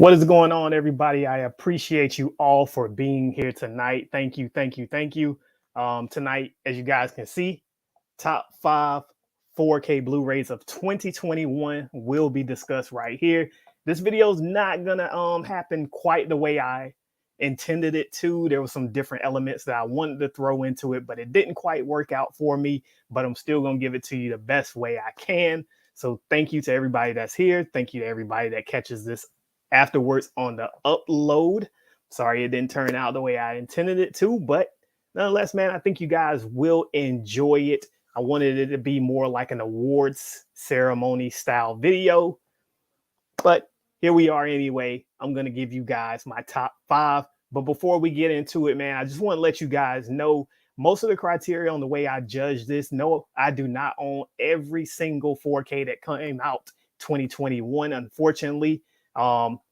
What is going on, everybody? I appreciate you all for being here tonight. Thank you, thank you, thank you. Tonight, as you guys can see, top 5 4K Blu-rays of 2021 will be discussed right here. This video is not gonna happen quite the way I intended it to. There were some different elements that I wanted to throw into it, but it didn't quite work out for me. But I'm still gonna give it to you the best way I can. So thank you to everybody that's here. Thank you to everybody that catches this afterwards on the upload. Sorry it didn't turn out the way I intended it to, but nonetheless, man, I think you guys will enjoy it. I wanted it to be more like an awards ceremony style video, but here we are anyway. I'm going to give you guys my top 5. But before we get into it, man, I just want to let you guys know most of the criteria on the way I judge this. No, I do not own every single 4K that came out 2021, unfortunately.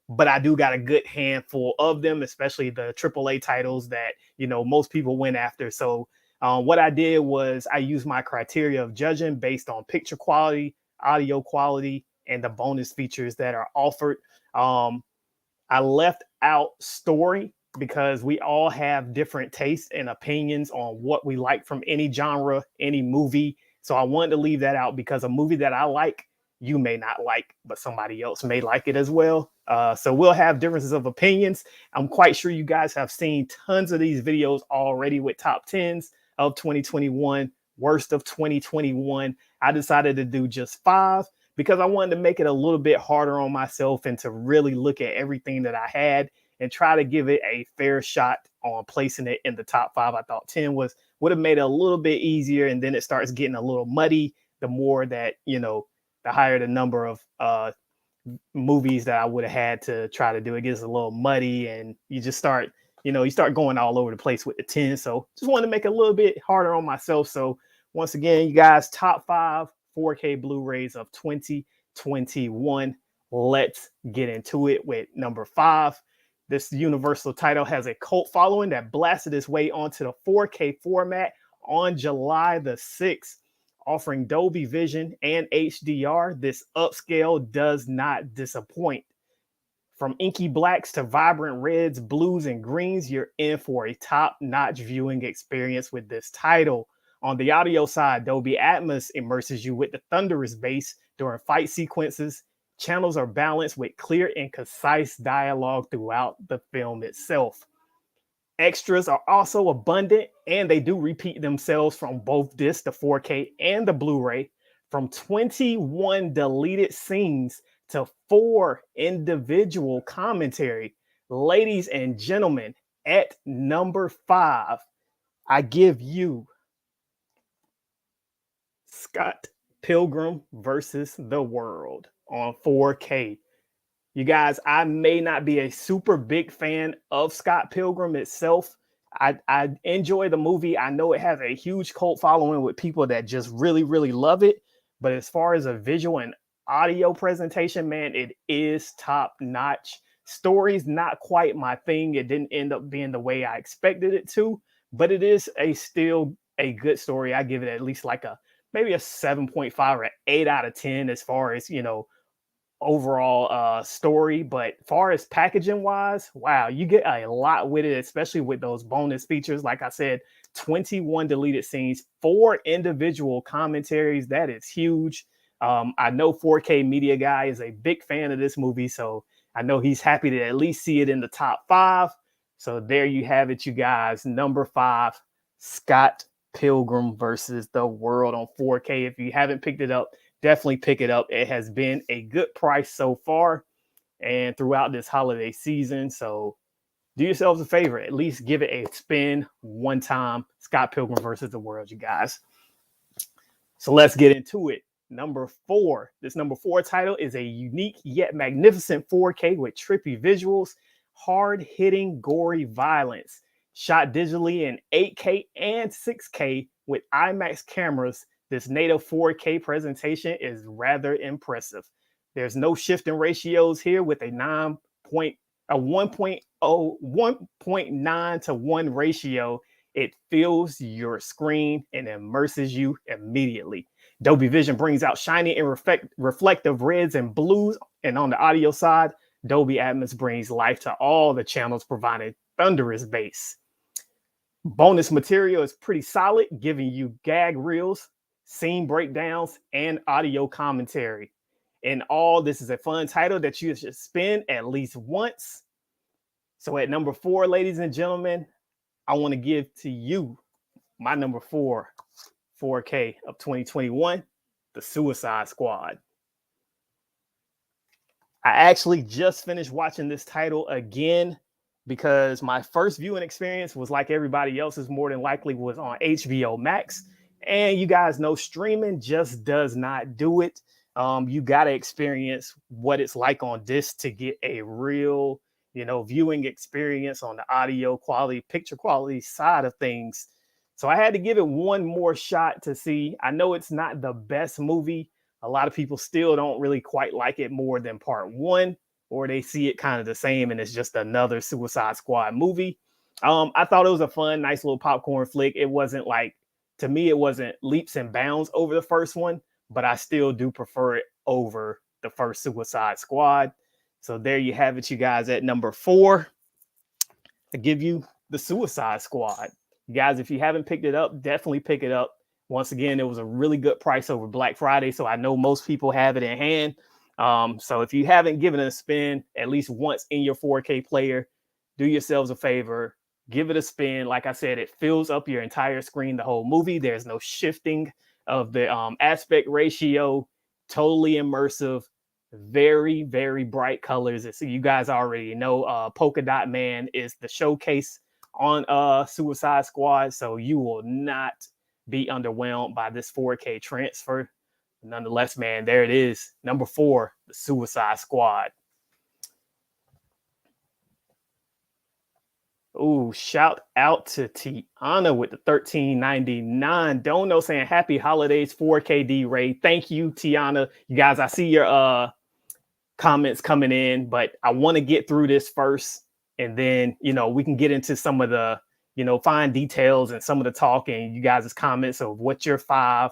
But I do got a good handful of them, especially the AAA titles that, most people went after. So what I did was I used my criteria of judging based on picture quality, audio quality, and the bonus features that are offered. I left out story because we all have different tastes and opinions on what we like from any genre, any movie. So I wanted to leave that out because a movie that I like, you may not like, but somebody else may like it as well. So we'll have differences of opinions. I'm quite sure you guys have seen tons of these videos already with top 10s of 2021, worst of 2021. I decided to do just 5 because I wanted to make it a little bit harder on myself and to really look at everything that I had and try to give it a fair shot on placing it in the top 5. I thought 10 would have made it a little bit easier, and then it starts getting a little muddy the more that, the higher the number of movies that I would have had to try to do. It gets a little muddy and you just start, you start going all over the place with the 10. So just wanted to make it a little bit harder on myself. So once again, you guys, top 5 4K Blu-rays of 2021. Let's get into it with number 5. This Universal title has a cult following that blasted its way onto the 4K format on July the 6th. Offering Dolby Vision and HDR, this upscale does not disappoint. From inky blacks to vibrant reds, blues, and greens, you're in for a top-notch viewing experience with this title. On the audio side, Dolby Atmos immerses you with the thunderous bass during fight sequences. Channels are balanced with clear and concise dialogue throughout the film itself. Extras are also abundant, and they do repeat themselves from both discs, the 4K and the Blu-ray, from 21 deleted scenes to 4 individual commentary. Ladies and gentlemen, at number 5, I give you Scott Pilgrim versus the World on 4K. You guys, I may not be a super big fan of Scott Pilgrim itself. I enjoy the movie. I know it has a huge cult following with people that just really, really love it. But as far as a visual and audio presentation, man, it is top notch. Story's not quite my thing. It didn't end up being the way I expected it to, but it is still a good story. I give it at least like maybe a 7.5 or 8 out of 10 as far as, overall story. But far as packaging wise, wow, you get a lot with it, especially with those bonus features. Like I said, 21 deleted scenes, 4 individual commentaries. That is huge. I know 4K Media Guy is a big fan of this movie, so I know he's happy to at least see it in the top 5. So there you have it, you guys. Number 5, Scott Pilgrim versus the World on 4K. If you haven't picked it up, definitely pick it up. It has been a good price so far and throughout this holiday season. So do yourselves a favor, at least give it a spin one time. Scott Pilgrim versus the World, you guys. So let's get into it. Number 4. This number 4 title is a unique yet magnificent 4K with trippy visuals, hard-hitting, gory violence. Shot digitally in 8K and 6K with IMAX cameras, this native 4K presentation is rather impressive. There's no shifting ratios here with a 1.9 to 1 ratio. It fills your screen and immerses you immediately. Dolby Vision brings out shiny and reflective reds and blues. And on the audio side, Dolby Atmos brings life to all the channels, providing thunderous bass. Bonus material is pretty solid, giving you gag reels, scene breakdowns, and audio commentary. In all, this is a fun title that you should spin at least once. So at number 4, ladies and gentlemen, I want to give to you my number 4 4K of 2021, The Suicide Squad. I actually just finished watching this title again because my first viewing experience was like everybody else's, more than likely was on HBO Max. And you guys know streaming just does not do it. You got to experience what it's like on disc to get a real, viewing experience on the audio quality, picture quality side of things. So I had to give it one more shot to see. I know it's not the best movie. A lot of people still don't really quite like it more than part 1, or they see it kind of the same and it's just another Suicide Squad movie. I thought it was a fun, nice little popcorn flick. It wasn't like, to me, it wasn't leaps and bounds over the first one, but I still do prefer it over the first Suicide Squad. So there you have it, you guys. At number 4, I give you The Suicide Squad. You guys, if you haven't picked it up, definitely pick it up. Once again, it was a really good price over Black Friday, so I know most people have it in hand. So if you haven't given it a spin at least once in your 4K player, do yourselves a favor, give it a spin. Like I said, it fills up your entire screen, the whole movie. There's no shifting of the aspect ratio, totally immersive, very, very bright colors. So you guys already know Polka Dot Man is the showcase on Suicide Squad, so you will not be underwhelmed by this 4K transfer. Nonetheless, man, there it is. Number 4, The Suicide Squad. Ooh, shout out to Tiana with the $13.99 dono saying happy holidays 4KD Ray. Thank you, Tiana. You guys, I see your comments coming in, but I want to get through this first, and then we can get into some of the fine details and some of the talk and you guys' comments of what your 5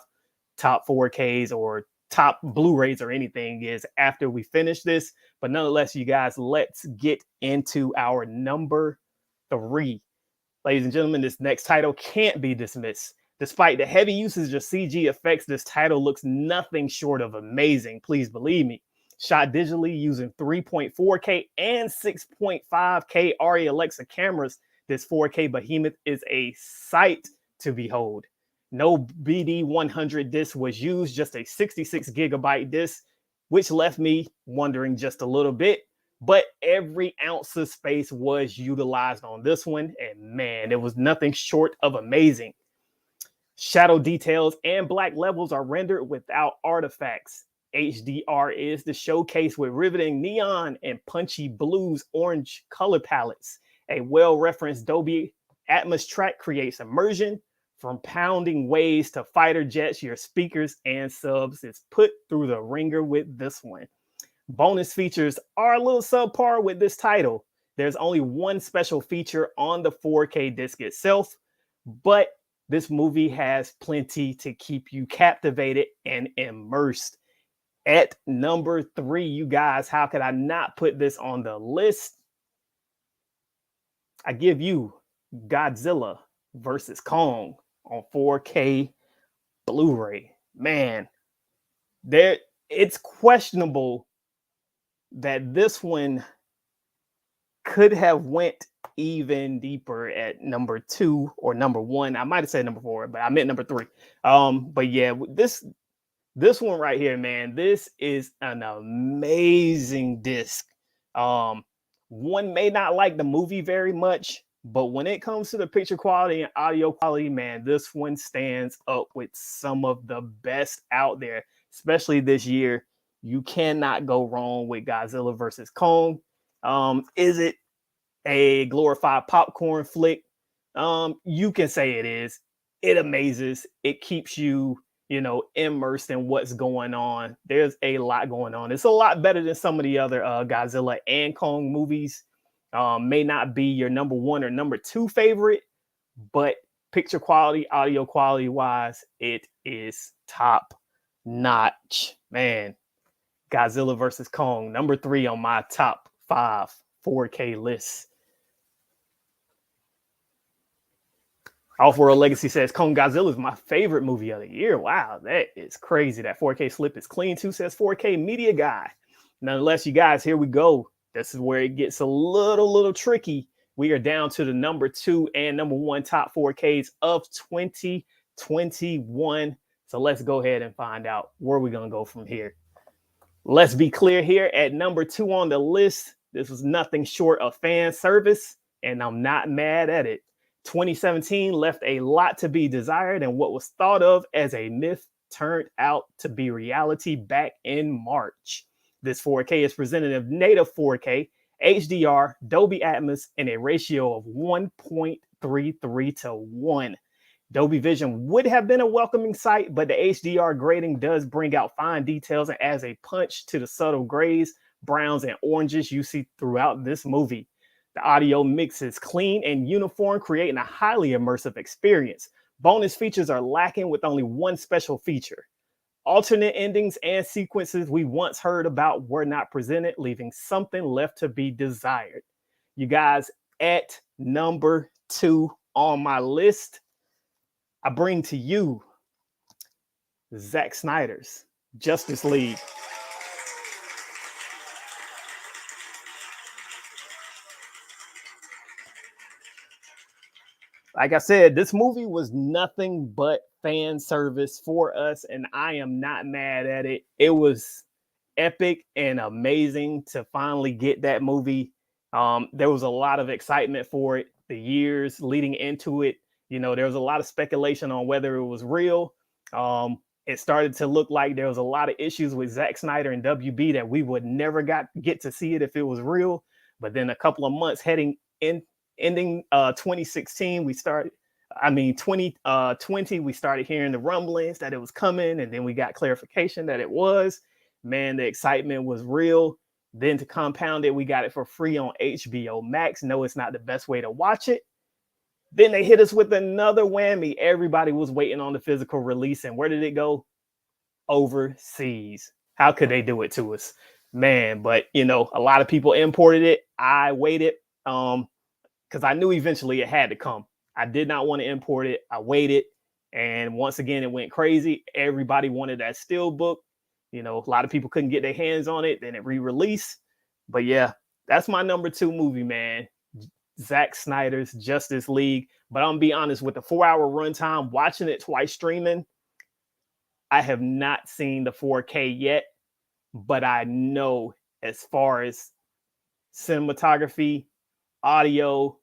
top 4Ks or top Blu-rays or anything is after we finish this. But nonetheless, you guys, let's get into our number 3. Ladies and gentlemen, this next title can't be dismissed. Despite the heavy usage of CG effects, this title looks nothing short of amazing. Please believe me. Shot digitally using 3.4K and 6.5K ARRI Alexa cameras, this 4K behemoth is a sight to behold. No BD100 disc was used, just a 66 gigabyte disc, which left me wondering just a little bit. But every ounce of space was utilized on this one, and man, it was nothing short of amazing. Shadow details and black levels are rendered without artifacts. HDR is the showcase with riveting neon and punchy blues orange color palettes. A well-referenced Dolby Atmos track creates immersion. From pounding waves to fighter jets, your speakers and subs is put through the ringer with this one. Bonus features are a little subpar with this title. There's only one special feature on the 4K disc itself, but this movie has plenty to keep you captivated and immersed. At number 3, you guys, how could I not put this on the list? I give you Godzilla versus Kong on 4K Blu-ray. Man, it's questionable that this one could have went even deeper at number 2 or number 1. I might have said number 4, but I meant number 3. But yeah, this one right here, man, this is an amazing disc. One may not like the movie very much, but when it comes to the picture quality and audio quality, man, this one stands up with some of the best out there, especially this year. You cannot go wrong with Godzilla versus Kong. Is it a glorified popcorn flick? You can say it is. It amazes. It keeps you immersed in what's going on. There's a lot going on. It's a lot better than some of the other Godzilla and Kong movies. May not be your number 1 or number 2 favorite, but picture quality, audio quality wise, it is top notch. Man, Godzilla versus Kong, number 3 on my top 5 4K list. Off-World Legacy says, Kong Godzilla is my favorite movie of the year. Wow, that is crazy. That 4K slip is clean too, says 4K Media Guy. Nonetheless, you guys, here we go. This is where it gets a little tricky. We are down to the number 2 and number 1 top 4Ks of 2021. So let's go ahead and find out where we're going to go from here. Let's be clear here. At number 2 on the list, this was nothing short of fan service, and I'm not mad at it. 2017 left a lot to be desired, and what was thought of as a myth turned out to be reality back in March. This 4K is presented in native 4K, HDR, Dolby Atmos, in a ratio of 1.33 to 1. Dolby Vision would have been a welcoming sight, but the HDR grading does bring out fine details and adds a punch to the subtle grays, browns, and oranges you see throughout this movie. The audio mix is clean and uniform, creating a highly immersive experience. Bonus features are lacking with only one special feature. Alternate endings and sequences we once heard about were not presented, leaving something left to be desired. You guys, at number 2 on my list, I bring to you Zack Snyder's Justice League. Like I said, this movie was nothing but fan service for us, and I am not mad at it. It was epic and amazing to finally get that movie. There was a lot of excitement for it. The years leading into it, you know, there was a lot of speculation on whether it was real. It started to look like there was a lot of issues with Zack Snyder and WB that we would never get to see it if it was real. But then a couple of months ending 2016, we started 2020, we started hearing the rumblings that it was coming, and then we got clarification that it was. Man, the excitement was real. Then to compound it, we got it for free on HBO Max. No, it's not the best way to watch it. Then they hit us with another whammy. Everybody was waiting on the physical release, and where did it go? Overseas. How could they do it to us? Man, but you know, a lot of people imported it. I waited because I knew eventually it had to come. I did not want to import it. I waited, and once again, it went crazy. Everybody wanted that steelbook. You know, a lot of people couldn't get their hands on it. Then it re-released. But yeah, that's my number 2 movie, man. Zack Snyder's Justice League. But I'm gonna be honest, with the 4-hour runtime, watching it twice streaming, I have not seen the 4K yet. But I know as far as cinematography, audio,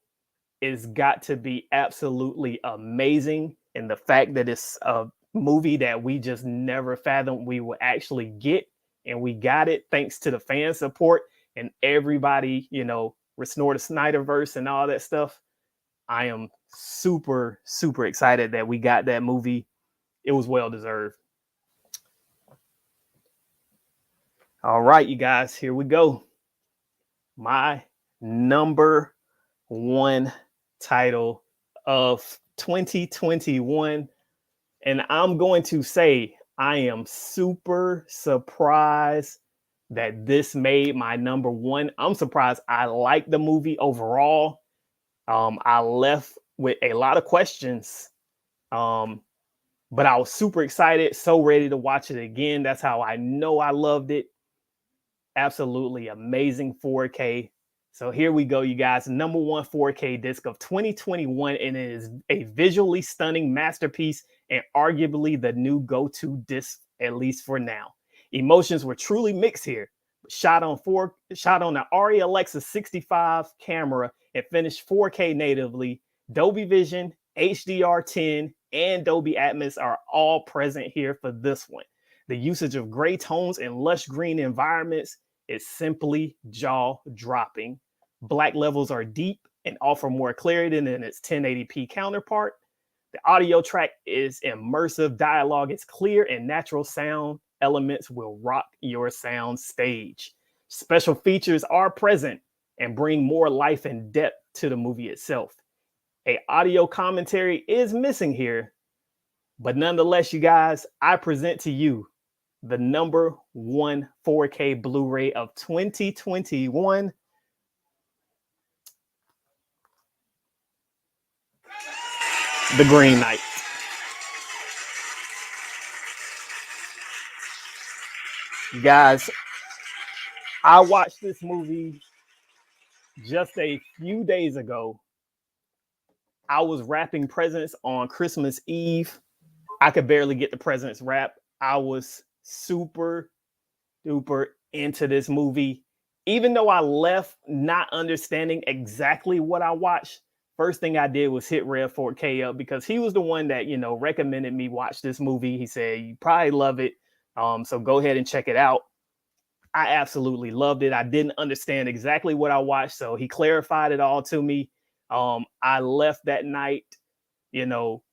it's got to be absolutely amazing. And the fact that it's a movie that we just never fathomed we would actually get, and we got it thanks to the fan support and everybody, you know, restore the Snyderverse and all that stuff. I am super excited that we got that movie. It was well deserved. All right, you guys, here we go. My number 1 title of 2021. And I'm going to say I am super surprised that this made my number 1. I'm surprised I like the movie overall. I left with a lot of questions, but I was super excited, so ready to watch it again. That's how I know I loved it. Absolutely amazing 4K. So here we go, you guys. Number 1 4K disc of 2021, and it is a visually stunning masterpiece and arguably the new go-to disc, at least for now. Emotions were truly mixed here. Shot on the Arri Alexa 65 camera and finished 4K natively. Dolby Vision, HDR10, and Dolby Atmos are all present here for this one. The usage of gray tones and lush green environments is simply jaw-dropping. Black levels are deep and offer more clarity than its 1080p counterpart. The audio track is immersive, dialogue is clear, and natural sound elements will rock your sound stage. Special features are present and bring more life and depth to the movie itself. A audio commentary is missing here, but nonetheless, you guys, I present to you the number 1 4K Blu-ray of 2021, The Green Knight. You guys, I watched this movie just a few days ago. I was wrapping presents on Christmas Eve. I could barely get the presents wrapped. I was super duper into this movie. Even though I left not understanding exactly what I watched, first thing I did was hit Rev 4K up because he was the one that, recommended me watch this movie. He said, you probably love it. So go ahead and check it out. I absolutely loved it. I didn't understand exactly what I watched, so he clarified it all to me. I left that night, you know,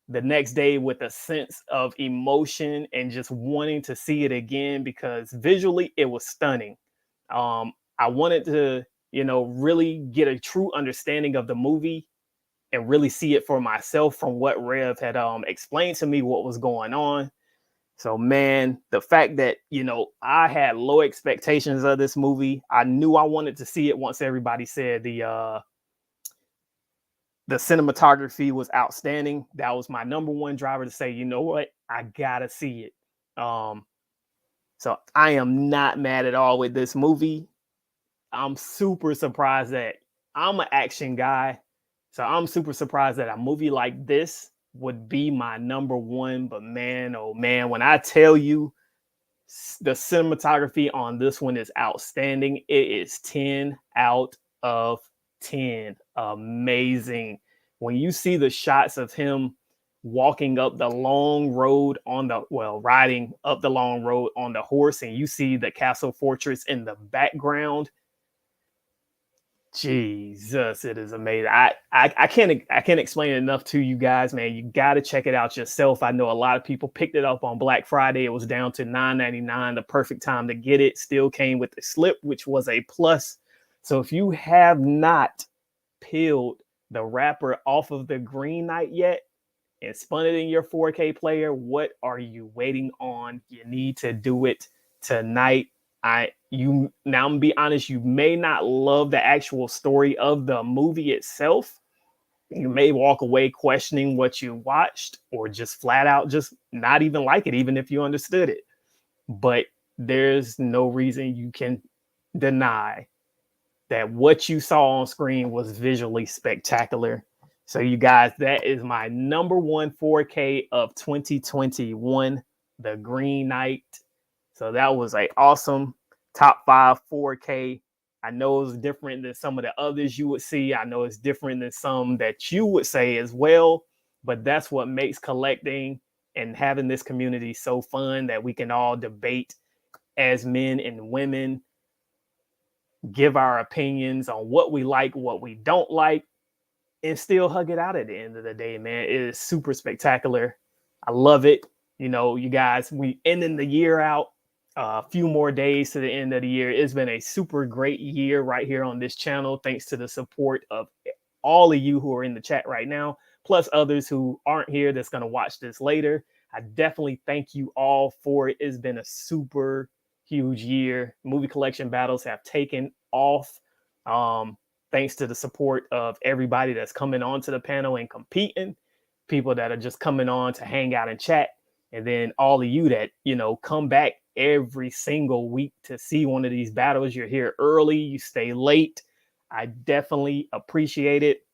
the next day with a sense of emotion and just wanting to see it again because visually it was stunning. I wanted to, really get a true understanding of the movie and really see it for myself from what Rev had explained to me what was going on. So, man, the fact that, I had low expectations of this movie, I knew I wanted to see it once everybody said the cinematography was outstanding. That was my number one driver to say, you know what, I gotta see it. So I am not mad at all with this movie. I'm super surprised that I'm an action guy. So I'm super surprised that a movie like this would be my number one. But man, oh man, when I tell you the cinematography on this one is outstanding, it is 10 out of 10. Amazing. When you see the shots of him walking up the long road riding up the long road on the horse, and you see the castle fortress in the background, Jesus, it is amazing. I can't explain it enough to you guys, man. You got to check it out yourself. I know a lot of people picked it up on Black Friday. It was down to $9.99, the perfect time to get it. Still came with the slip, which was a plus. So if you have not peeled the wrapper off of the Green Knight yet and spun it in your 4K player, what are you waiting on? You need to do it tonight. Now I'm gonna be honest, you may not love the actual story of the movie itself. You may walk away questioning what you watched or just flat out just not even like it, even if you understood it. But there's no reason you can deny that what you saw on screen was visually spectacular. So you guys, that is my number one 4K of 2021, The Green Knight. So that was an awesome top 5 4K. I know it's different than some of the others you would see. I know it's different than some that you would say as well. But that's what makes collecting and having this community so fun, that we can all debate as men and women, give our opinions on what we like, what we don't like, and still hug it out at the end of the day, man. It is super spectacular. I love it. You guys, we ending the year out. A few more days to the end of the year. It's been a super great year right here on this channel, thanks to the support of all of you who are in the chat right now, plus others who aren't here that's going to watch this later. I definitely thank you all for it. It's been a super huge year. Movie collection battles have taken off. Thanks to the support of everybody that's coming onto the panel and competing, people that are just coming on to hang out and chat, and then all of you that, come back every single week to see one of these battles. You're here early, you stay late. I definitely appreciate it.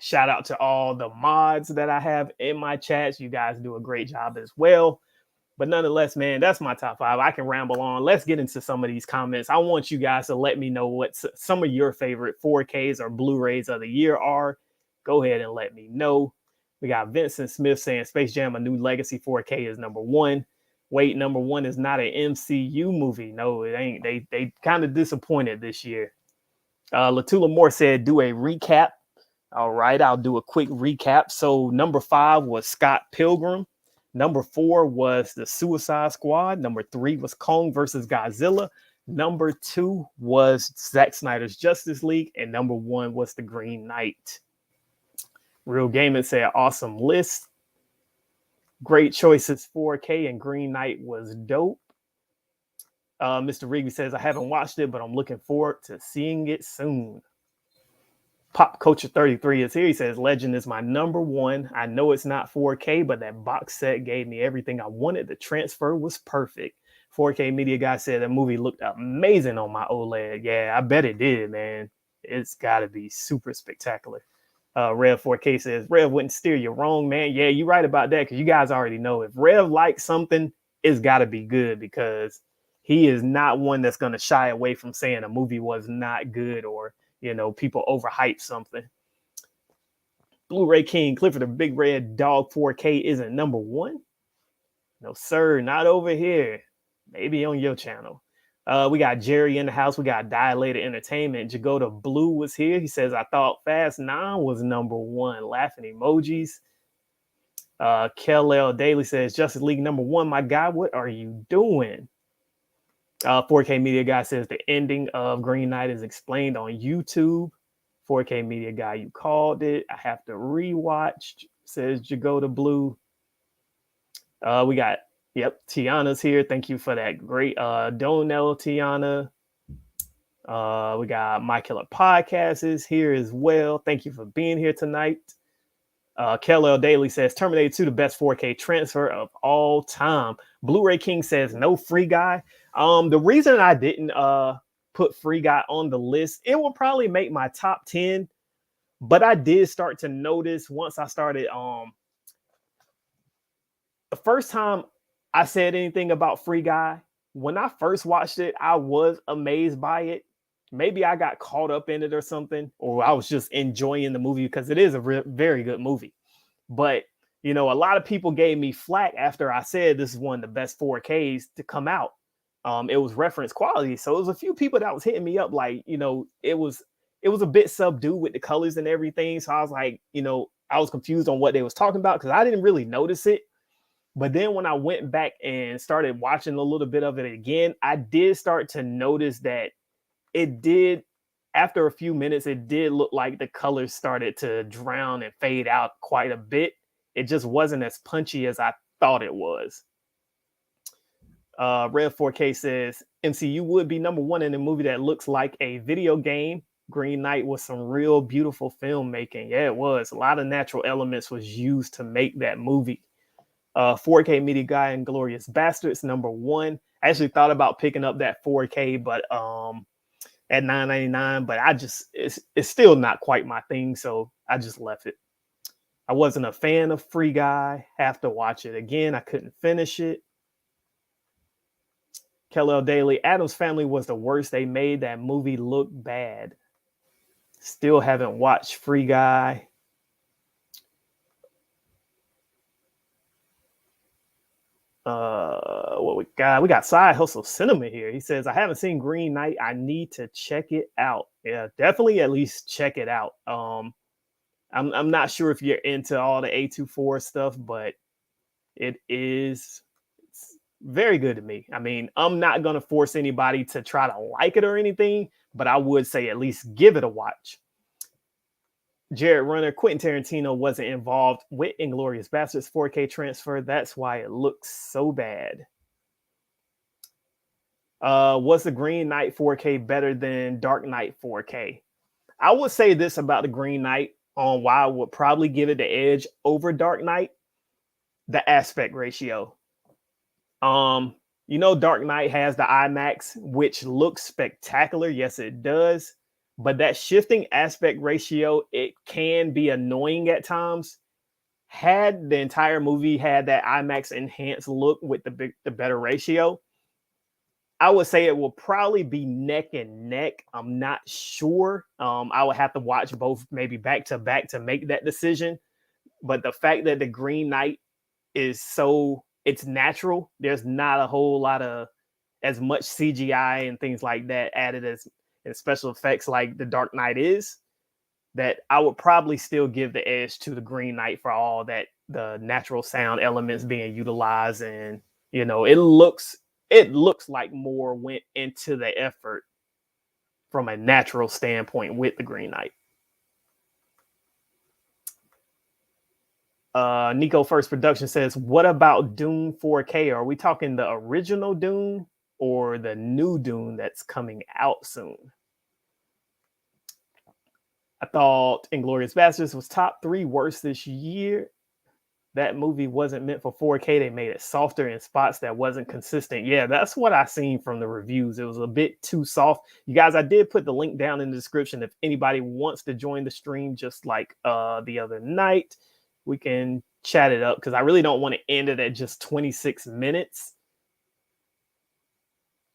Shout out to all the mods that I have in my chats. You guys do a great job as well. But nonetheless, man, that's my top 5. I can ramble on. Let's get into some of these comments. I want you guys to let me know what some of your favorite 4Ks or Blu-rays of the year are. Go ahead and let me know. We got Vincent Smith saying Space Jam: A New Legacy 4K is number 1. Wait, number 1 is not an MCU movie. No, it ain't. They kind of disappointed this year. Latula Moore said, do a recap. All right, I'll do a quick recap. So number 5 was Scott Pilgrim. Number 4 was The Suicide Squad. Number 3 was Kong versus Godzilla. Number 2 was Zack Snyder's Justice League. And number 1 was The Green Knight. Real Gaming said, awesome list. Great choices. 4K and Green Knight was dope. Mr. Rigby says, I haven't watched it, but I'm looking forward to seeing it soon. Pop Culture 33 is here. He says, Legend is my number one. I know it's not 4K, but that box set gave me everything I wanted. The transfer was perfect. 4K Media Guy said the movie looked amazing on my OLED. Yeah, I bet it did, man. It's got to be super spectacular. Rev 4K says, Rev wouldn't steer you wrong, man. Yeah, you're right about that, because you guys already know if Rev likes something, it's got to be good, because he is not one that's going to shy away from saying a movie was not good, or, you know, people overhype something. Blu-ray King Clifford, the Big Red Dog 4K isn't number one. No, sir, not over here. Maybe on your channel. We got Jerry in the house. We got Dilated Entertainment. Jagoda Blue was here. He says, I thought Fast 9 was number one. Laughing emojis. Kel Daily says, Justice League number one. My guy, what are you doing? 4K Media Guy says, the ending of Green Knight is explained on YouTube. 4K Media Guy, you called it. I have to rewatch, says Jagoda Blue. We got, yep, Tiana's here. Thank you for that great Donell, Tiana. We got My Killer Podcast is here as well. Thank you for being here tonight. Kel Daily says, Terminator 2, the best 4K transfer of all time. Blu-ray King says, no Free Guy. The reason I didn't put Free Guy on the list, it will probably make my top 10, but I did start to notice once I started the first time I said anything about Free Guy, when I first watched it, I was amazed by it. Maybe I got caught up in it or something, or I was just enjoying the movie, because it is a very good movie. But, you know, a lot of people gave me flack after I said this is one of the best 4Ks to come out. It was reference quality. So it was a few people that was hitting me up like, you know, it was a bit subdued with the colors and everything. So I was like, you know, I was confused on what they was talking about, because I didn't really notice it. But then when I went back and started watching a little bit of it again, I did start to notice that it did, after a few minutes, it did look like the colors started to drown and fade out quite a bit. It just wasn't as punchy as I thought it was. Red 4K says, MCU would be number one in a movie that looks like a video game. Green Knight was some real beautiful filmmaking. Yeah, it was. A lot of natural elements was used to make that movie. 4K Media Guy and Glorious Bastards number one. I actually thought about picking up that 4K, but at $9.99, but it's still not quite my thing, so I just left it. I wasn't a fan of Free Guy. Have to watch it again. I couldn't finish it. Kel Daily, Addams Family was the worst. They made that movie look bad. Still haven't watched Free Guy. What we got Side Hustle Cinema here. He says, I haven't seen Green Knight. I need to check it out. Yeah, definitely at least check it out. I'm not sure if you're into all the A24 stuff, but it's very good to me. I mean, I'm not gonna force anybody to try to like it or anything, but I would say at least give it a watch. Jared Runner, Quentin Tarantino wasn't involved with Inglourious Basterds 4K transfer. That's why it looks so bad. Was the Green Knight 4K better than Dark Knight 4K? I would say this about the Green Knight on why I would probably give it the edge over Dark Knight: the aspect ratio. You know, Dark Knight has the IMAX, which looks spectacular. Yes, it does. But that shifting aspect ratio, it can be annoying at times. Had the entire movie had that IMAX enhanced look with the better ratio, I would say it will probably be neck and neck. I'm not sure. I would have to watch both maybe back to back to make that decision. But the fact that the Green Knight is it's natural. There's not a whole lot of as much CGI and things like that added as in special effects like the Dark Knight is, that I would probably still give the edge to the Green Knight for all that, the natural sound elements being utilized. And, you know, it looks like more went into the effort from a natural standpoint with the Green Knight. Nico First Production says, what about Dune 4K? Are we talking the original Dune or the new Dune that's coming out soon? I thought Inglourious Basterds was top 3 worst this year. That movie wasn't meant for 4K. They made it softer in spots that wasn't consistent. Yeah, that's what I seen from the reviews. It was a bit too soft. You guys, I did put the link down in the description. If anybody wants to join the stream, just like the other night, we can chat it up because I really don't want to end it at just 26 minutes.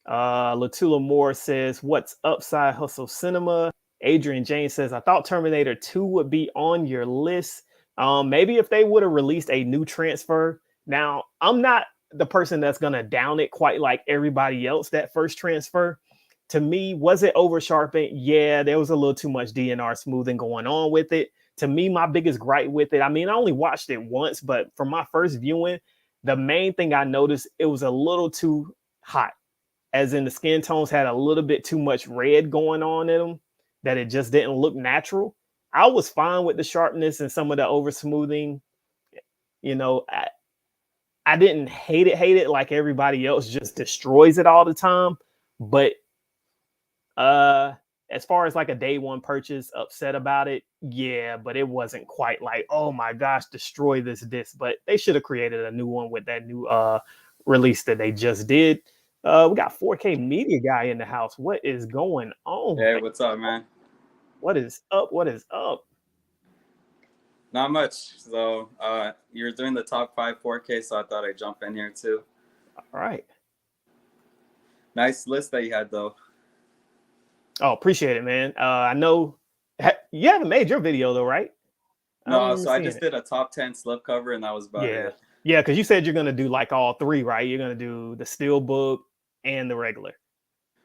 Latula Moore says, "What's up, Side Hustle Cinema?" Adrian James says, "I thought Terminator 2 would be on your list. Maybe if they would have released a new transfer." Now, I'm not the person that's going to down it quite like everybody else. That first transfer, to me, was it over sharpened? Yeah, there was a little too much DNR smoothing going on with it. To me, my biggest gripe with it, I mean, I only watched it once, but from my first viewing, the main thing I noticed, it was a little too hot. As in the skin tones had a little bit too much red going on in them, that it just didn't look natural. I was fine with the sharpness and some of the over smoothing. You know, I didn't hate it like everybody else just destroys it all the time. But as far as like a day one purchase, upset about it, yeah, but it wasn't quite like, oh my gosh, destroy this disc. But they should have created a new one with that new release that they just did. We got 4K Media Guy in the house. What is going on? Hey, what's up, man? What is up? What is up? Not much. So you're doing the top 5 4K, so I thought I'd jump in here too. All right. Nice list that you had, though. Oh, appreciate it, man. I know you haven't made your video though, right? No, so I just did a top 10 slipcover, and that was about it. Yeah, because you said you're gonna do like all 3, right? You're gonna do the steelbook and the regular.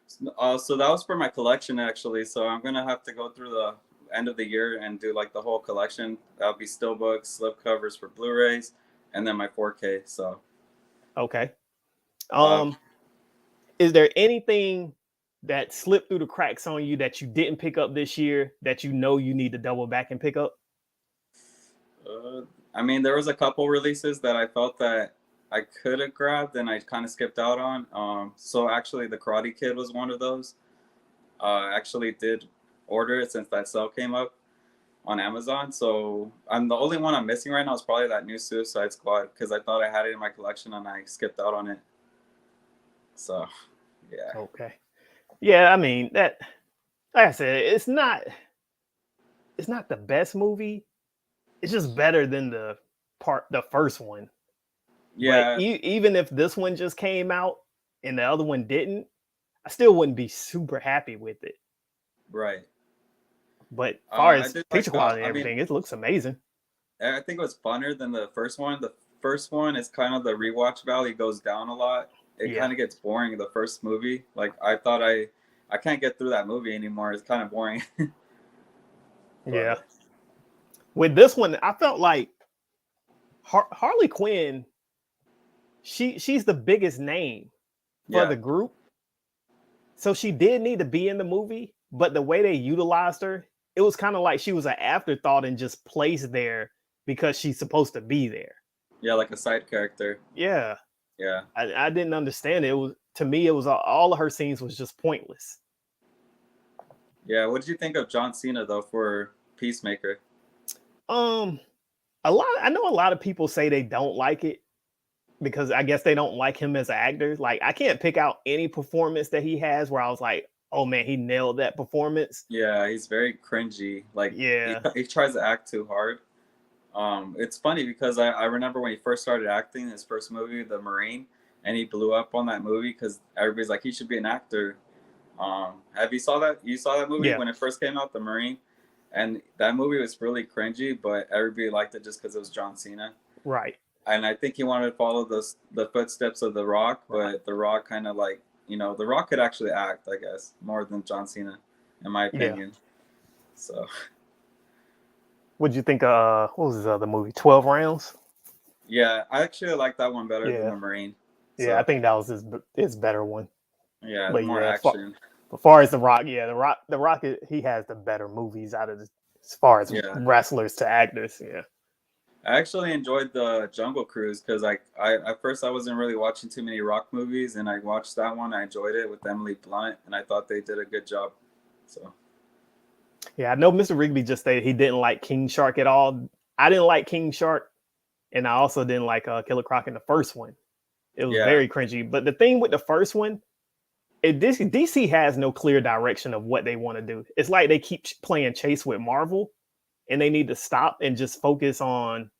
So that was for my collection, actually. So I'm gonna have to go through the end of the year and do like the whole collection. That'll be steelbooks, slipcovers for Blu-rays, and then my 4K. So okay. Is there anything that slipped through the cracks on you that you didn't pick up this year that you know you need to double back and pick up? I mean, there was a couple releases that I felt that I could have grabbed and I kind of skipped out on. So actually, the Karate Kid was one of those. I actually did order it since that sale came up on Amazon. So I'm the only one I'm missing right now is probably that new Suicide Squad because I thought I had it in my collection and I skipped out on it. So, yeah. Okay. Yeah, I mean that. Like I said, it's not the best movie. It's just better than the first one. Yeah. But even if this one just came out and the other one didn't, I still wouldn't be super happy with it. Right. But as far as picture quality and everything, it looks amazing. I think it was funner than the first one. The first one is kind of the rewatch value goes down a lot. It kind of gets boring, the first movie. Like, I thought I can't get through that movie anymore. It's kind of boring. Yeah. With this one, I felt like Harley Quinn, she's the biggest name for the group. So she did need to be in the movie, but the way they utilized her, it was kind of like she was an afterthought and just placed there because she's supposed to be there. Yeah, like a side character. Yeah. Yeah. I didn't understand it. It was, to me, it was all of her scenes was just pointless. Yeah, what did you think of John Cena though for Peacemaker? I know a lot of people say they don't like it because I guess they don't like him as an actor. Like, I can't pick out any performance that he has where I was like, oh man, he nailed that performance. Yeah, he's very cringy. Like, yeah, he tries to act too hard. It's funny because I remember when he first started acting, his first movie, The Marine, and he blew up on that movie because everybody's like, he should be an actor. Have you saw that? You saw that movie when it first came out, The Marine? And that movie was really cringy, but everybody liked it just because it was John Cena. Right. And I think he wanted to follow the footsteps of The Rock, but The Rock kind of like, The Rock could actually act, I guess, more than John Cena, in my opinion. Yeah. So. What'd you think? What was his other movie? 12 Rounds. Yeah, I actually like that one better than The Marine. So. Yeah, I think that was his better one. Yeah, but more action. As far as The Rock, The Rock, he has the better movies out of as far as wrestlers to actors. Yeah. I actually enjoyed the Jungle Cruise because at first I wasn't really watching too many Rock movies, and I watched that one. I enjoyed it with Emily Blunt, and I thought they did a good job. So. Yeah, I know Mr. Rigby just stated he didn't like King Shark at all. I didn't like King Shark, and I also didn't like Killer Croc in the first one. It was Yeah, very cringy. But the thing with the first one, DC has no clear direction of what they want to do. It's like they keep playing chase with Marvel, and they need to stop and just focus on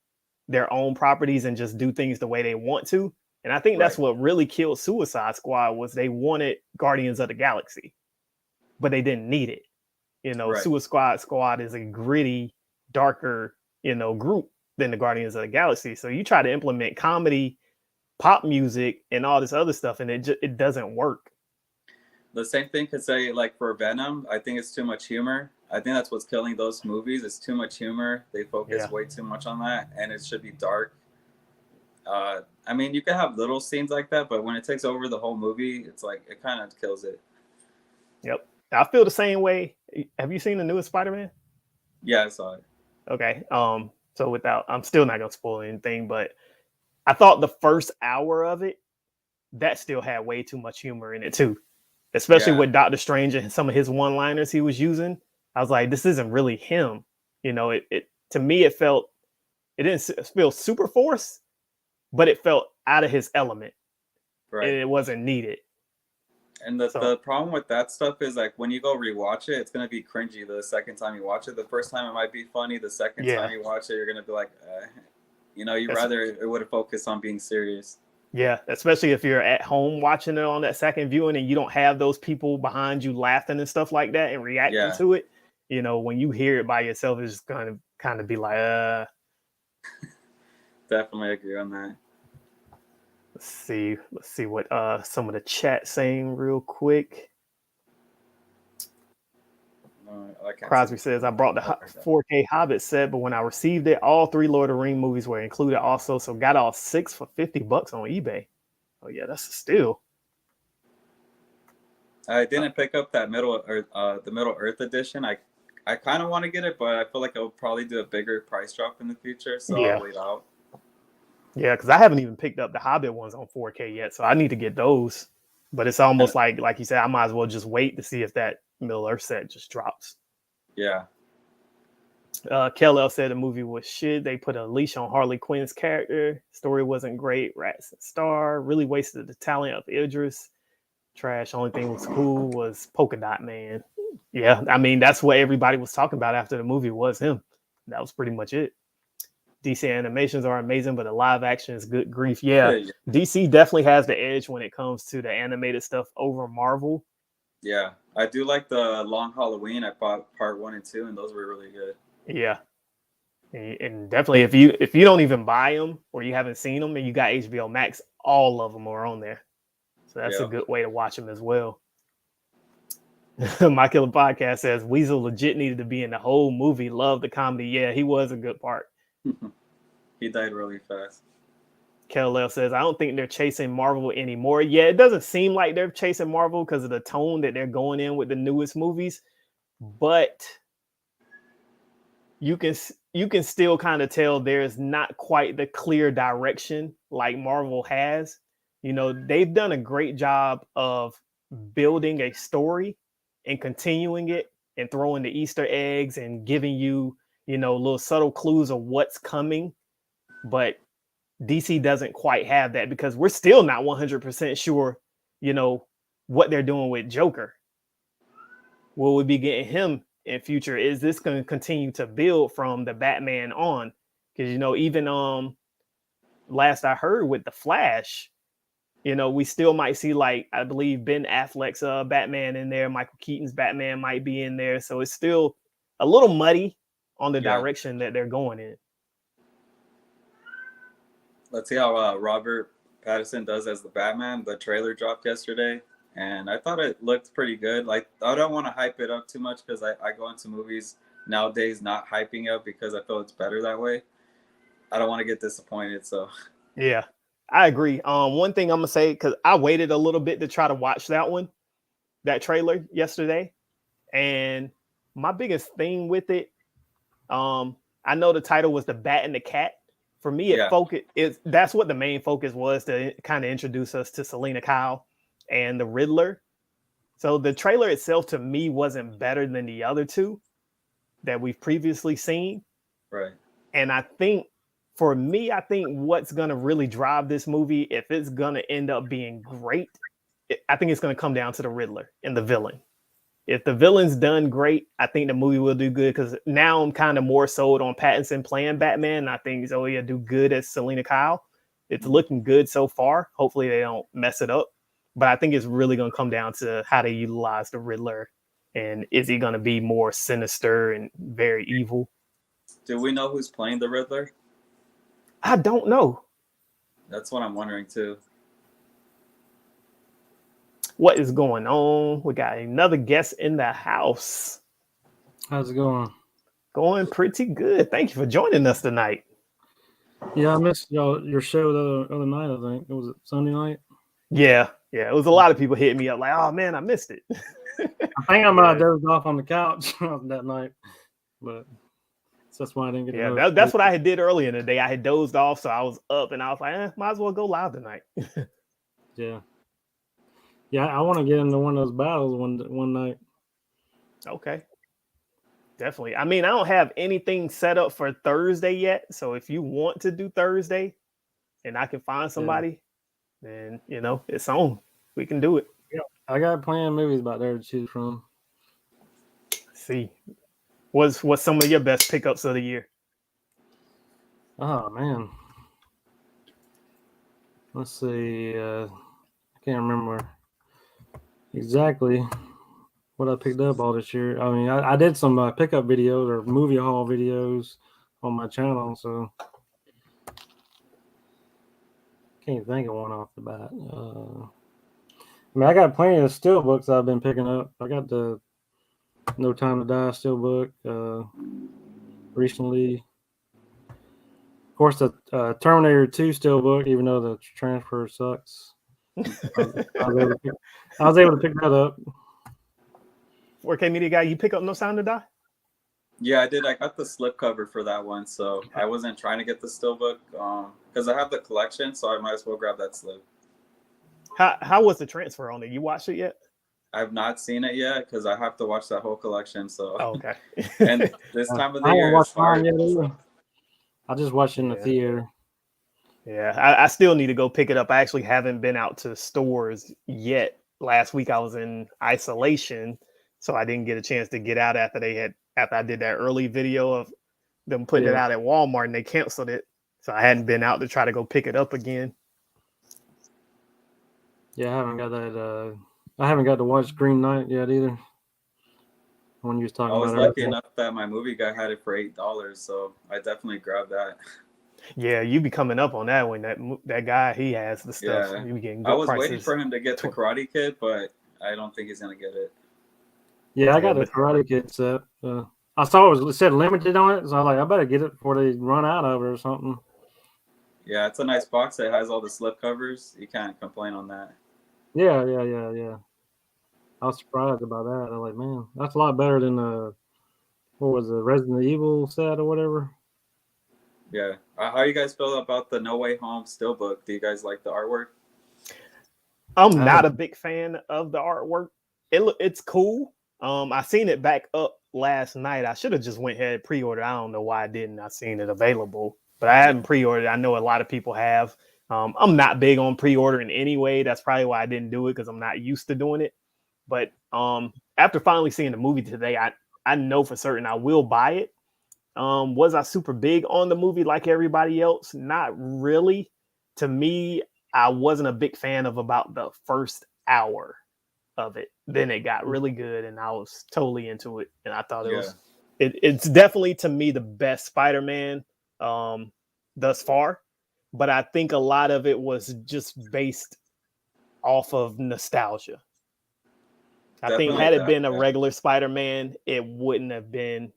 their own properties and just do things the way they want to. And I think that's right, what really killed Suicide Squad was they wanted Guardians of the Galaxy, but they didn't need it. right. Suicide Squad is a gritty, darker, group than the Guardians of the Galaxy. So you try to implement comedy, pop music, and all this other stuff, and it doesn't work. The same thing could say like for Venom. I think it's too much humor. I think that's what's killing those movies. It's too much humor. They focus Yeah. way too much on that, and it should be dark. I mean, you can have little scenes like that, but when it takes over the whole movie, it's like it kind of kills it. Yep. I feel the same way. Have you seen the newest Spider-Man? Yeah, I saw it. Okay. So I'm still not gonna spoil anything, but I thought the first hour of it, that still had way too much humor in it too. Especially Yeah, with Doctor Strange and some of his one-liners he was using. I was like, this isn't really him. It to me it didn't feel super forced, but it felt out of his element. right. And it wasn't needed. And the, So the problem with that stuff is like when you go rewatch it, it's gonna be cringy the second time you watch it. The first time it might be funny. The second yeah, time you watch it, you're gonna be like, you that's rather it would have focused on being serious. yeah, especially if you're at home watching it on that second viewing and you don't have those people behind you laughing and stuff like that and reacting Yeah, to it. When you hear it by yourself, it's just gonna kind of be like, definitely agree on that. let's see what some of the chat saying real quick. No, I can't see. Crosby says, I brought the 4K Hobbit set, but when I received it, all 3 Lord of the Ring movies were included also. So got all 6 for $50 on eBay. Oh yeah, that's a steal. I didn't pick up that the Middle Earth edition. I kind of want to get it, but I feel like I'll probably do a bigger price drop in the future, so Yeah. I'll wait out. Yeah, because I haven't even picked up the Hobbit ones on 4K yet, so I need to get those. But it's almost like you said, I might as well just wait to see if that Middle Earth set just drops. Yeah. Kel said the movie was shit. They put a leash on Harley Quinn's character. Story wasn't great. Rats and Star really wasted the talent of Idris. Trash. Only thing was cool was Polka Dot Man. Yeah, I mean that's what everybody was talking about after the movie was him. That was pretty much it. DC animations are amazing, but the live action is good grief. Yeah, DC definitely has the edge when it comes to the animated stuff over Marvel. Yeah, I do like the Long Halloween. I bought part 1 and 2, and those were really good. Yeah, and definitely if you don't even buy them or you haven't seen them and you got HBO Max, all of them are on there. So that's a good way to watch them as well. My Killer Podcast says Weasel legit needed to be in the whole movie. Love the comedy. Yeah, he was a good part. He died really fast. Kel says, I don't think they're chasing Marvel anymore. Yeah, it doesn't seem like they're chasing Marvel because of the tone that they're going in with the newest movies. But you can still kind of tell there's not quite the clear direction like Marvel has. They've done a great job of building a story and continuing it and throwing the Easter eggs and giving you, little subtle clues of what's coming. But DC doesn't quite have that because we're still not 100% sure, what they're doing with Joker. Will we be getting him in future? Is this going to continue to build from the Batman on? Because, even last I heard with the Flash, we still might see, like, I believe Ben Affleck's Batman in there. Michael Keaton's Batman might be in there. So it's still a little muddy on the direction that they're going in. Let's see how Robert Pattinson does as the Batman. The trailer dropped yesterday, and I thought it looked pretty good. Like, I don't want to hype it up too much because I go into movies nowadays not hyping up because I feel it's better that way. I don't want to get disappointed, so. Yeah, I agree. One thing I'm gonna say, because I waited a little bit to try to watch that trailer yesterday, and my biggest thing with it, I know the title was The Bat and the Cat. For me, that's what the main focus was, to kind of introduce us to Selena Kyle and the Riddler. So the trailer itself to me wasn't better than the other two, that we've previously seen. Right. And I think for me, I think what's going to really drive this movie, if it's going to end up being great, I think it's going to come down to the Riddler and the villain. If the villain's done great, I think the movie will do good, because now I'm kind of more sold on Pattinson playing Batman. I think Zoe will do good as Selena Kyle. It's looking good so far. Hopefully they don't mess it up. But I think it's really going to come down to how they utilize the Riddler. And is he going to be more sinister and very evil? Do we know who's playing the Riddler? I don't know. That's what I'm wondering too. What is going on? We got another guest in the house. How's it going? Going pretty good. Thank you for joining us tonight. Yeah, I missed your show the other night, I think. Was it Sunday night? Yeah. It was a lot of people hitting me up like, oh man, I missed it. I think I might have dozed off on the couch that night, but that's why I didn't get to that's what I had did earlier in the day. I had dozed off, so I was up and I was like, might as well go live tonight. Yeah, I want to get into one of those battles one night. Okay. Definitely. I mean, I don't have anything set up for Thursday yet, so if you want to do Thursday and I can find somebody, then, it's on. We can do it. Yeah, I got planned movies about there to choose from. See, what's some of your best pickups of the year? Oh man, let's see. I can't remember exactly what I picked up all this year. I mean, I did some pickup videos or movie haul videos on my channel, so can't think of one off the bat. I mean, I got plenty of steel books I've been picking up. I got the No Time to Die steel book recently. Of course, the Terminator 2 steel book, even though the transfer sucks. I was able to pick that up. 4K Media Guy, you pick up No Time to Die? Yeah, I did. I got the slipcover for that one, so I wasn't trying to get the steelbook because I have the collection, so I might as well grab that slip. How was the transfer on it? You watched it yet? I've not seen it yet because I have to watch that whole collection. So okay. And this time of the year is hard. I just watched it in the theater. Yeah, I still need to go pick it up. I actually haven't been out to stores yet. Last week I was in isolation, so I didn't get a chance to get out after I did that early video of them putting it out at Walmart and they canceled it. So I hadn't been out to try to go pick it up again. Yeah, I haven't got that. I haven't got to watch Green Knight yet either. When you was talking about it. I was lucky enough that my movie guy had it for $8, so I definitely grabbed that. Yeah, you be coming up on that when that guy, he has the stuff. Yeah. You be getting good I was prices. waiting for him to get the Karate Kid, but I don't think he's gonna get it. Yeah, I got the Karate Kid set. I saw it said limited on it, so I was like, I better get it before they run out of it or something. Yeah, it's a nice box. It has all the slip covers. You can't complain on that. Yeah. I was surprised about that. I was like, man, that's a lot better than what was the Resident Evil set or whatever. Yeah. How you guys feel about the No Way Home steelbook? Do you guys like the artwork? I'm not a big fan of the artwork. It's cool. I seen it back up last night. I should have just went ahead and pre-ordered. I don't know why I didn't. I seen it available, but I haven't pre-ordered. I know a lot of people have. I'm not big on pre-ordering anyway. That's probably why I didn't do it, because I'm not used to doing it. But after finally seeing the movie today, I know for certain I will buy it. Was I super big on the movie like everybody else? Not really. To me, I wasn't a big fan of about the first hour of it. Then it got really good and I was totally into it. And I thought it's definitely, to me, the best Spider-Man thus far. But I think a lot of it was just based off of nostalgia. I think had it been a regular Spider-Man, it wouldn't have been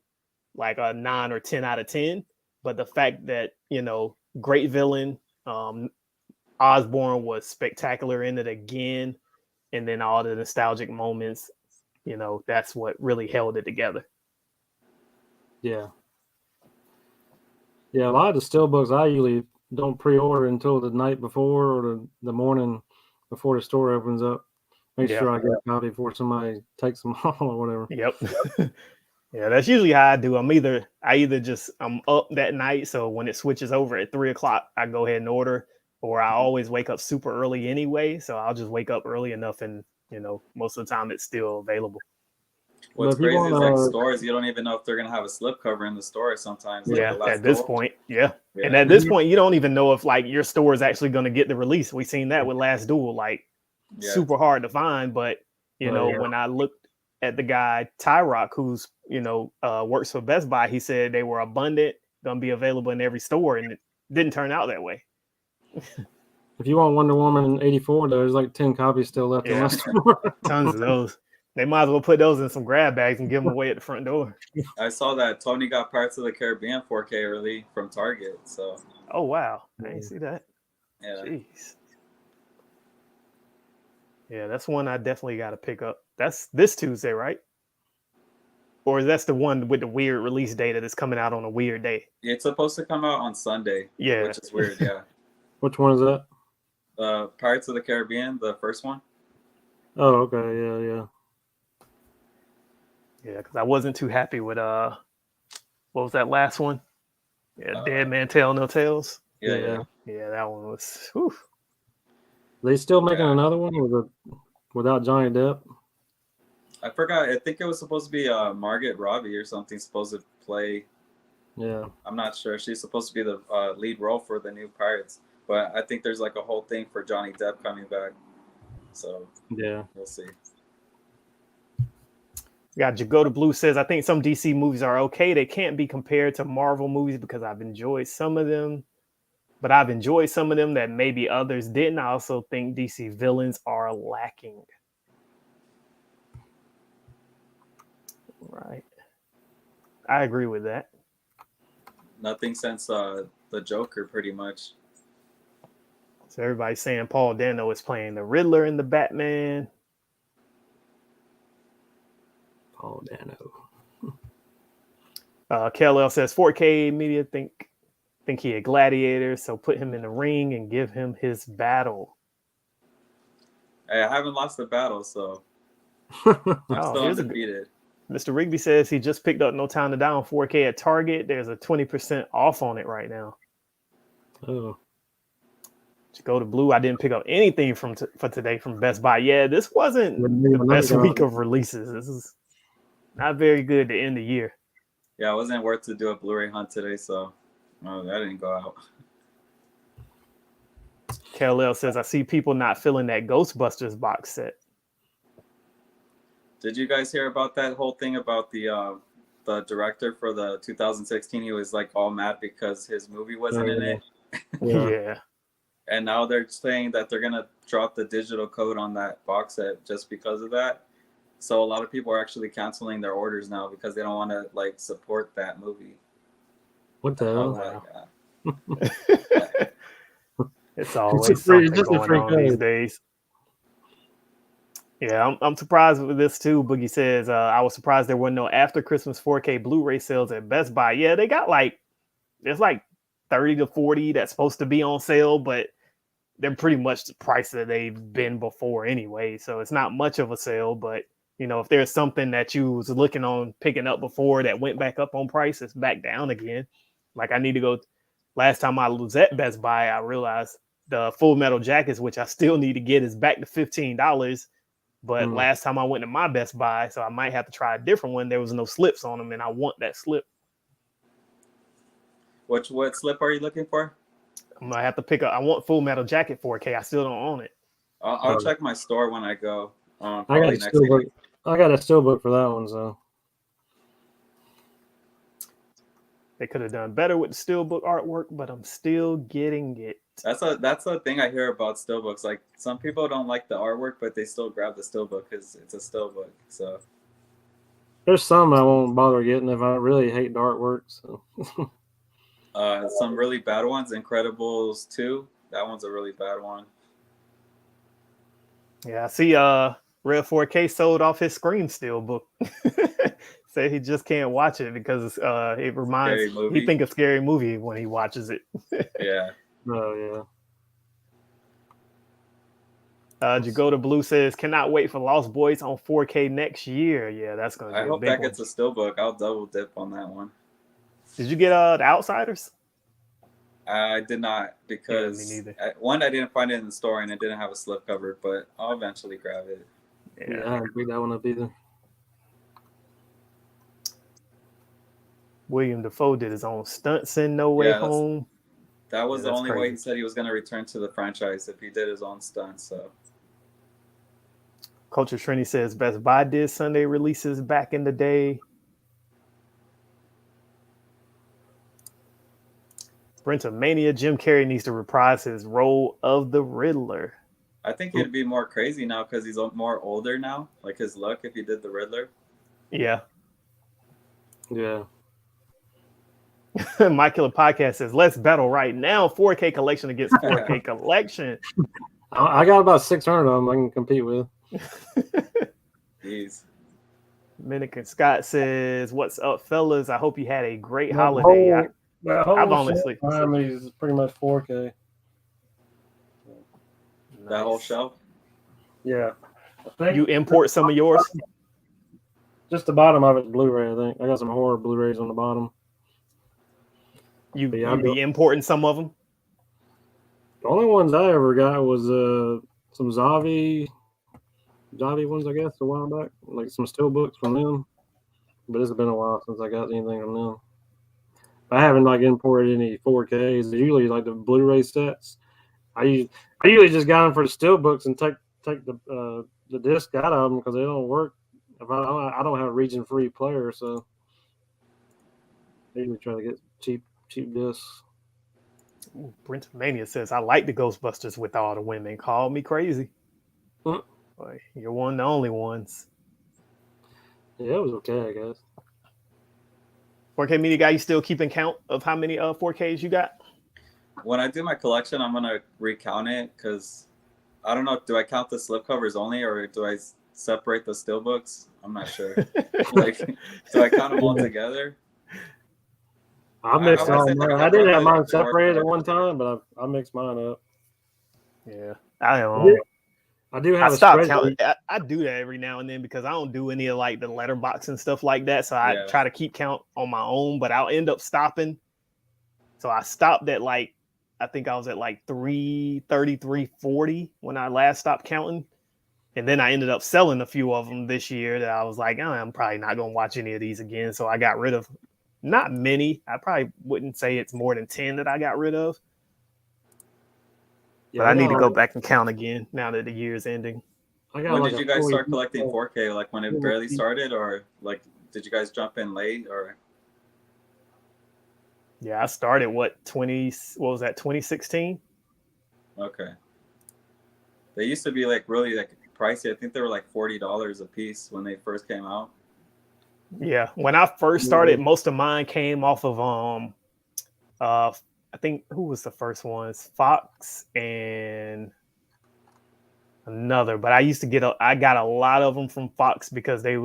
like a 9 or 10 out of 10. But the fact that, great villain, Osborn was spectacular in it again. And then all the nostalgic moments, that's what really held it together. Yeah. Yeah, a lot of the steelbooks I usually don't pre-order until the night before or the morning before the store opens up. Make sure I get a copy before somebody takes them all or whatever. Yep. Yeah, that's usually how I do. I'm up that night, so when it switches over at 3 o'clock, I go ahead and order. Or I always wake up super early anyway, so I'll just wake up early enough, and most of the time it's still available. What's But if you crazy is like want stores, you don't even know if they're gonna have a slipcover in the store sometimes. Like Yeah, the last at this couple. point, yeah. And Yeah. at this point, you don't even know if like your store is actually going to get the release. We seen that with Last Duel, like Yeah. super hard to find. But yeah. when I looked at the guy Tyrock, who's works for Best Buy, he said they were abundant, gonna be available in every store, and it didn't turn out that way. If you want Wonder Woman 84, there's like 10 copies still left in Yeah. my store. Tons of those. They might as well put those in some grab bags and give them away at the front door. I saw that Tony got Pirates of the Caribbean 4K early from Target. So. Oh wow, I didn't see that. Yeah. Jeez. Yeah, that's one I definitely got to pick up. That's this Tuesday, right? Or that's the one with the weird release date that is coming out on a weird day. It's supposed to come out on Sunday. Yeah. Which is weird, yeah. Which one is that? Pirates of the Caribbean, the first one. Oh, okay, yeah. Yeah, because I wasn't too happy with what was that last one? Yeah, Dead Man Tell No Tales. Yeah. Yeah, that one was. Whew. They still making another one without Johnny Depp? I forgot. I think it was supposed to be Margaret Robbie or something supposed to play. Yeah. I'm not sure. She's supposed to be the lead role for the new Pirates, but I think there's like a whole thing for Johnny Depp coming back. So yeah, we'll see. Yeah, Jagoda Blue says, I think some DC movies are okay. They can't be compared to Marvel movies because I've enjoyed some of them, but I've enjoyed some of them that maybe others didn't. I also think DC villains are lacking. Right. I agree with that. Nothing since the Joker, pretty much. So everybody's saying Paul Dano is playing the Riddler in the Batman. Paul Dano. KLL says 4K media think he a gladiator, so put him in the ring and give him his battle. Hey, I haven't lost a battle, so I'm still undefeated. Mr. Rigby says he just picked up No Time to Die on 4K at Target. There's a 20% off on it right now. Oh. To go to Blue, I didn't pick up anything for today from Best Buy. Yeah, this wasn't the best week of releases. This is not very good to end the year. Yeah, it wasn't worth to do a Blu-ray hunt today, so that didn't go out. KLL says, I see people not filling that Ghostbusters box set. Did you guys hear about that whole thing about the director for the 2016? He was like all mad because his movie wasn't in it. Yeah. And now they're saying that they're gonna drop the digital code on that box set just because of that. So a lot of people are actually canceling their orders now because they don't want to like support that movie. What the hell? It's always something going on these days. Yeah, I'm surprised with this too. Boogie says, I was surprised there were no after Christmas 4K Blu-ray sales at Best Buy. Yeah, they got there's 30 to 40 that's supposed to be on sale, but they're pretty much the price that they've been before anyway. So it's not much of a sale, but if there's something that you was looking on picking up before that went back up on price, it's back down again. Like I need to go. Last time I was at Best Buy, I realized the Full Metal Jackets, which I still need to get, is back to $15. But last time I went to my Best Buy, so I might have to try a different one. There was no slips on them, and I want that slip. What slip are you looking for? I'm gonna have to pick up. I want Full Metal Jacket 4K. I still don't own it. I'll check my store when I go. I got a steelbook for that one, so they could have done better with the steelbook artwork, but I'm still getting it. That's a thing I hear about steelbooks. Like some people don't like the artwork, but they still grab the steelbook because it's a steelbook. So there's some I won't bother getting if I really hate the artwork. So some really bad ones. Incredibles 2. That one's a really bad one. Yeah, I see. Red 4K sold off his Scream steelbook. Say he just can't watch it because it reminds he think of Scary Movie when he watches it. Yeah. Oh yeah. Jagoda Blue says, cannot wait for Lost Boys on 4K next year. Yeah, that's going to I be a hope big that one. gets a steelbook. I'll double dip on that one. Did you get The Outsiders? I did not because me neither. One, I didn't find it in the store and it didn't have a slipcover, but I'll eventually grab it. Yeah, I didn't pick that one up either. William Dafoe did his own stunts in No Way Home. That was the only crazy. way he said he was going to return to the franchise if he did his own stunts. So, Culture Trini says Best Buy did Sunday releases back in the day. Brenta Mania, Jim Carrey needs to reprise his role of the Riddler. I think he'd be more crazy now because he's more older now. Like his look, if he did the Riddler. Yeah. Yeah. My Killer Podcast says, let's battle right now. 4K collection against 4K collection. I got about 600 of them I can compete with. Jeez. Dominican Scott says, what's up, fellas? I hope you had a great holiday. I've honestly is pretty much 4K. That whole shelf? Yeah. You import some of yours? Just the bottom of it, Blu-ray, I think. I got some horror Blu-rays on the bottom. You be importing some of them? The only ones I ever got was some Zavi ones, I guess, a while back. Like some steel books from them. But it's been a while since I got anything from them. I haven't like imported any 4Ks. It's usually like the Blu-ray sets. I usually just got them for the steel books and take the disc out of them because they don't work. If I don't have a region-free player, so I usually try to get cheap discs. Brent Mania says, I like the Ghostbusters with all the women. Call me crazy. Boy, you're one of the only ones. Yeah, it was okay, I guess. 4K Media Guy, you still keeping count of how many 4Ks you got? When I do my collection, I'm going to recount it because I don't know. Do I count the slipcovers only or do I separate the steelbooks? I'm not sure. Like, do I count them all together? I mixed mine. I did have mine separated at one time, but I mixed mine up. Yeah, I don't know. I do have. I stopped counting. I do that every now and then because I don't do any of like the letterbox and stuff like that. So I try to keep count on my own, but I'll end up stopping. So I stopped at like, I think I was at like 330, 340 when I last stopped counting. And then I ended up selling a few of them this year that I was like, oh, I'm probably not going to watch any of these again. So I got rid of not many. I probably wouldn't say it's more than 10 that I got rid of. Yeah, but I need to go back and count again now that the year is ending. When did you guys start collecting 4K? Like when it barely started, or like did you guys jump in late? Or yeah, I started 2016? Okay. They used to be like really like pricey. I think they were like $40 a piece when they first came out. Yeah, when I first started, most of mine came off of I think who was the first ones? Fox and another, but I used to I got a lot of them from Fox because they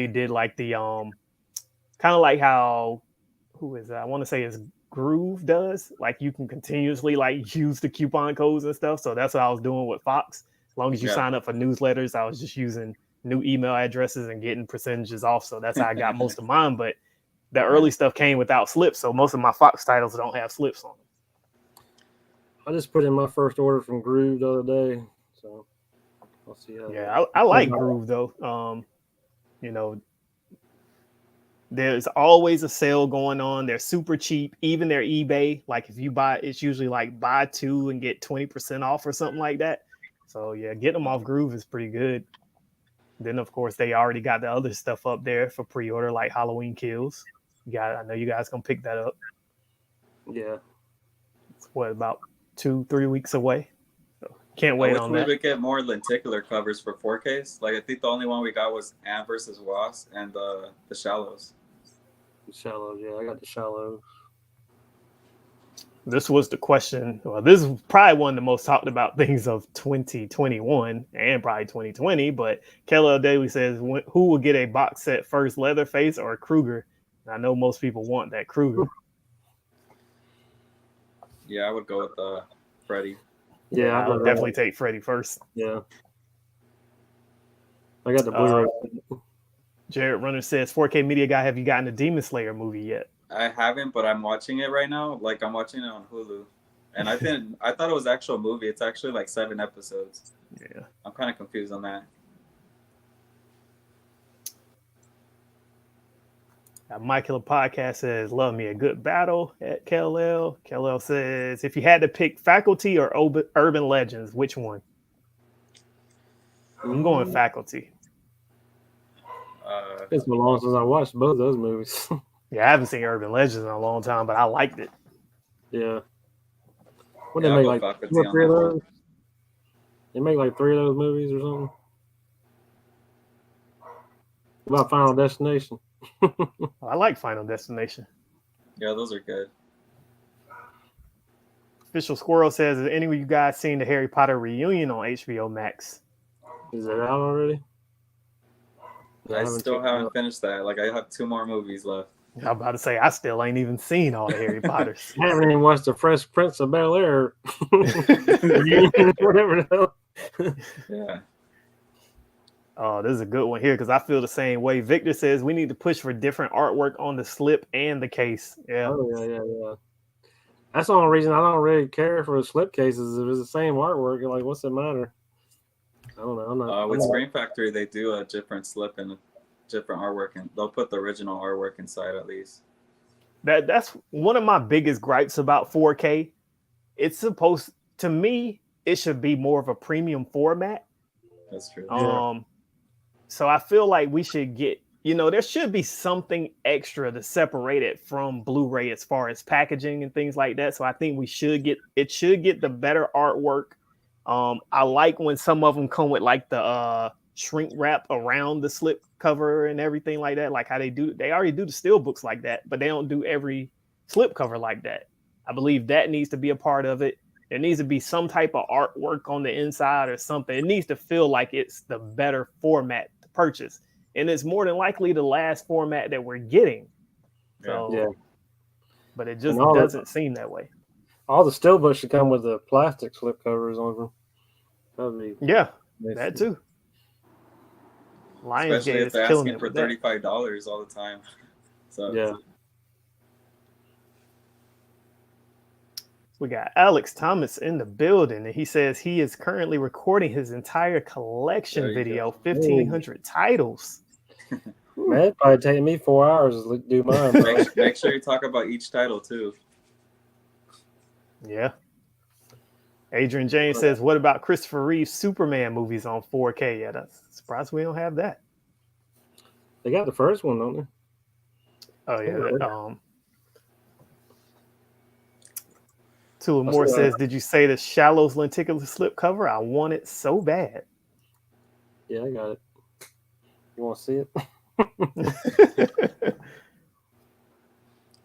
did like the kind of like how who is that? I want to say it's Groove does. Like you can continuously like use the coupon codes and stuff. So that's what I was doing with Fox. As long as you sign up for newsletters, I was just using new email addresses and getting percentages off. So that's how I got most of mine. But the early stuff came without slips, so most of my Fox titles don't have slips on them. I just put in my first order from Groove the other day, so I'll see how. Yeah, I like Groove though. You know, there's always a sale going on. They're super cheap. Even their eBay, like if you buy, it's usually like buy two and get 20% off or something like that. So yeah, getting them off Groove is pretty good. Then of course they already got the other stuff up there for pre-order, like Halloween Kills. I know you guys gonna pick that up. Yeah. It's about 2-3 weeks away. So can't wait on that. We would get more lenticular covers for 4Ks. Like I think the only one we got was Ant vs. Wasp and the Shallows. The Shallows, yeah, I got the Shallows. This was the question. Well, this is probably one of the most talked about things of 2021 and probably 2020. But Kelly Daly says, who will get a box set first, Leatherface or Kruger? I know most people want that Kruger. Yeah, I would go with Freddy. Yeah, I would definitely take Freddy first. Yeah. I got the Bluray. Jared Runner says, 4K Media Guy, have you gotten the Demon Slayer movie yet? I haven't, but I'm watching it right now. Like I'm watching it on Hulu, and I thought it was an actual movie. It's actually like 7 episodes. Yeah, I'm kind of confused on that. My Killer Podcast says, love me a good battle at KLL. KLL says, if you had to pick Faculty or Urban Legends, which one? I'm going Faculty. It's been long since I watched both those movies. Yeah, I haven't seen Urban Legends in a long time, but I liked it. Yeah. What Yeah, they I'll make go like Faculty 2 or on 3 of that those? They make like 3 of those movies or something. What about Final Destination? I like Final Destination. Yeah, those are good. Official Squirrel says, has any of you guys seen the Harry Potter reunion on HBO Max? Is it out already? I still haven't finished that. Like I have 2 more movies left. I'm about to say, I still ain't even seen all the Harry Potters. I haven't even watched the Fresh Prince of Bel-Air. Whatever the hell. Yeah. Oh, this is a good one here because I feel the same way. Victor says we need to push for different artwork on the slip and the case. Yeah. Oh, yeah. That's the only reason I don't really care for the slip cases. If it's the same artwork, like, what's the matter? I don't know. I'm not. With Screen Factory, they do a different slip and a different artwork, and they'll put the original artwork inside at least. That's one of my biggest gripes about 4K. It's supposed to me, it should be more of a premium format. That's true. So I feel like we should get, there should be something extra to separate it from Blu-ray as far as packaging and things like that. So I think it should get the better artwork. I like when some of them come with like the shrink wrap around the slip cover and everything like that, like how they already do the steel books like that, but they don't do every slip cover like that. I believe that needs to be a part of it. There needs to be some type of artwork on the inside or something. It needs to feel like it's the better format to purchase, and it's more than likely the last format that we're getting. So, but it just doesn't seem that way. All the steelbooks should come with the plastic slip covers on them. That'd be that too. Especially if they're asking for $35 all the time. So we got Alex Thomas in the building, and he says he is currently recording his entire collection video, 1,500 titles. Man, it'd probably take me 4 hours to do mine. Make sure you talk about each title too. Yeah. Adrian James says, what about Christopher Reeve's Superman movies on 4K? Yeah, that's surprised we don't have that. They got the first one, don't they? Oh, yeah. Tula Moore says, did you say the Shallows lenticular slip cover? I want it so bad. Yeah, I got it. You want to see it?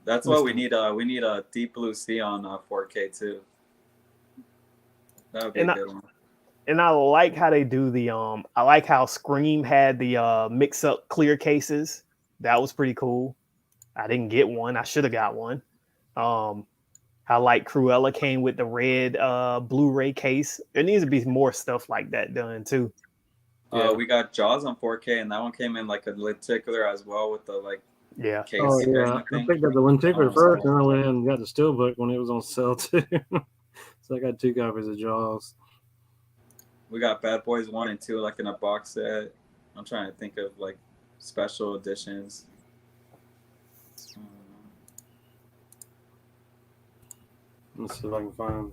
That's why we need a Deep Blue Sea on 4K too. That would be a good one. And I like how they do the I like how Scream had the mix up clear cases. That was pretty cool. I didn't get one. I should have got one. How like Cruella came with the red Blu-ray case. There needs to be more stuff like that done too. We got Jaws on 4K, and that one came in like a lenticular as well with the case. Oh yeah, I picked up the lenticular first, and I went ahead and got the steelbook when it was on sale too. So I got 2 copies of Jaws. We got Bad Boys 1 and 2 like in a box set. I'm trying to think of like special editions. Let's see if I can find.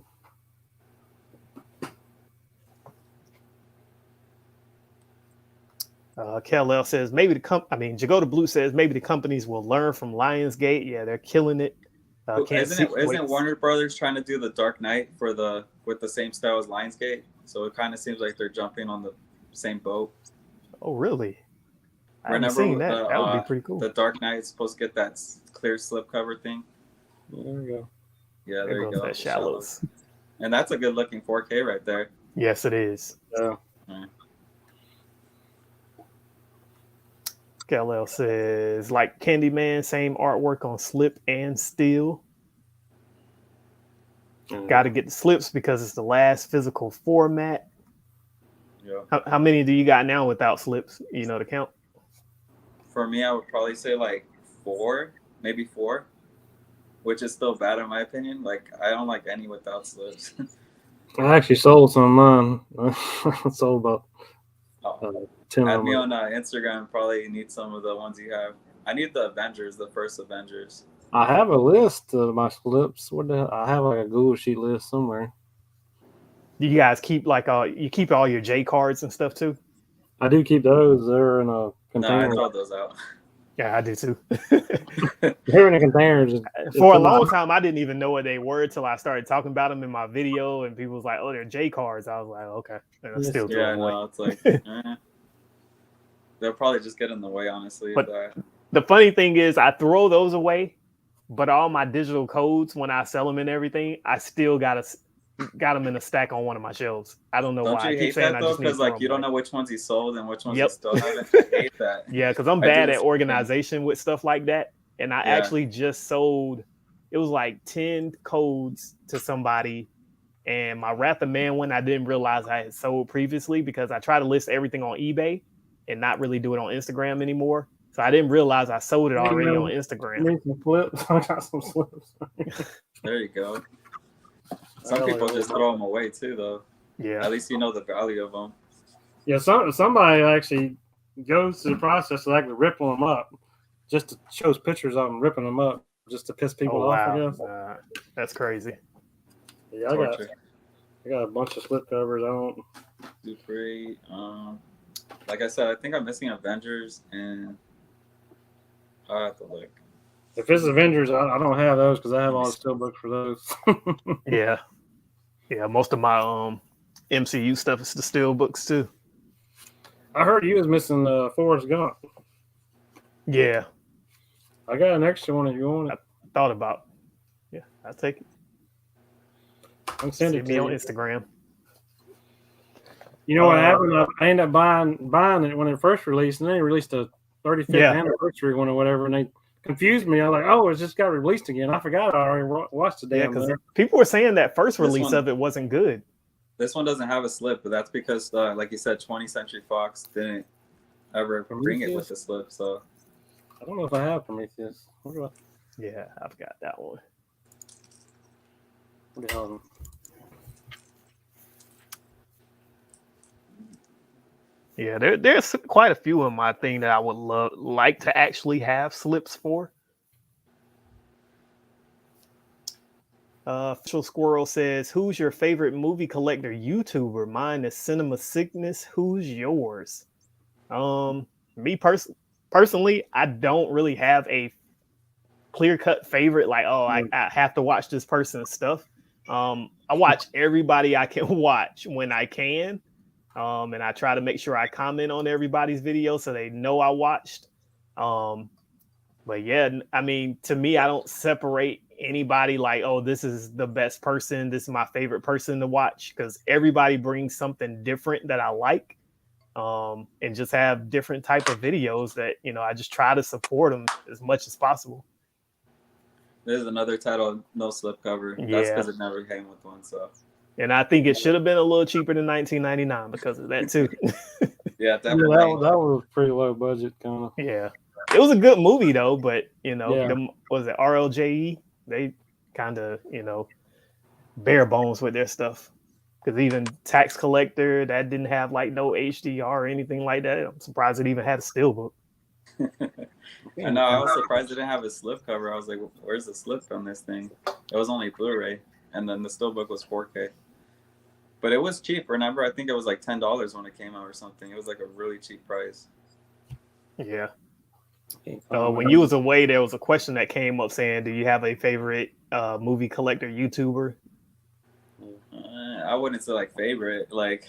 KLL says maybe Jagoda Blue says maybe the companies will learn from Lionsgate. Yeah, they're killing it. Isn't Warner Brothers trying to do the Dark Knight with the same style as Lionsgate? So it kind of seems like they're jumping on the same boat. Oh, really? I haven't Remember seen that. That would be pretty cool. The Dark Knight is supposed to get that clear slip cover thing. There we go. Yeah, there you go. That Shallows. And that's a good looking 4K right there. Yes, it is. Yeah. Right. KLL says, like Candyman, same artwork on slip and steel. Got to get the slips because it's the last physical format. Yeah. How many do you got now without slips? You know the count? For me, I would probably say like 4, maybe 4, which is still bad in my opinion. Like I don't like any without slips. I actually sold some of mine. I sold about 10 Add of me them. on Instagram. Probably need some of the ones you have. I need the Avengers, the first Avengers. I have a list of my slips. I have like a Google Sheet list somewhere. Do you guys keep like you keep all your J cards and stuff too? I do keep those. They're in a No, container. I throw those out. Yeah, I do too. They're in a container. For a long time, I didn't even know what they were till I started talking about them in my video, and people was like, "Oh, they're J cards." I was like, "Okay," and I still throw them away. No, it's like they'll probably just get in the way, honestly. But the funny thing is, I throw those away, but all my digital codes, when I sell them and everything, I still got them in a stack on one of my shelves. I don't know why. Don't you hate that though? Because like you don't know which ones you sold and which ones you still haven't. I hate that. Yeah, because I'm bad at organization with stuff like that. And I actually just sold, it was like 10 codes to somebody. And my Wrath of Man one, I didn't realize I had sold previously because I try to list everything on eBay and not really do it on Instagram anymore. So I didn't realize I sold it already on Instagram. I need some flips. I got some slips. There you go. Some people just throw them away too, though. Yeah. At least you know the value of them. Yeah, somebody actually goes through the process of actually ripping them up, just to shows pictures of them ripping them up, just to piss people off. I guess. That's crazy. Yeah, I got a bunch of slip covers. I don't. Great. Like I said, I think I'm missing Avengers, and I have to look. If it's Avengers, I don't have those because I have all the steelbooks for those. Yeah. Yeah, most of my MCU stuff is the steelbooks too. I heard you was missing Forrest Gump. Yeah. I got an extra one if you want it. I thought about. Yeah, I'll take it. I can send it to me you on Instagram. You know what happened? I ended up buying it when it first released, and then they released a 35th anniversary one or whatever, and they confused me. I was like, "Oh, it just got released again." I forgot I already watched the damn thing. People were saying that first release of it wasn't good. This one doesn't have a slip, but that's because, like you said, 20th Century Fox didn't ever bring it with a slip. So I don't know if I have Prometheus. Yeah, I've got that one. What the hell? Yeah, there's quite a few of my thing that I would like to actually have slips for. Official Squirrel says, "Who's your favorite movie collector YouTuber?" Mine is Cinema Sickness. Who's yours? Me personally, I don't really have a clear-cut favorite. Like, I have to watch this person's stuff. I watch everybody I can watch when I can. And I try to make sure I comment on everybody's video so they know I watched. But yeah, I mean, to me, I don't separate anybody like, oh, this is the best person, this is my favorite person to watch, because everybody brings something different that I like, and just have different type of videos that, I just try to support them as much as possible. There's another title, no slip cover. That's because it never came with one, so. And I think it should have been a little cheaper than $19.99 because of that too. Yeah, that was pretty low budget, kind of. Yeah, it was a good movie though, but was it RLJE? They kind of bare bones with their stuff. Because even Tax Collector, that didn't have like no HDR or anything like that. I'm surprised it even had a steelbook. I know. I was surprised it didn't have a slip cover. I was like, "Where's the slip from this thing?" It was only Blu-ray, and then the steelbook was 4K. But it was cheap. Remember, I think it was like $10 when it came out or something. It was like a really cheap price. Yeah. When you was away, there was a question that came up saying, "Do you have a favorite movie collector YouTuber?" I wouldn't say like favorite. Like,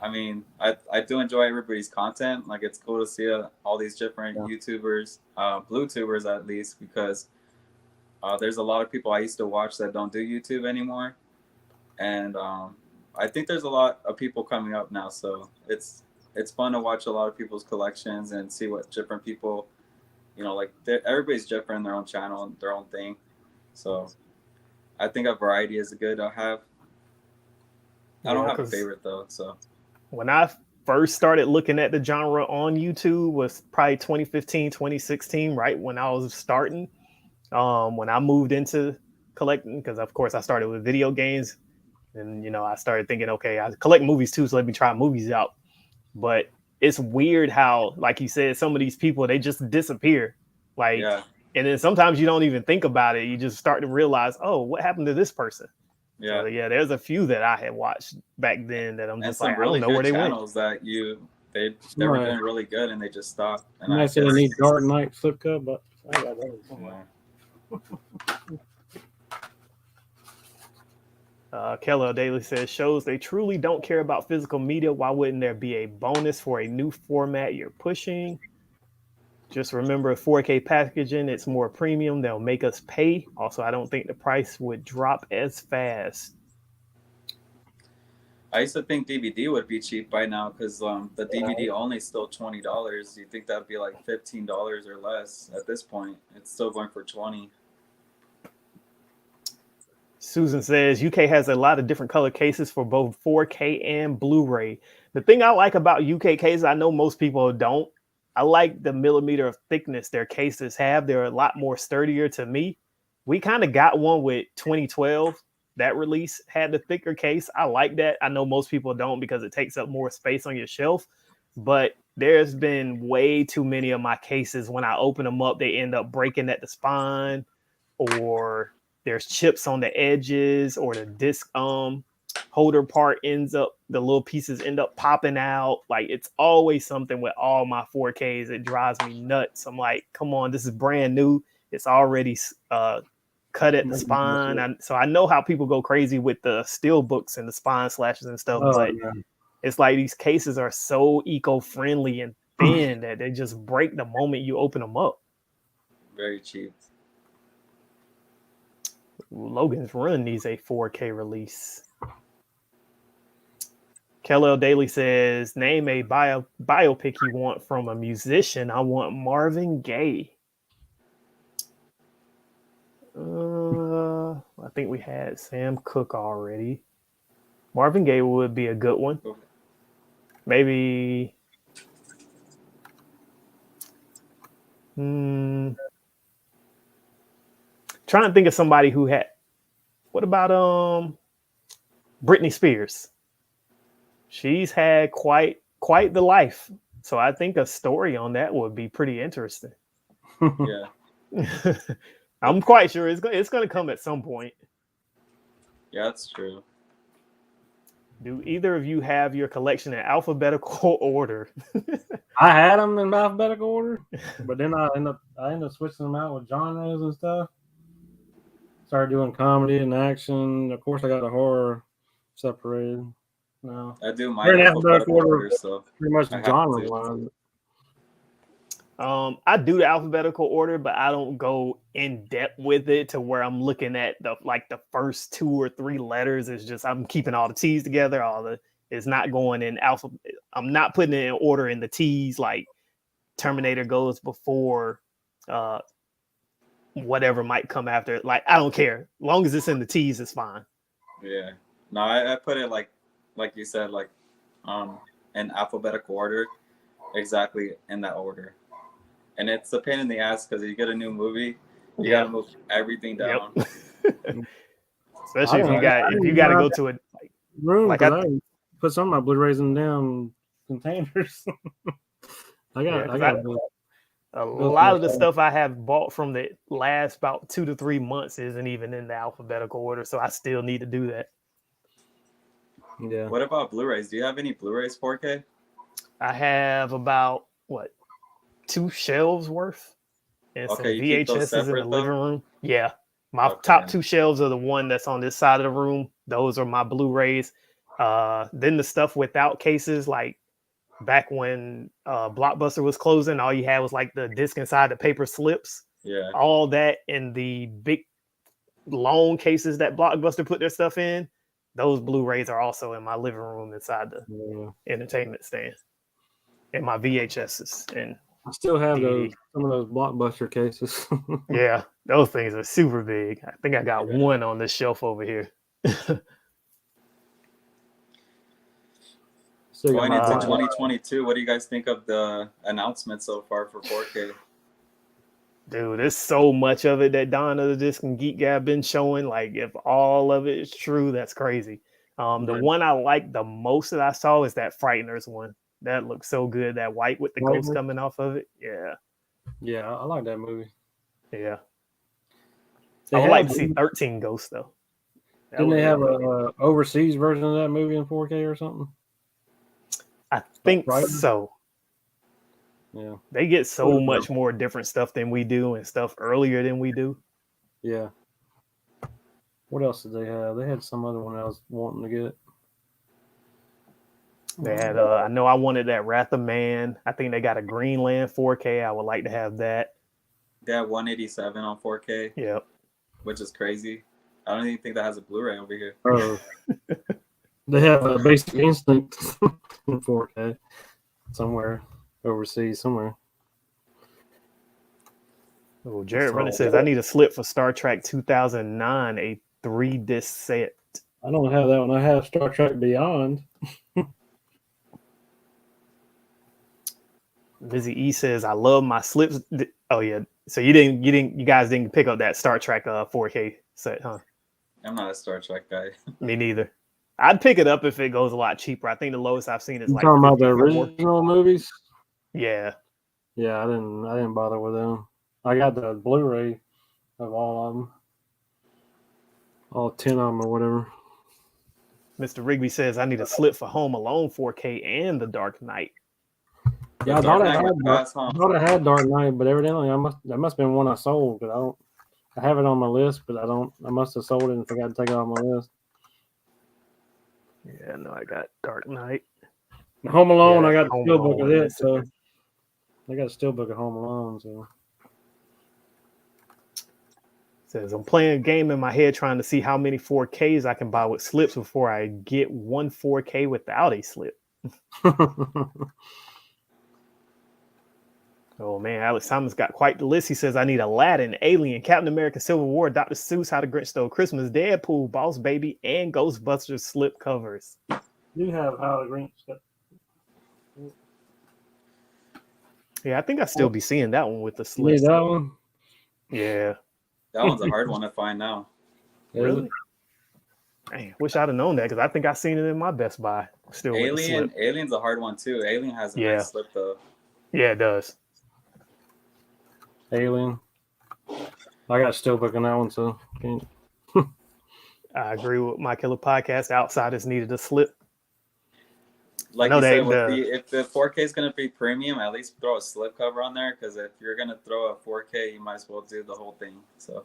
I mean, I do enjoy everybody's content. Like, it's cool to see all these different YouTubers, Bluetubers at least, because there's a lot of people I used to watch that don't do YouTube anymore, and I think there's a lot of people coming up now. So it's fun to watch a lot of people's collections and see what different people, like everybody's different in their own channel and their own thing. So I think a variety is good to have. I don't have a 'cause favorite though, so. when I first started looking at the genre on YouTube was probably 2015, 2016, right when I was starting. When I moved into collecting, because of course I started with video games, and I started thinking, okay, I collect movies too, so let me try movies out. But it's weird how, like you said, some of these people, they just disappear. Like, Yeah. and then sometimes you don't even think about it. You just start to realize, oh, what happened to this person? Yeah. So yeah, there's a few that I had watched back then that I'm And just some like, I really don't know where good they went. channels that they were doing really good and they just stopped. And I I said I guess, need Dark Knight flip cup, but I got those somewhere. Keller Daily says, shows they truly don't care about physical media. Why wouldn't there be a bonus for a new format you're pushing? Just remember 4K packaging, it's more premium. They'll make us pay. Also, I don't think the price would drop as fast. I used to think DVD would be cheap by now because the DVD only is still $20. You think that'd be like $15 or less at this point? It's still going for $20. Susan says UK has a lot of different color cases for both 4K and Blu-ray. The thing I like about UK cases, I know most people don't. I like the millimeter of thickness their cases have. They're a lot more sturdier to me. We kind of got one with 2012. That release had the thicker case. I like that. I know most people don't because it takes up more space on your shelf. But there's been way too many of my cases when I open them up, they end up breaking at the spine, or there's chips on the edges, or the disc holder part the little pieces end up popping out. Like, it's always something with all my 4Ks. It drives me nuts. I'm like, come on, this is brand new. It's already cut at the spine. So I know how people go crazy with the steel books and the spine slashes and stuff, but it's like these cases are so eco-friendly and thin that they just break the moment you open them up. Very cheap. Logan's Run needs a 4K release. Kellel Daily says, name a biopic you want from a musician. I want Marvin Gaye. I think we had Sam Cooke already. Marvin Gaye would be a good one. Maybe. Trying to think of somebody who had. What about Britney Spears? She's had quite the life. So I think a story on that would be pretty interesting. Yeah. I'm quite sure it's going to come at some point. Yeah, that's true. Do either of you have your collection in alphabetical order? I had them in alphabetical order, but then I ended up switching them out with genres and stuff. Started doing comedy and action. Of course, I got the horror separated. No, I do my alphabetical order, so pretty much genre wise. I do the alphabetical order, but I don't go in depth with it to where I'm looking at the first 2 or 3 letters. It's just I'm keeping all the T's together. It's not going in alphabet. I'm not putting it in order in the T's, like Terminator goes before whatever might come after. Like, I don't care. As long as it's in the T's, it's fine. Yeah. No, I put it like you said, like in alphabetical order, exactly in that order. And it's a pain in the ass because you get a new movie, you gotta move everything down. Yep. Especially if you gotta go to a room. Like I put some of my Blu-rays in damn containers. I got a lot of the stuff I have bought from the last about 2 to 3 months isn't even in the alphabetical order, so I still need to do that. Yeah. What about Blu-rays? Do you have any Blu-rays 4K? I have about 2 shelves worth, and some VHSs in the living room. Yeah, my top 2 shelves are the one that's on this side of the room. Those are my Blu-rays. Then the stuff without cases, like back when Blockbuster was closing, all you had was like the disc inside the paper slips. Yeah. All that in the big long cases that Blockbuster put their stuff in. Those Blu-rays are also in my living room inside the entertainment stand, and my VHSs. And I still have some of those Blockbuster cases. Yeah, Those things are super big. I think I got one on this shelf over here. Going into 2022, what do you guys think of the announcement so far for 4K? Dude, there's so much of it that Don of the Disc and Geek Guy been showing. Like, if all of it is true, that's crazy. The one I like the most that I saw is that Frighteners one. That looks so good. That white with the ghost coming off of it. Yeah. Yeah, I like that movie. Yeah. I would like to see 13 Ghosts, though. Didn't they have a overseas version of that movie in 4K or something? I think so. Yeah. They get so much more different stuff than we do and stuff earlier than we do. Yeah. What else did they have? They had some other one I was wanting to get. They had, I know I wanted that Wrath of Man. I think they got a Greenland 4K. I would like to have that. They have 187 on 4K. Yep. Which is crazy. I don't even think that has a Blu-ray over here. They have a Basic Instinct in 4K somewhere overseas somewhere. Oh, Jared Renner says I need a slip for Star Trek 2009, a 3-disc set. I don't have that one. I have Star Trek Beyond. Busy E says I love my slips. Oh yeah, so you guys didn't pick up that Star Trek 4K set, huh? I'm not a Star Trek guy. Me neither. I'd pick it up if it goes a lot cheaper. I think the lowest I've seen is like talking about the original movies. Yeah. Yeah, I didn't bother with them. I got the Blu-ray of all of them, all 10 of them or whatever. Mr. Rigby says I need a slip for Home Alone 4K and The Dark Knight. Yeah, I thought I had Dark Knight, but evidently that must have been one I sold. But I have it on my list, but I must have sold it and forgot to take it off my list. Yeah, no, I got Dark Knight. Home Alone, I got the steelbook of it, so I got a steelbook of Home Alone. So says I'm playing a game in my head trying to see how many 4Ks I can buy with slips before I get one 4K without a slip. Oh man, Alex Thomas got quite the list. He says I need Aladdin, Alien, Captain America, Civil War, Dr. Seuss, How the Grinch Stole Christmas, Deadpool, Boss Baby, and Ghostbusters slip covers. You have How the Grinch stuff. Yeah, I think I still be seeing that one with the slip. Yeah, that one. Yeah, that one's a hard one to find now. Really? Dang, wish I'd have known that because I think I seen it in my Best Buy. Still, Alien's a hard one too. Alien has a nice slip though. Yeah, it does. Alien. I got steelbook on that one, so can't. I agree with My Killer Podcast. Outsiders needed a slip. Like you said, if the 4K is going to be premium, at least throw a slip cover on there. Because if you're going to throw a 4K, you might as well do the whole thing. So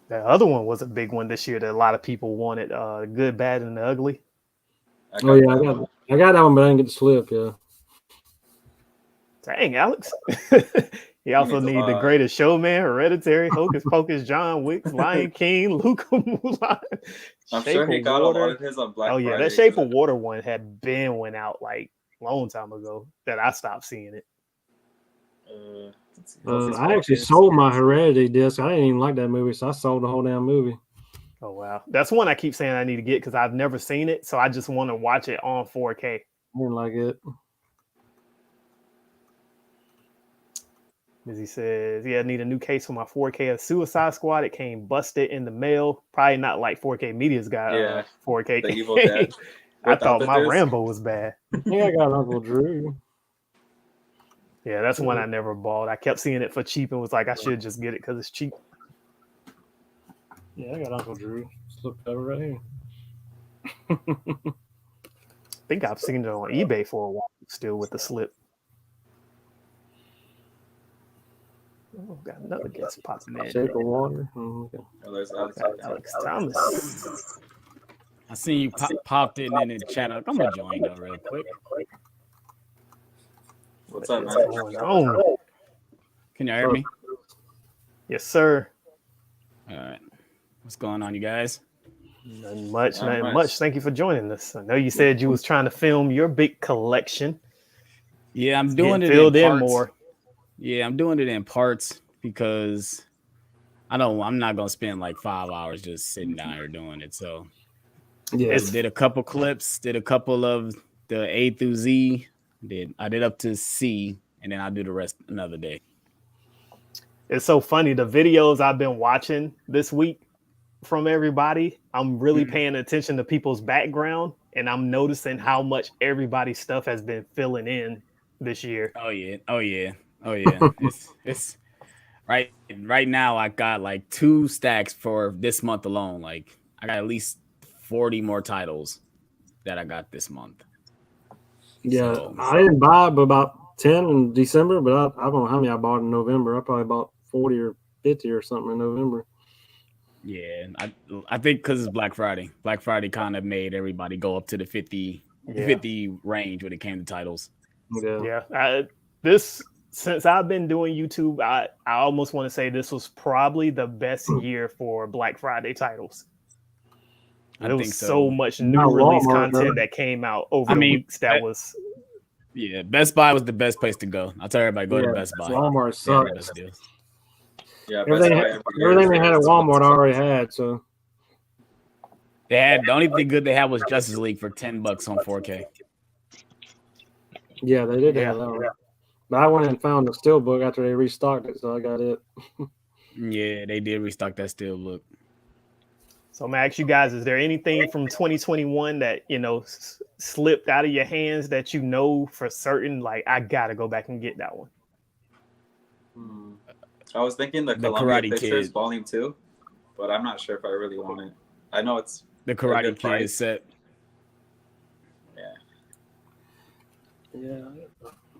the other one was a big one this year that a lot of people wanted. Good, Bad, and the Ugly. I got that one, but I didn't get the slip. Yeah. Dang, Alex. You also need The Greatest Showman, Hereditary, Hocus Pocus, John Wick, Lion King, Luca Mulan. I'm sure he got a lot of his on Black Friday. Oh, yeah, that Shape of Water one went out like a long time ago that I stopped seeing it. I actually sold my Heredity disc. I didn't even like that movie, so I sold the whole damn movie. Oh, wow. That's one I keep saying I need to get because I've never seen it, so I just want to watch it on 4K. I didn't like it. He says, yeah, I need a new case for my 4K of Suicide Squad. It came busted in the mail. Probably not like 4K Media's got 4K. The Evil Dead. I thought my Rambo was bad. I think I got Uncle Drew. Yeah, that's one I never bought. I kept seeing it for cheap and was like, I should just get it because it's cheap. Yeah, I got Uncle Drew. Slip cover right here. I think I've seen it on eBay for a while, still with the slip. Oh, got another guest popping in. Shape of Water. Okay. There's Alex Thomas. I seen you popped in the chat. I'm gonna join though real quick. What's up, man? Can you hear me? Yes, sir. All right. What's going on, you guys? Nothing much. Thank you for joining us. I know you said you was trying to film your big collection. Yeah, I'm doing it filled in more. Yeah, I'm doing it in parts because I'm not gonna spend like 5 hours just sitting down here doing it. So Yeah, did a couple clips, did a couple of the A through Z. I did up to C, and then I'll do the rest another day. It's so funny. The videos I've been watching this week from everybody, I'm really paying attention to people's background, and I'm noticing how much everybody's stuff has been filling in this year. Oh yeah. It's right now. I got like 2 stacks for this month alone. Like I got at least 40 more titles that I got this month. yeah. So, I didn't buy but about 10 in December, but I don't know how many I bought in November. I probably bought 40 or 50 or something in November. yeah, I think because it's Black Friday. Black Friday kind of made everybody go up to the 50 range when it came to titles. Yeah. Since I've been doing YouTube, I almost want to say this was probably the best year for Black Friday titles. There was so much new release content that came out over the weeks. Yeah, Best Buy was the best place to go. I'll tell everybody go to Best Buy. Walmart sucks. Yeah, everything they had at Walmart I already had. So the only thing good they had was Justice League for $10 on 4K. Yeah, they did have that one. But I went and found the Steelbook after they restocked it, so I got it. Yeah, they did restock that Steelbook. So I'm gonna ask you guys: is there anything from 2021 that slipped out of your hands that you know for certain? Like, I gotta go back and get that one. I was thinking the Columbia Pictures Volume 2, but I'm not sure if I really want it. I know it's the Karate Kid set.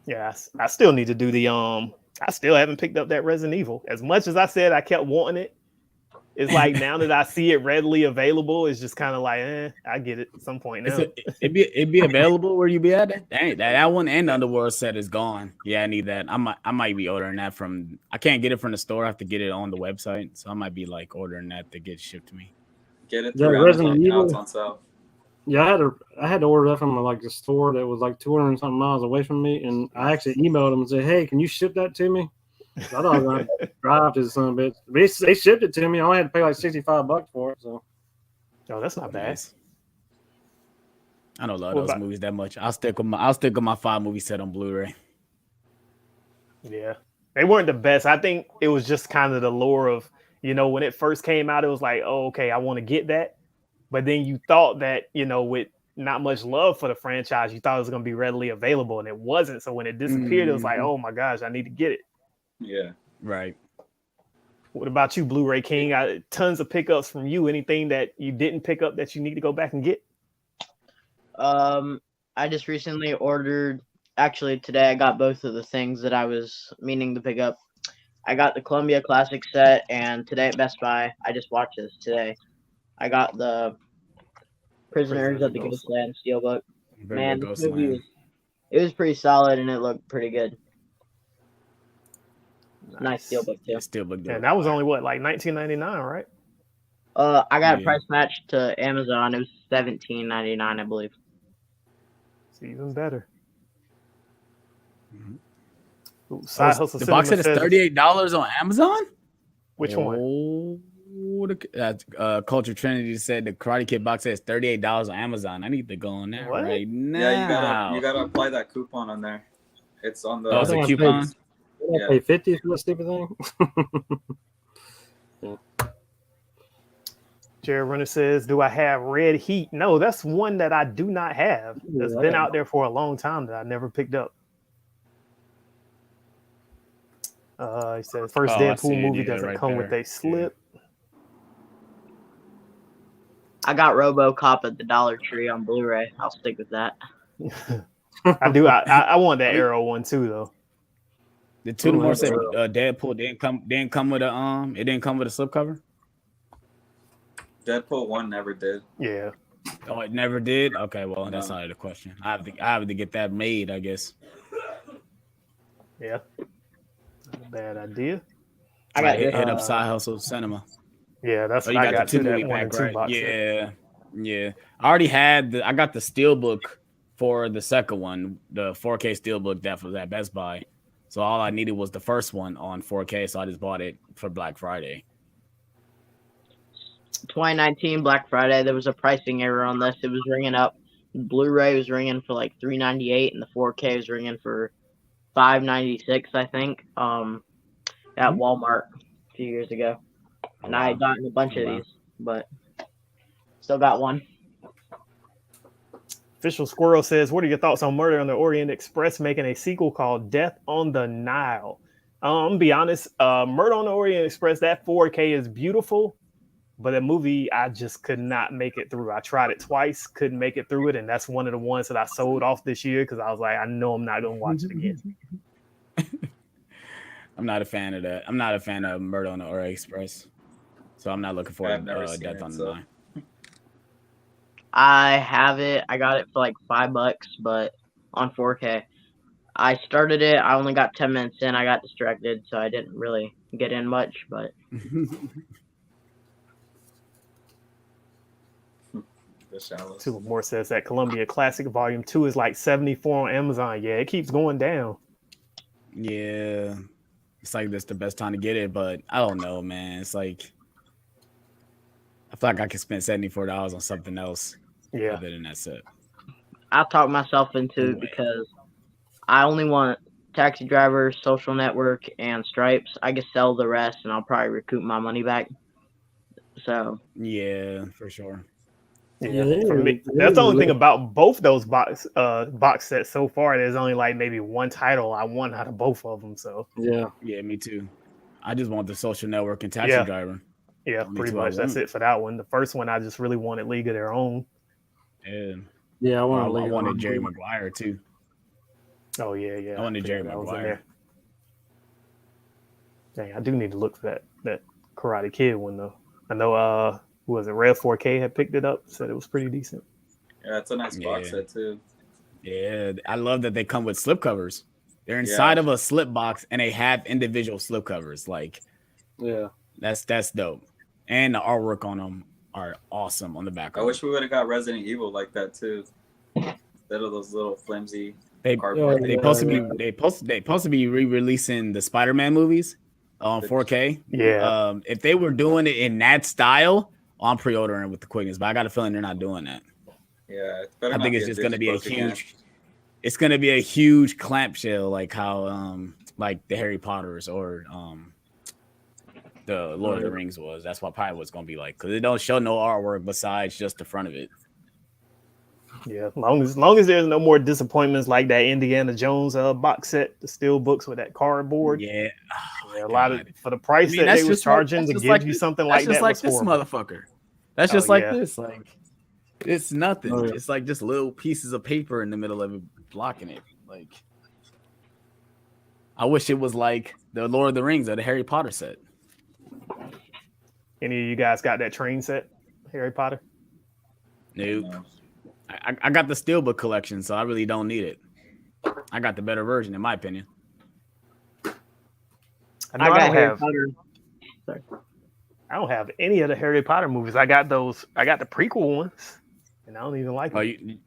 Yeah, I still need to do the I still haven't picked up that Resident Evil. As much as I said I kept wanting it, it's like now that I see it readily available, it's just kind of like, I get it at some point now. It'd be available where you be at. Dang, that one and the Underworld set is gone. Yeah, I need that. I might be ordering that from. I can't get it from the store. I have to get it on the website. So I might be like ordering that to get shipped to me. Get it through Amazon. Now it's on sale. Yeah, I had to order that from like the store that was like 200 and something miles away from me, and I actually emailed them and said, "Hey, can you ship that to me?" I thought I was going to drive to the son of a bitch. But they shipped it to me. I only had to pay like $65 for it. So, that's not bad. I don't love those movies that much. I'll stick with my 5 movie set on Blu-ray. Yeah, they weren't the best. I think it was just kind of the lure of when it first came out, it was like, oh, okay, I want to get that. But then you thought that, with not much love for the franchise, you thought it was going to be readily available, and it wasn't. So when it disappeared, it was like, oh my gosh, I need to get it. Yeah. Right. What about you, Blu-ray King? Tons of pickups from you. Anything that you didn't pick up that you need to go back and get? I just recently ordered. Actually, today I got both of the things that I was meaning to pick up. I got the Columbia Classic set, and today at Best Buy, I just watched this today. I got the Prisoners of the Ghostland Steelbook. Man, this movie was pretty solid, and it looked pretty good. Nice Steelbook too. Steelbook, and that was only what, like $19.99, right? I got a price match to Amazon. It was $17.99, I believe. It's even better. Ooh, the box set is $38 on Amazon. Which one? Culture Trinity said the Karate Kid box set is $38 on Amazon. I need to go on there right now. Yeah, you gotta apply that coupon on there. It's on the. Oh, it's a coupon. I pay $50 for that stupid thing. Yeah. Jared Runner says, "Do I have Red Heat?" No, that's one that I do not have. That's been out there for a long time that I never picked up. He says, first Deadpool movie doesn't come with a slip. I got RoboCop at the Dollar Tree on Blu-ray. I'll stick with that. I do. I want that Arrow one too, though. The two more said Deadpool didn't come with a it didn't come with a slipcover. Deadpool 1 never did. Yeah. Oh, it never did. Okay, well that's not the question. I have to get that made, I guess. Yeah. Not a bad idea. I got hit up Side Hustle Cinema. Yeah, that's what I got to that 1 and 2 box. Yeah. I already had I got the Steelbook for the second one, the 4K Steelbook that was at Best Buy. So all I needed was the first one on 4K, so I just bought it for Black Friday. 2019 Black Friday, there was a pricing error on this. It was ringing up. Blu-ray was ringing for like $3.98, and the 4K was ringing for $5.96, I think. At Walmart a few years ago, and I had gotten a bunch of these, but still got one. Official Squirrel says, "What are your thoughts on Murder on the Orient Express making a sequel called Death on the Nile?" I'm gonna be honest. Murder on the Orient Express, that 4K is beautiful, but the movie I just could not make it through. I tried it twice, couldn't make it through it, and that's one of the ones that I sold off this year because I was like, I know I'm not gonna watch it again. I'm not a fan of that. I'm not a fan of Murder on the Orient Express, so I'm not looking for Death on the Nile. I have it. I got it for like $5, but on 4K. I started it. I only got 10 minutes in. I got distracted, so I didn't really get in much. But Two more says that Columbia Classic Volume 2 is like 74 on Amazon. Yeah, it keeps going down. Yeah, it's like this the best time to get it, but I don't know, man. It's like I feel like I could spend $74 on something else. Yeah, other than that set. I talked myself into it because I only want Taxi Driver, Social Network, and Stripes. I can sell the rest, and I'll probably recoup my money back. So yeah, for sure. Yeah, for me, that's the only thing about both those box sets so far. There's only like maybe one title I won out of both of them. So yeah, me too. I just want the Social Network and Taxi Driver. Yeah, pretty much. That's it for that one. The first one, I just really wanted League of Their Own. Yeah, I wanted Jerry Maguire too. Oh yeah. I wanted Jerry Maguire. Dang, I do need to look for that Karate Kid one though. I know who was it? Red 4K had picked it up, said it was pretty decent. Yeah, it's a nice box set too. Yeah, I love that they come with slipcovers. They're inside of a slip box and they have individual slipcovers. Like, yeah, that's dope. And the artwork on them are awesome on the back. I wish we would have got Resident Evil like that too, instead of those little flimsy cardboard. They supposed to be re-releasing the Spider-Man movies on 4K. Yeah. If they were doing it in that style, I'm pre-ordering with the quickness, but I got a feeling they're not doing that. Yeah, I think it's just going to be a huge. It's going to be a huge clamshell, like how like the Harry Potters or the Lord of the Rings was. That's what probably was going to be like, because it don't show no artwork besides just the front of it. Yeah, long as there's no more disappointments like that Indiana Jones box set, the steel books with that cardboard. Yeah, a lot of for the price that they were charging to give you something like that. Just like this motherfucker. That's just like this. Like it's nothing. It's like just little pieces of paper in the middle of it blocking it. Like I wish it was like the Lord of the Rings or the Harry Potter set. Any of you guys got that train set, Harry Potter? Nope. I got the Steelbook collection, so I really don't need it. I got the better version, in my opinion. I don't have any of the Harry Potter movies. I got the prequel ones, and I don't even like them.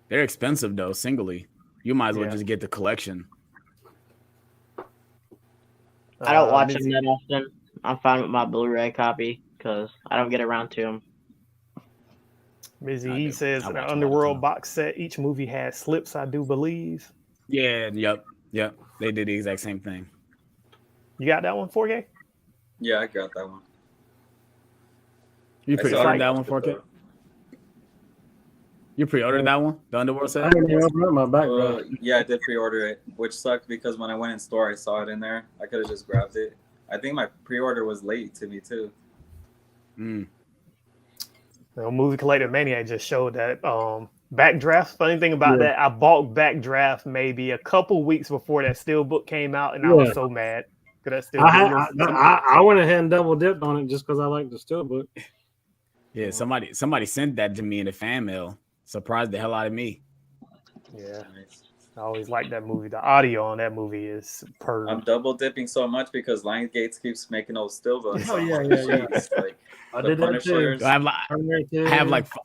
They're expensive though, singly. You might as well just get the collection. I don't watch them that often. I'm fine with my Blu-ray copy because I don't get around to them. Mizzy says the Underworld box set, each movie has slips, I do believe. Yeah, yep. They did the exact same thing. You got that one, 4K? Yeah, I got that one. You pre-ordered that one, 4K? You pre-ordered that one? The Underworld set? I didn't even open up my back. Yeah, I did pre-order it, which sucked because when I went in store, I saw it in there. I could have just grabbed it. I think my pre-order was late to me too. Movie Collector Maniac just showed that Backdraft. Funny thing about that, I bought Backdraft maybe a couple weeks before that Steelbook came out, and I was so mad. I went ahead and double dipped on it just because I like the Steelbook. Yeah, somebody sent that to me in the fan mail. Surprised the hell out of me. Yeah, I always like that movie. The audio on that movie is superb. I'm double dipping so much because Lionsgate keeps making those Steelbooks. Oh yeah. Like, I did that too.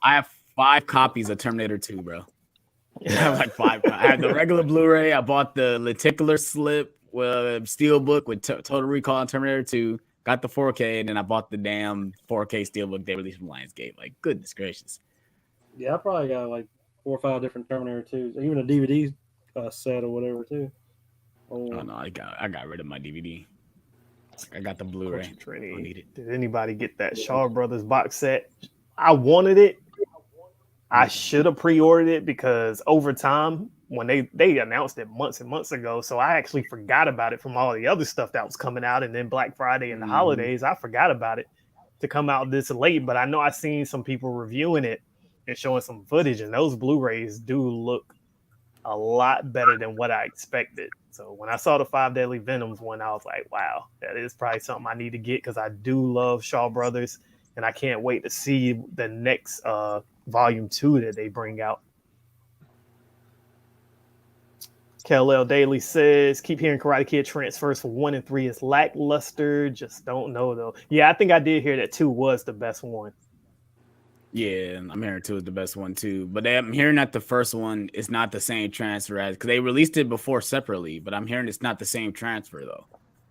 I have 5 copies of Terminator 2, bro. I have like 5. I have the regular Blu-ray. I bought the lenticular slip Steelbook with Total Recall on Terminator 2. got the 4K, and then I bought the damn 4K steelbook they released from Lionsgate. Like, goodness gracious. Yeah, I probably got like 4 or 5 different Terminator 2s, even a DVD set or whatever too. Oh no, I got rid of my DVD. I got the Bluray. I don't need it. Did anybody get that Shaw Brothers box set? I wanted it. I should have pre-ordered it because over time, when they announced it months and months ago, so I actually forgot about it from all the other stuff that was coming out, and then Black Friday and the holidays, I forgot about it to come out this late. But I know I seen some people reviewing it and showing some footage, and those Blu-rays do look a lot better than what I expected. So when I saw the 5 Deadly Venoms one, I was like, wow, that is probably something I need to get because I do love Shaw Brothers, and I can't wait to see the next volume 2 that they bring out. KLL Daily says, keep hearing Karate Kid transfers for 1 and 3 is lackluster. Just don't know though. Yeah, I think I did hear that 2 was the best one. Yeah, I'm hearing 2 is the best one too. But I'm hearing that the first one is not the same transfer as because they released it before separately, but I'm hearing it's not the same transfer though.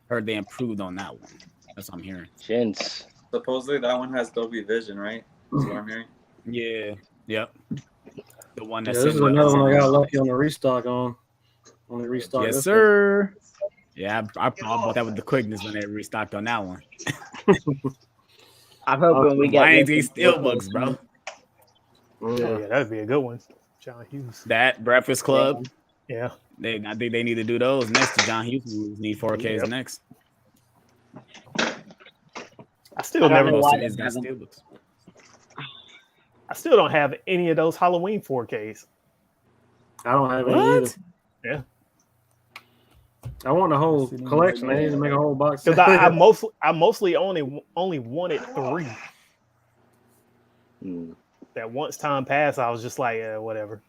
Heard they improved on that one. That's what I'm hearing. Gents. Supposedly that one has Dolby Vision, right? That's what I'm hearing. Yeah. Yep. The one that's this is another one I got lucky on the restock on. On the restock. Yes, sir. Yeah, I bought that with the quickness when they restocked on that one. I'm hoping we get Lionsgate Steelbooks, bro. Yeah, that'd be a good one. John Hughes. That Breakfast Club. Yeah. I think they need to do those next to John Hughes. Need 4Ks next. I still never know why It's got Steelbooks. I still don't have any of those Halloween 4Ks. I don't have any either. Yeah. I want a whole collection. They need to make a whole box. Because I mostly only wanted 3. That once time passed, I was just like, whatever.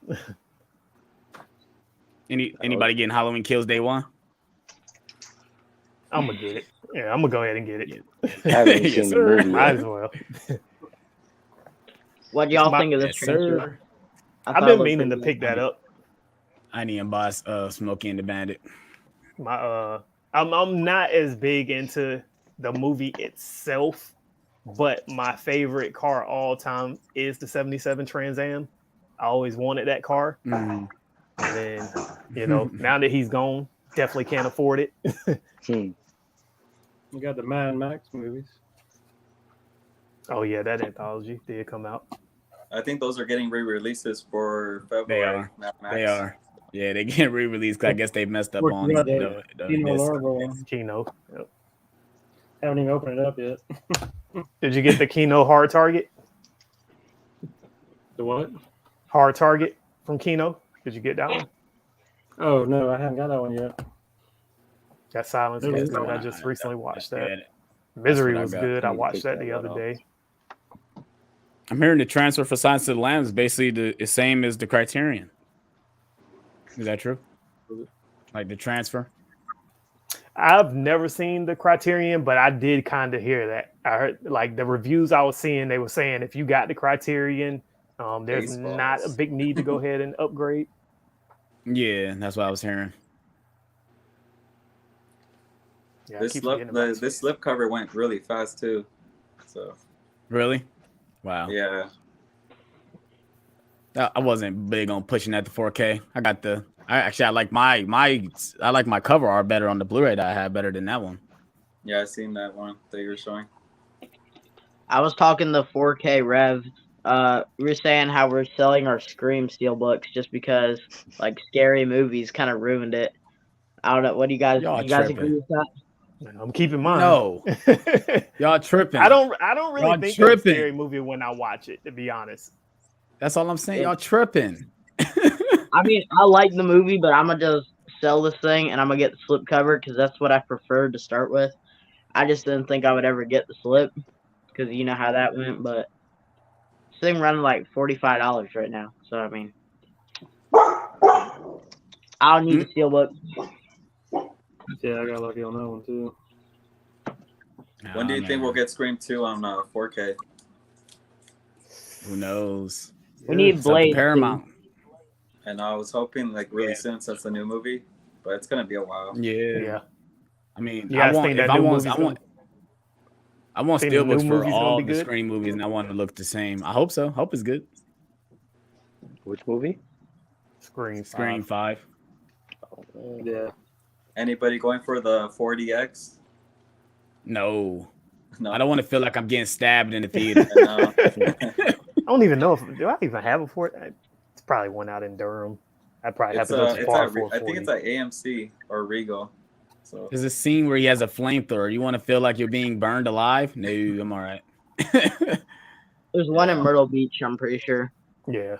Anybody getting Halloween Kills Day 1? I'm gonna get it. Yeah, I'm gonna go ahead and get it. I haven't seen the movie Might yet. as well. What do y'all think of this transfer? I've been meaning to pick that up. I need to buy Smokey and the Bandit. I'm not as big into the movie itself, but my favorite car all time is the 77 Trans Am. I always wanted that car. And then, now that he's gone, definitely can't afford it. We got the Mad Max movies. Oh yeah, that anthology did come out. I think those are getting re-releases for February. They are. Yeah, they get re-released. I guess they messed up on the Kino. Yep. Haven't even opened it up yet. Did you get the Kino Hard Target? The what? Hard Target from Kino. Did you get that one? Oh no, I haven't got that one yet. That Silence was good. I just recently watched that. Misery was good. I watched that the other day. I'm hearing the transfer for Silence of the Lambs is basically the same as the Criterion. Is that true? Like the transfer? I've never seen the Criterion, but I did kind of hear that. I heard like the reviews I was seeing, they were saying if you got the Criterion, there's not a big need to go ahead and upgrade. Yeah, that's what I was hearing. Yeah, this slipcover went really fast too. So really? Wow. Yeah. I wasn't big on pushing that to 4K. I like my cover art better on the Blu-ray that I had better than that one. Yeah, I seen that one that you were showing. I was talking the 4K Rev. We were saying how we're selling our Scream steelbooks just because like scary movies kind of ruined it. I don't know. What do you guys agree with that? I'm keeping mine. No, y'all tripping. I don't really y'all think tripping. It's a scary movie when I watch it. To be honest, that's all I'm saying. Y'all tripping. I mean, I like the movie, but I'm gonna just sell this thing and I'm gonna get the slip cover because that's what I preferred to start with. I just didn't think I would ever get the slip because you know how that went. But this thing running like $45 right now. So I mean, I'll need a steelbook. Yeah, I got lucky on that one too. When do you think we'll get Scream 2 on 4K? Who knows? We need Blade. Paramount. And I was hoping like really soon since the new movie, but it's gonna be a while. Yeah. I mean, I want I want Think the new steelbooks for movie's gonna all be the good? Scream movies, and I want to look the same. I hope so. Hope it's good. Which movie? Scream Scream 5. 5. Yeah. Anybody going for the 4DX? No. No. I don't want to feel like I'm getting stabbed in the theater. No. I don't even know if do I even have a Ford. It's probably one out in Durham. I probably have to go to far for I think it's at AMC or Regal. So There's a scene where he has a flamethrower. You want to feel like you're being burned alive? No, I'm all right. There's one in Myrtle Beach, I'm pretty sure. Yeah.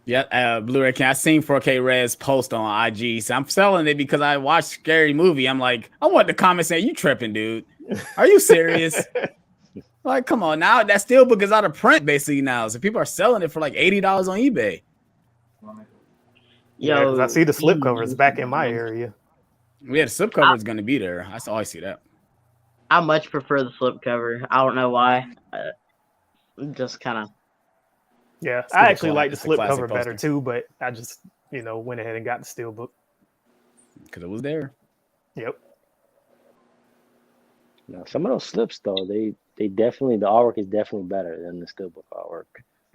Yeah, Bluray. I seen 4K Red's post on IG. So I'm selling it because I watched Scary Movie. I'm like, I want the comment saying, "You tripping, dude? Are you serious?" Like, come on now. That steelbook is out of print basically now. So people are selling it for like $80 on eBay. Yeah, because I see the slipcovers back in my area. Yeah, the slipcover is going to be there. I always see that. I much prefer the slipcover. I don't know why. Just kind of. Yeah, It's I the actually like the it's a classic slipcover better poster. too, but I just went ahead and got the steelbook. Because it was there. Yep. No, some of those slips though, they definitely the artwork is definitely better than the steelbook artwork.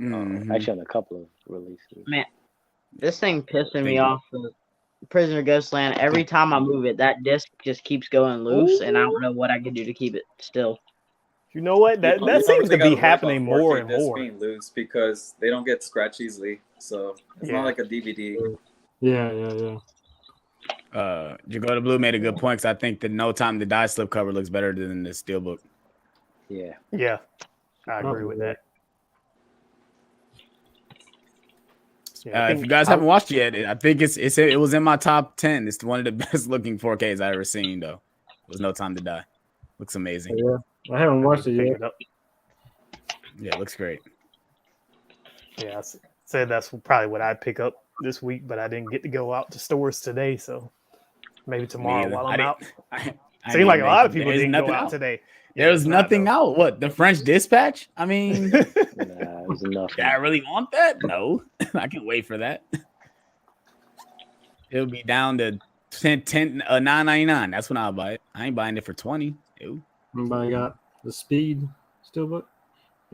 Mhm. Actually, on a couple of releases. Man, this thing pissing Thank me you. off. The Prisoner Ghostland. Every time I move it, that disc just keeps going loose, and I don't know what I can do to keep it still. You know what? That You don't seems really to be gotta worry about happening 4K more and discs more. being loose because they don't get scratch easily. So it's Yeah. not like a DVD. Yeah. Jagoda Blue made a good point because I think the No Time to Die slipcover looks better than the steelbook. Yeah. Yeah, I agree with that. Yeah, If you guys haven't watched it yet, I think it was in my top 10. It's one of the best looking 4Ks I ever seen though. It was No Time to Die. Looks amazing. Yeah. I haven't watched it yet. Yeah, it looks great. Yeah, I said that's probably what I'd pick up this week, but I didn't get to go out to stores today, so maybe tomorrow while I'm out. Seems like a lot of people didn't go out today. There was nothing out. What, the French Dispatch? I mean, Nah, it was enough. I really want that? No, I can wait for that. It'll be down to $9.99. That's when I'll buy it. I ain't buying it for $20. Ew. Everybody got the Speed steelbook?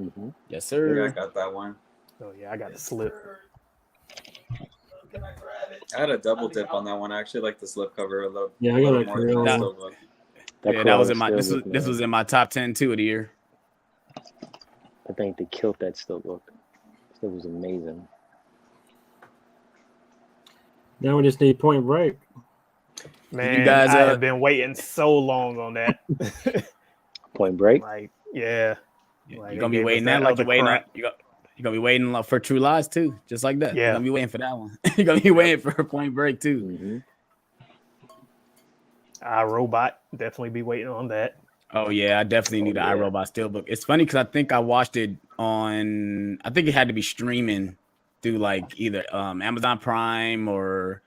Mm-hmm. Yes, Yeah, I sir. got that one. Oh yeah, I got the slip. I had a double dip on that one. I actually like the slipcover a little. Yeah, I got little a more than the Crayola. steelbook. That was in my this was in my top 10 too of the year. I think they killed that steelbook. It was amazing. Now we just need Point Break. Man, You guys, I have been waiting so long on that. Point Break. Like, yeah. You're Like, gonna they be gave us waiting that that like other you're waiting crap. you're gonna be waiting for True Lies too, just like that. Yeah. You're gonna be waiting for that one. You're gonna be waiting for Point Break too. Mm-hmm. Irobot, definitely be waiting on that. Oh yeah, I definitely need the iRobot Steelbook. It's funny because I think I watched it on. I think it had to be streaming through like either Amazon Prime or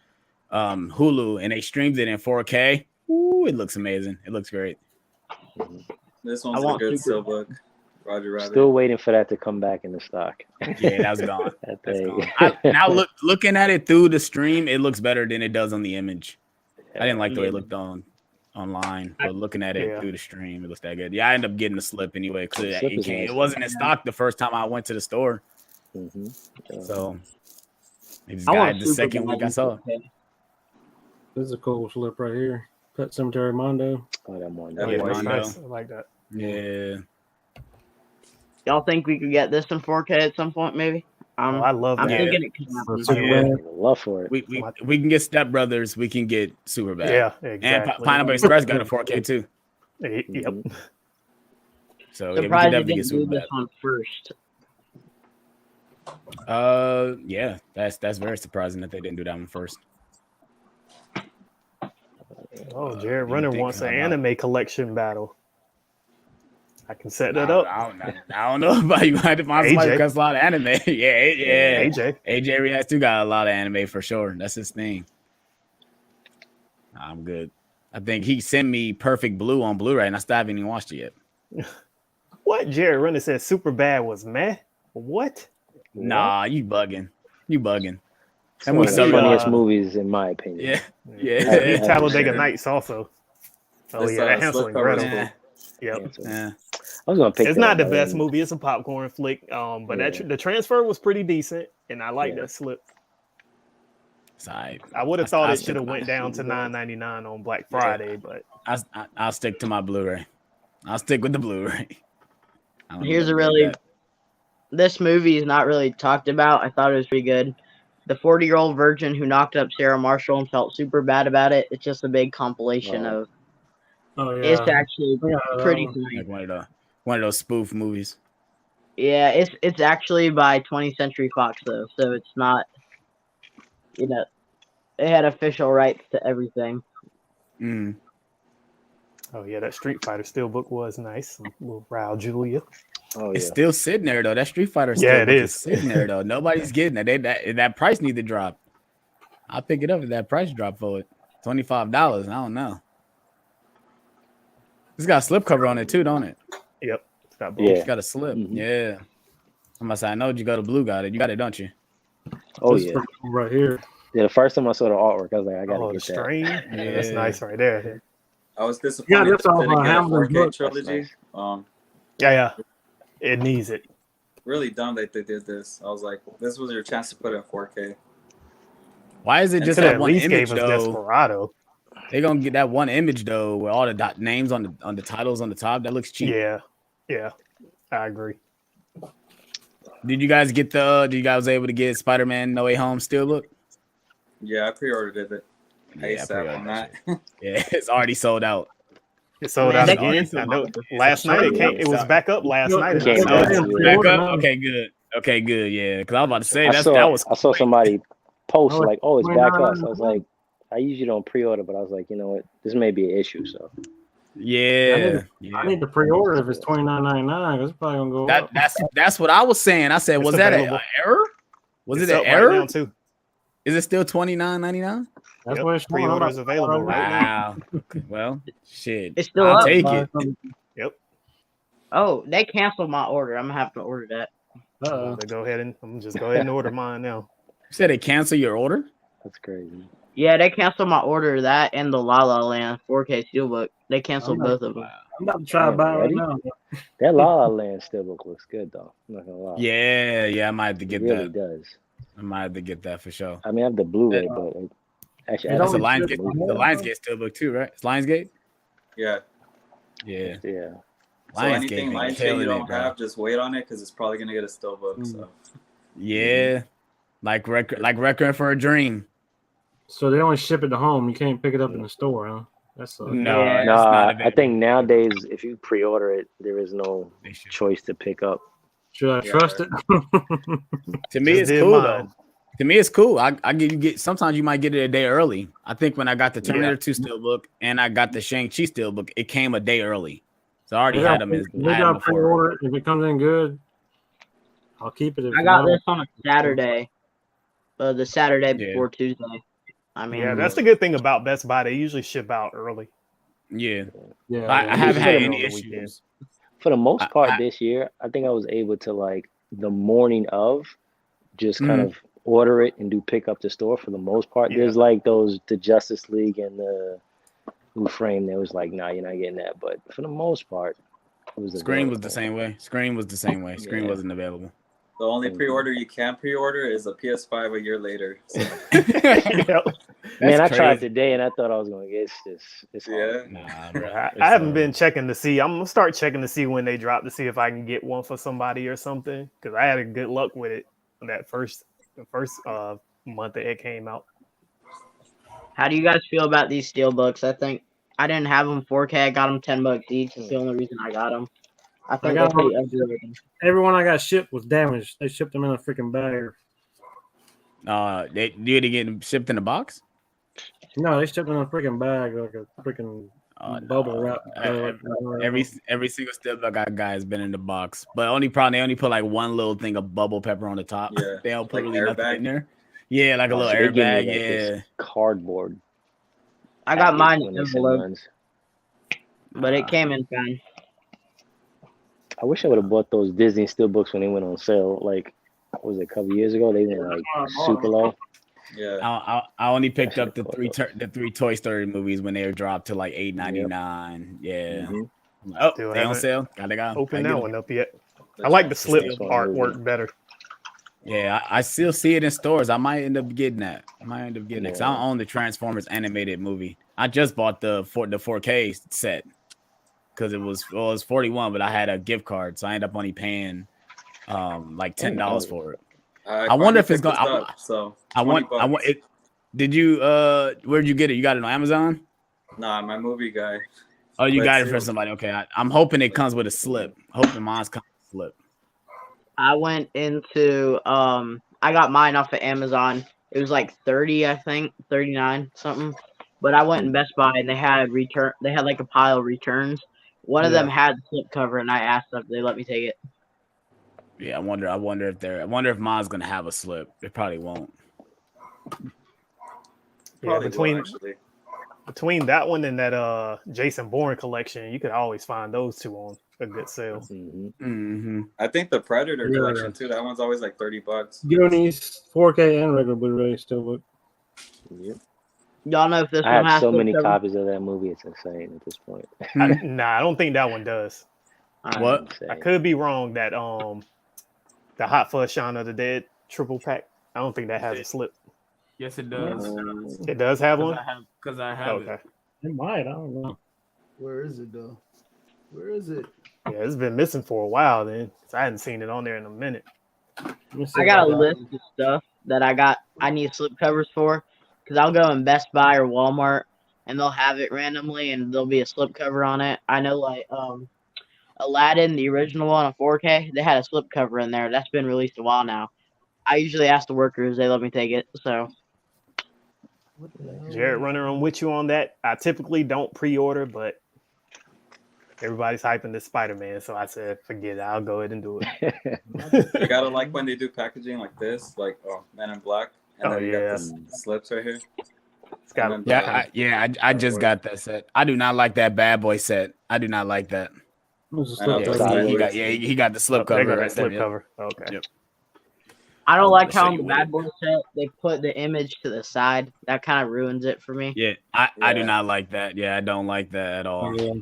Hulu, and they streamed it in 4K. Ooh, it looks amazing. It looks great. This one's a good steelbook. Roger Rabbit. Still waiting for that to come back in the stock. Yeah, that was gone. That That's thing. gone. Now looking at it through the stream, it looks better than it does on the image. I didn't like the way it looked online, but looking at it through the stream, it looks that good. Yeah, I ended up getting the slip anyway because it wasn't in stock the first time I went to the store. Mm-hmm. So they just got it the second week I saw it. This is a cool slip right here. Pet Cemetery Mondo. Oh, that one. That Yeah, was Mondo. nice. I like that. Yeah. Y'all think we could get this in 4K at some point, maybe? Oh, I love I'm that. thinking it could happen. Superman. Love for it. We can get Step Brothers. We can get Super Bad. Yeah, And exactly. Pineapple Express got a 4K too. Yep. So yeah, we can Surprised you definitely didn't get do Super this Bad. one first. Yeah, that's very surprising that they didn't do that one first. Oh, Jared you Runner think wants an I'm not- anime collection battle. I can set that up. I don't know about you. I had to find somebody who AJ. cuts a lot of anime. yeah. AJ. AJ Reacts too got a lot of anime for sure. That's his thing. I'm good. I think he sent me Perfect Blue on Blu-ray, and I still haven't even watched it yet. What? Jared Runner said Super Bad was meh? What? Nah, you bugging. It's one of the so, funniest movies, in my opinion. Yeah. Need Talladega Nights also. Oh This, yeah, that Hansel and slipcover is Gretel. cool. Yep. Yeah, so Yeah. I was gonna pick. It's that not up, the but best then- movie. It's a popcorn flick. But Yeah. the transfer was pretty decent, and I like Yeah. that slip. Sorry. I would have thought I it should have stick- went down to $9.99 on Black Friday, but I'll stick to my Blu-ray. I'll stick with the Blu-ray. I don't Here's even a get really that. this movie is not really talked about. I thought it was pretty good. The 40-year-old virgin who knocked up Sarah Marshall and felt super bad about it. It's just a big compilation Oh. of. Oh It's yeah. actually Yeah, that pretty one. funny. Like one of those spoof movies. Yeah, it's actually by 20th Century Fox though, so it's not. They had official rights to everything. Mm. oh yeah, that Street Fighter steelbook was nice. Little Raul Julia. Oh It's yeah. still sitting there though. That Street Fighter Yeah, it steelbook is. sitting there though. Nobody's getting it. That price need to drop. I'll pick it up if that price drop for it. $25. I don't know. It's got a slip cover on it too, don't it? Yep. It's got both. Yeah. It's got a slip. Mhm. Yeah. I'm gonna say I know you go to Blue got it. You got it, don't you? Oh This yeah. right here. Yeah. The first time I saw the artwork, I was like, I gotta Oh, the get that. strain. Yeah, that's Yeah. nice right there. I was Yeah, disappointed that's that all they didn't about get a Hamlin's 4K book. trilogy. That's Yeah. It needs it. Really dumb that they did this. I was like, this was your chance to put it in 4K. Why is it And just could that at one least image gave us though? Desperado. They gonna get that one image though with all the names on the titles on the top. That looks cheap. Yeah. Yeah. I agree. Did you guys get the? Did you guys able to get Spider-Man No Way Home steelbook? Yeah, I pre-ordered it. Yeah, I ASAP pre-ordered on that that. Yeah, it's already sold out. It sold Man, out they again. canceled I know. my- Last night it came. It was back up last night. and I Came saw back, it. yeah. Back up. Okay, good. Okay, good. Yeah, because I was about to say I that was. saw somebody post Oh, like, "Oh, it's back up." So I was $29.99. like, I usually don't pre-order, but I was like, you know what, this may be an issue. So Yeah, I need to pre-order if it's $29.99. It's probably gonna go up. that's what I was saying. I said, It's was that an available. error? Was It's it an up error? right now too? Is it still $29.99? That's Yep, what it's showing. I'm pre-orders about to available order right now. Wow. Okay, well, shit. It's still I'll up. take buy it. some. Yep. Oh, they canceled my order. I'm gonna have to order that. I'm Uh-oh. about to go ahead and I'm just go ahead and order mine now. You said they cancel your order? that's crazy. Yeah, they canceled my order. That and the La La Land 4K steelbook. They canceled I'm not- both of them. I'm about to try to Damn, buy it right ready? now. That La La Land steelbook looks good though. I'm not gonna lie. Yeah, I might have to it get really that. does. I might have to get that for sure. I mean, I have the Blu-ray, but actually, It I That's a only don't. ships Lionsgate. The Lionsgate steelbook too, right? It's Lionsgate. Yeah. Yeah, Yeah. So Lionsgate anything been Lionsgate killing you it, don't bro. have, just wait on it because it's probably gonna get a steelbook. So Yeah, like Requiem for a Dream. So they only ship it to home. You can't pick it up in the store, huh? That's No, Yeah. it's not Nah, I available. think nowadays if you pre-order it, there is no They should. choice to pick up. Should I Yeah. trust it? To me, Just it's did cool mine. though. To me, it's cool. I get sometimes you might get it a day early. I think when I got the Terminator 2 steelbook and I got the Shang-Chi steelbook, it came a day early. So I already had them. We got pre-order it. If it comes in good, I'll keep it. If I got not, this on a Saturday. The Saturday Yeah. before Tuesday. I mean, Yeah, that's the good thing about Best Buy. They usually ship out early. Yeah, Yeah, I haven't had Usually any on the weekend. issues. For the most part I- this year, I think I was able to like the morning of just Mm-hmm. kind of order it and do pick up the store for the most part. Yeah. There's like the Justice League and the Who Framed. There was like, nah, you're not getting that. But for the most part, it was Screen was available. the same way. Screen was the same way. Screen Yeah. wasn't available. the only pre-order you can pre-order is a PS5 a year later. So, Yep. Man, I That's tried crazy. today and I thought I was gonna get it's hard. yeah. Nah, bro. I haven't been checking to see. I'm gonna start checking to see when they drop to see if I can get one for somebody or something. Because I had a good luck with it on that the first month that it came out. how do you guys feel about these steelbooks? I think I didn't have them 4K. I got them $10 each. It's the only reason I got them. I think got they're pretty underrated. everyone I got shipped was damaged. They shipped them in a freaking bag. They did it get shipped in a box? No, they shipped them in a freaking bag, like a freaking No. bubble wrap. Every single steelbook I got has been in the box, but they only put like one little thing of bubble pepper on the top. Yeah, They don't put like really nothing airbag? in there. Yeah, like a Oh, little so they give me, airbag. like, Yeah. this cardboard. I got package mine when they send enveloped, mines. but it came in fine. I wish I would have bought those Disney steelbooks when they went on sale. Like, what was it, a couple years ago? They went like super low. Yeah. I only picked up the Actually, three Toy Story movies when they were dropped to like $8.99. Yeah, Mhm. Oh, Still they on haven't sale. Gotta go. Open Gotta that get 'em. one up yet. I like the slip This one artwork better. Yeah, I still see it in stores. I might end up getting that. I might end up getting it because I Yeah. own the Transformers animated movie. I just bought the 4K set because it was 41, but I had a gift card, so I ended up only paying like $10 for it. I wonder if it's gonna. I want it. Did you where'd you get it? You got it on Amazon? Nah, my movie guy. Oh, you But got it still. for somebody. Okay, I'm hoping it comes with a slip. Hoping mine's comes with a slip. I went into I got mine off of Amazon. It was like 30, I think, 39 something. But I went in Best Buy and they had like a pile of returns. One of them had the slip cover and I asked them if they let me take it. Yeah, I wonder if mine's gonna have a slip. It probably won't. Yeah, Probably between that one and that Jason Bourne collection, you could always find those two on a good sale. I think the Predator collection too. That one's always like $30. Goonies, 4K and regular Blu-ray still look. Yep. Y'all know if this I one have has so slip many cover? copies of that movie. It's insane at this point. Nah, I don't think that one does. What? Insane. I could be wrong. That the Hot Fuzz Shaun of the Dead triple pack. I don't think that has a slip. Yes, it does. It does have one. Because I have Okay. It might. I don't know. Where is it though? Where is it? Yeah, it's been missing for a while then. So I hadn't seen it on there in a minute. I got a list of stuff that I need slip covers for, because I'll go in Best Buy or Walmart and they'll have it randomly and there'll be a slip cover on it. I know like Aladdin, the original one on 4K, they had a slip cover in there. That's been released a while now. I usually ask the workers, they let me take it. So Jared Runner, I'm with you on that. I typically don't pre-order, but everybody's hyping this Spider-Man, so I said, forget it. I'll go ahead and do it. You gotta like when they do packaging like this, like Men in Black, and then you got the slips right here. It's got I just got that set. I do not like that bad boy set. I do not like that. He got the slip cover. They got that slip cover. Okay. Yep. I don't like how on the Bad Boy set they put the image to the side. That kind of ruins it for me. Yeah, I do not like that. Yeah, I don't like that at all. Yeah.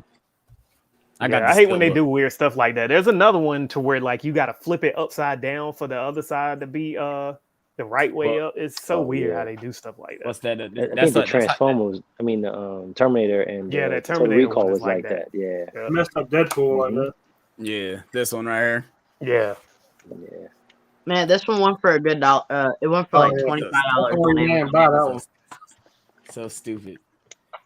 I hate when they do weird stuff like that. There's another one to where like you got to flip it upside down for the other side to be the right way up. It's so weird how they do stuff like that. What's that? I think the Transformers. I mean the Terminator and that Total Terminator Recall one was is like that. Yeah. Messed up Deadpool like that. Yeah, this one right here. Yeah. Yeah. Man, this one went for a good $1. It went for like $25. So stupid.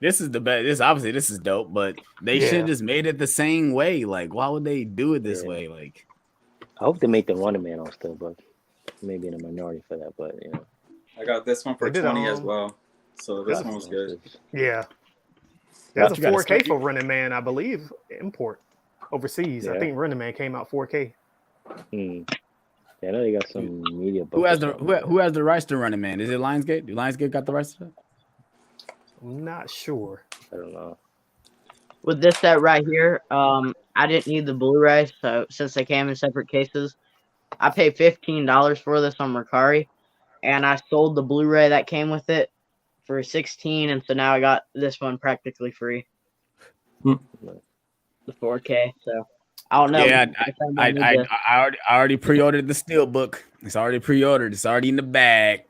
This is the best. This is dope, but they should have just made it the same way. Like, why would they do it this way? Like, I hope they make the Running Man on still, but maybe in a minority for that. But you know, I got this one for 20 as well. So this one was good. Yeah. There's a 4K for Running Man, I believe, import overseas. Yeah. I think Running Man came out 4K. Yeah, I know they got some media. Who has the rights to Running Man? Is it Lionsgate? Do Lionsgate got the rights to that? I'm not sure. I don't know. With this set right here, I didn't need the Blu-ray, so since they came in separate cases, I paid $15 for this on Mercari, and I sold the Blu-ray that came with it for $16, and so now I got this one practically free. The 4K, so I don't know. Yeah, I already pre-ordered the Steelbook. It's already pre-ordered. It's already in the bag.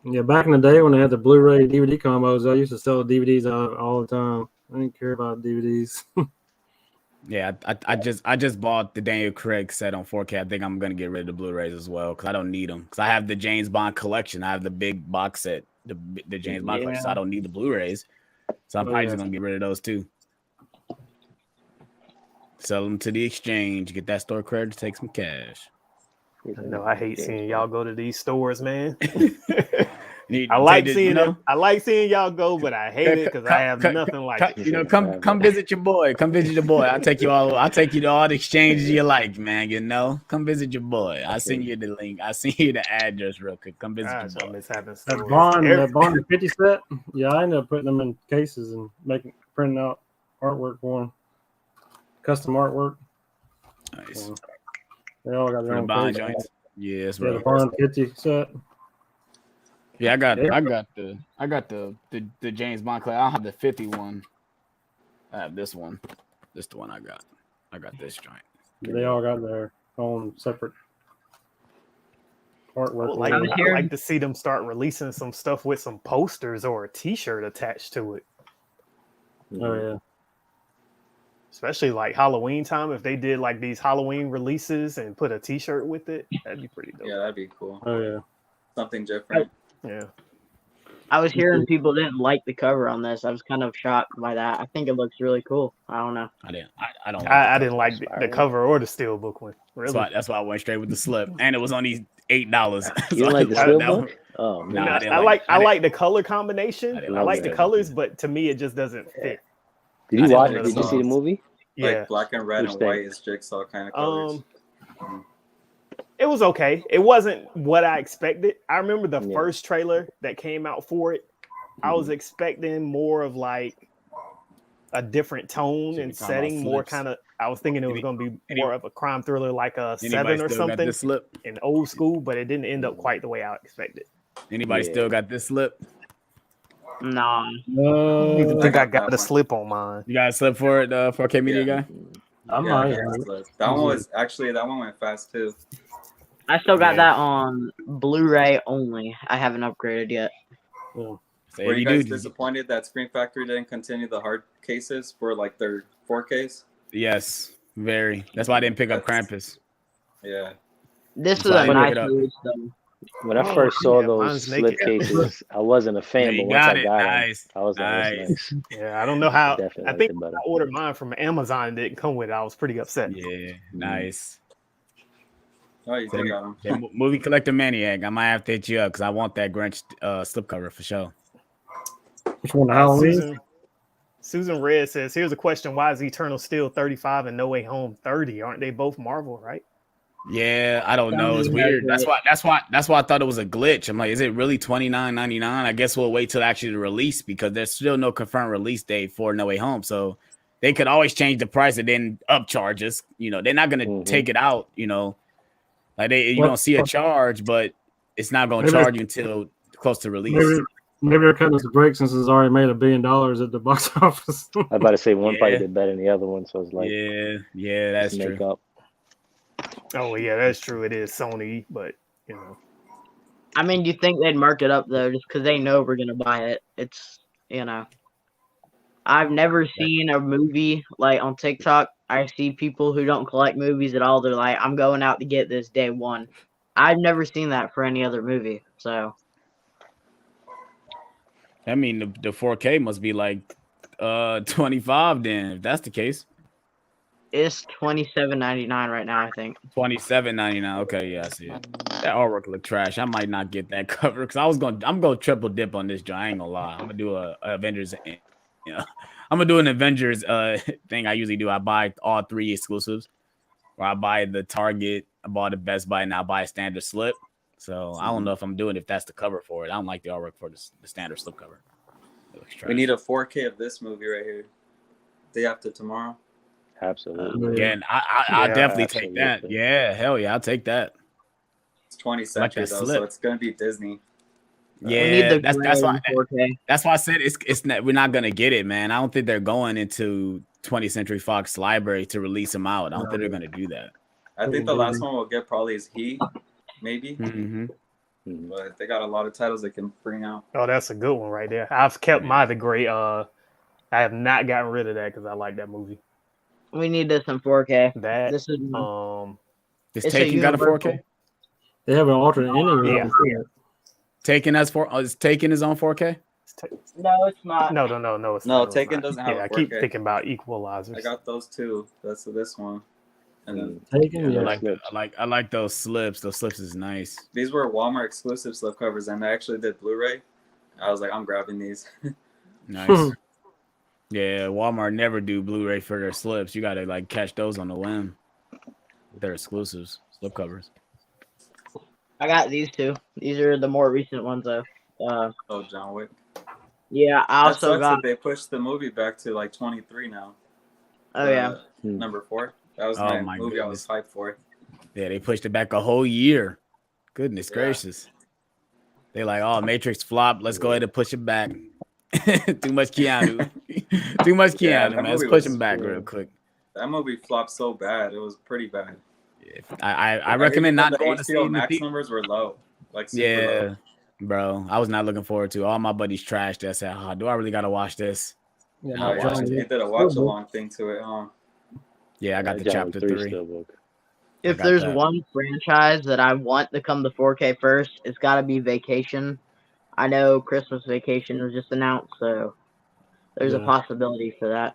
Yeah, back in the day when they had the Blu-ray DVD combos, I used to sell DVDs out all the time. I didn't care about DVDs. Yeah, I just bought the Daniel Craig set on 4K. I think I'm gonna get rid of the Blu-rays as well because I don't need them. Because I have the James Bond collection. I have the big box set, the James Bond collection. So I don't need the Blu-rays. So I'm probably just gonna get rid of those too. Sell them to the exchange, get that store credit, take some cash. No, I hate seeing y'all go to these stores, man. I like seeing them. I like seeing y'all go, but I hate it because I have nothing like it. Come visit your boy. Come visit your boy. I'll take you to all the exchanges you like, man. Come visit your boy. I'll send you the link. I'll send you the address real quick. Come visit your boy. That Bond 50 set. Yeah, I ended up putting them in cases and printing out artwork for them. Custom artwork. Nice. They all got their own Bond joints. Yeah, it's the Bond 50 set. Yeah, I got the James Bond collection. I don't have the 50 one. I have this one. This is the one I got. I got this joint. They all got their own separate I artwork. would like, I was I'd hearing- like to see them start releasing some stuff with some posters or a T-shirt attached to it. Oh yeah. Especially like Halloween time, if they did like these Halloween releases and put a T-shirt with it, that'd be pretty dope. Yeah, that'd be cool. Oh yeah. Something different. Yeah. I was hearing people didn't like the cover on this. I was kind of shocked by that. I think it looks really cool. I don't know. I didn't. I don't. I didn't like the cover or the steelbook one. Really? That's why I went straight with the slip, and it was only $8. You didn't like the I- slip that book? Oh man. Nah, I didn't I like like the color combination. didn't I like like the that. colors, but to me, it just doesn't fit. Did I you didn't watch? know Did the you see the songs. movie? Yeah. Like black and red Which and thing? white is jigsaw kind of colors. It was okay. It wasn't what I expected. I remember the Yeah. first trailer that came out for it. I was expecting more of like a different tone So and you're talking setting, about more slips. kind of. I was thinking it was going to be any- more of a crime thriller, like a Anybody Seven or still got something this slip? in old school, but it didn't end up quite the way I expected. Anybody Yeah. still got this slip? Nah. I don't even No. think I got got that the one. slip on mine. You got a slip for it, 4K media Yeah. guy? I Yeah, might. that one was actually that one went fast too. I still got Yeah. that on Blu-ray only. I haven't upgraded yet. Yeah. So Were if you you guys do, disappointed that Screen Factory didn't continue the hard cases for like their 4Ks? yes, very. That's why I didn't pick up That's- Krampus. Yeah. This So is I a didn't nice pick it up. release though. When I Oh, first saw yeah, those mine's slip naked. cases, I wasn't a fan, Yeah, you but once got I it. got Nice. them, I was like, Nice. that's nice. Yeah, I don't know how. Definitely I liked think it better. I ordered mine from Amazon and didn't come with it. I was pretty upset. Yeah, nice. Oh, you did got them. Yeah, movie collector maniac. I might have to hit you up because I want that Grinch slipcover for sure. Which one? Halloween? Susan Red says, "Here's a question: Why is Eternal still 35 and No Way Home 30? Aren't they both Marvel, right?" Yeah, I don't know. It's Sounds weird. accurate. That's why I thought it was a glitch. I'm like, is it really $29.99? I guess we'll wait till actually the release because there's still no confirmed release date for No Way Home. So they could always change the price and then upcharge us. You know, they're not gonna take it out, you know. Like you don't see a charge, but it's not gonna Maybe- charge you until close to release. Maybe they're cutting us a break since it's already made $1 billion at the box office. I was about to say one probably Yeah. did better than the other one, so it's like Yeah, that's make true. up. Oh yeah, that's true. It is Sony, but you know, I mean, you think they'd mark it up though, just because they know we're gonna buy it. It's I've never seen a movie like on TikTok. I see people who don't collect movies at all. They're like, "I'm going out to get this day one." I've never seen that for any other movie. So I mean, the 4K must be like 25 then, if that's the case. it's $27.99 right now. I think. $27.99. Okay, yeah, I see it. That artwork look trash. I might not get that cover because I'm gonna triple dip on this joint. I ain't gonna lie. I'm gonna do a Avengers. I'm gonna do an Avengers thing I usually do. I buy all 3 exclusives, or I buy the Target, I bought the Best Buy, and I buy a standard slip. So I don't know if I'm doing if that's the cover for it. I don't like the artwork for the standard slip cover. It looks trash. We need a 4K of this movie right here. Day after tomorrow. Absolutely. Again, I Yeah, definitely take that. absolutely. Yeah, hell yeah, I'll take that. It's 20th century that though, slip. so it's gonna be Disney. We need Yeah, the that's gray why. 4K. That's why I said it's not, we're not gonna get it, man. I don't think they're going into 20th Century Fox library to release them out. I don't think they're gonna do that. I think the last one we'll get probably is Heat, maybe. Mm-hmm. But they got a lot of titles they can bring out. oh, that's a good one right there. I've kept my The Great. I have not gotten rid of that because I like that movie. We need this in 4K. That This is Is It's a Taken got a 4K? universal. They have an alternate ending. Yeah. Taken as is Taken is on 4K? no, it's not. no, it's No, not, it's Taken not. doesn't have Yeah, a I keep 4K. thinking about Equalizers. I got those two. That's this one. And then Taken, Yeah, yeah. I like those slips. Those slips is nice. these were Walmart exclusive slipcovers, and they actually did Blu-ray. I was like, I'm grabbing these. Nice. Yeah, Walmart never do Blu-ray for their slips. You gotta like catch those on the whim. They're exclusives, slip covers. I got these two. These are the more recent ones though. Oh, John Wick. Yeah, I That also sucks got. that they pushed the movie back to like 23 now. Oh yeah. Number 4. That was Oh, my my movie I was hyped for. Yeah, they pushed it back a whole year. Goodness gracious. They like, oh, Matrix flop. Let's go ahead and push it back. Too much Keanu. Too much Keanu, Yeah, man. that Let's movie push was him back cool. real quick. That movie flopped so bad. It was pretty bad. I recommend not the going to see HBO it. Max numbers were low, like super Yeah, low. bro. I was not looking forward to. All my buddies trashed it. I said, "Oh, do I really gotta watch this?" Yeah, I watched John it. They Wick did a watch Steelbook. along thing to it, huh? Yeah, I got the John Wick chapter 3. Steelbook. If got there's that. one franchise that I want to come to 4K first, it's got to be Vacation. I know Christmas Vacation was just announced, so there's a Yeah. possibility for that.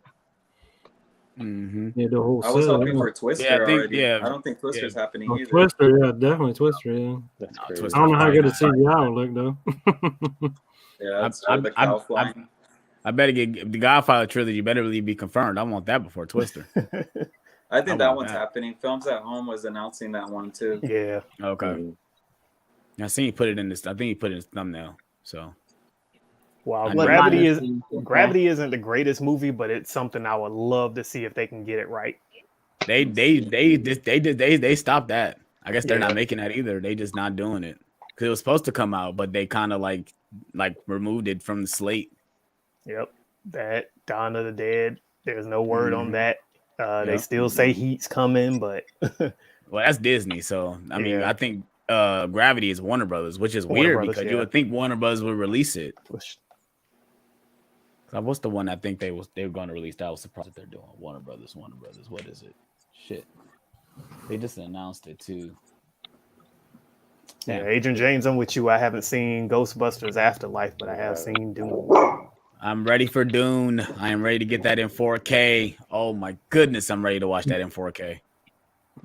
Mm-hmm. Yeah, the whole I was set, hoping yeah. for Twister Yeah, I think- already. yeah, I don't think Twister's happening Oh, either. Twister, yeah, definitely Twister, yeah. That's No, crazy. Twister. I don't know how Probably good the not. CGI would look though. Yeah, that's I'm- the I'm- cow flying. I better get the Godfather trilogy. Better really be confirmed. I want that before Twister. I think I that want one's that. happening. Films at Home was announcing that one too. Yeah. Okay. Mhm. I seen he put it in this. I think he put it in his thumbnail. So Wow, I Wouldn't Gravity mind is seeing 4K. Gravity isn't the greatest movie, but it's something I would love to see if they can get it right. they stopped that. I guess they're Yeah. not making that either. They just not doing it because it was supposed to come out, but they kind of like removed it from the slate. Yep. That Dawn of the Dead. There's no word on Mhm. that. They Yep. still say Heat's coming, but Well, that's Disney, so I mean, Yeah. I think Gravity is Warner Brothers, which is Warner weird Brothers, because yeah. you would think Warner Brothers would release it. What's the one I think they were going to release? That I was surprised that they're doing. Warner Brothers. What is it? Shit. They just announced it too. yeah, Damn. Adrian James, I'm with you. I haven't seen Ghostbusters Afterlife, but I have seen Doom. I'm ready for Dune. I am ready to get that in 4K. Oh my goodness, I'm ready to watch that in 4K.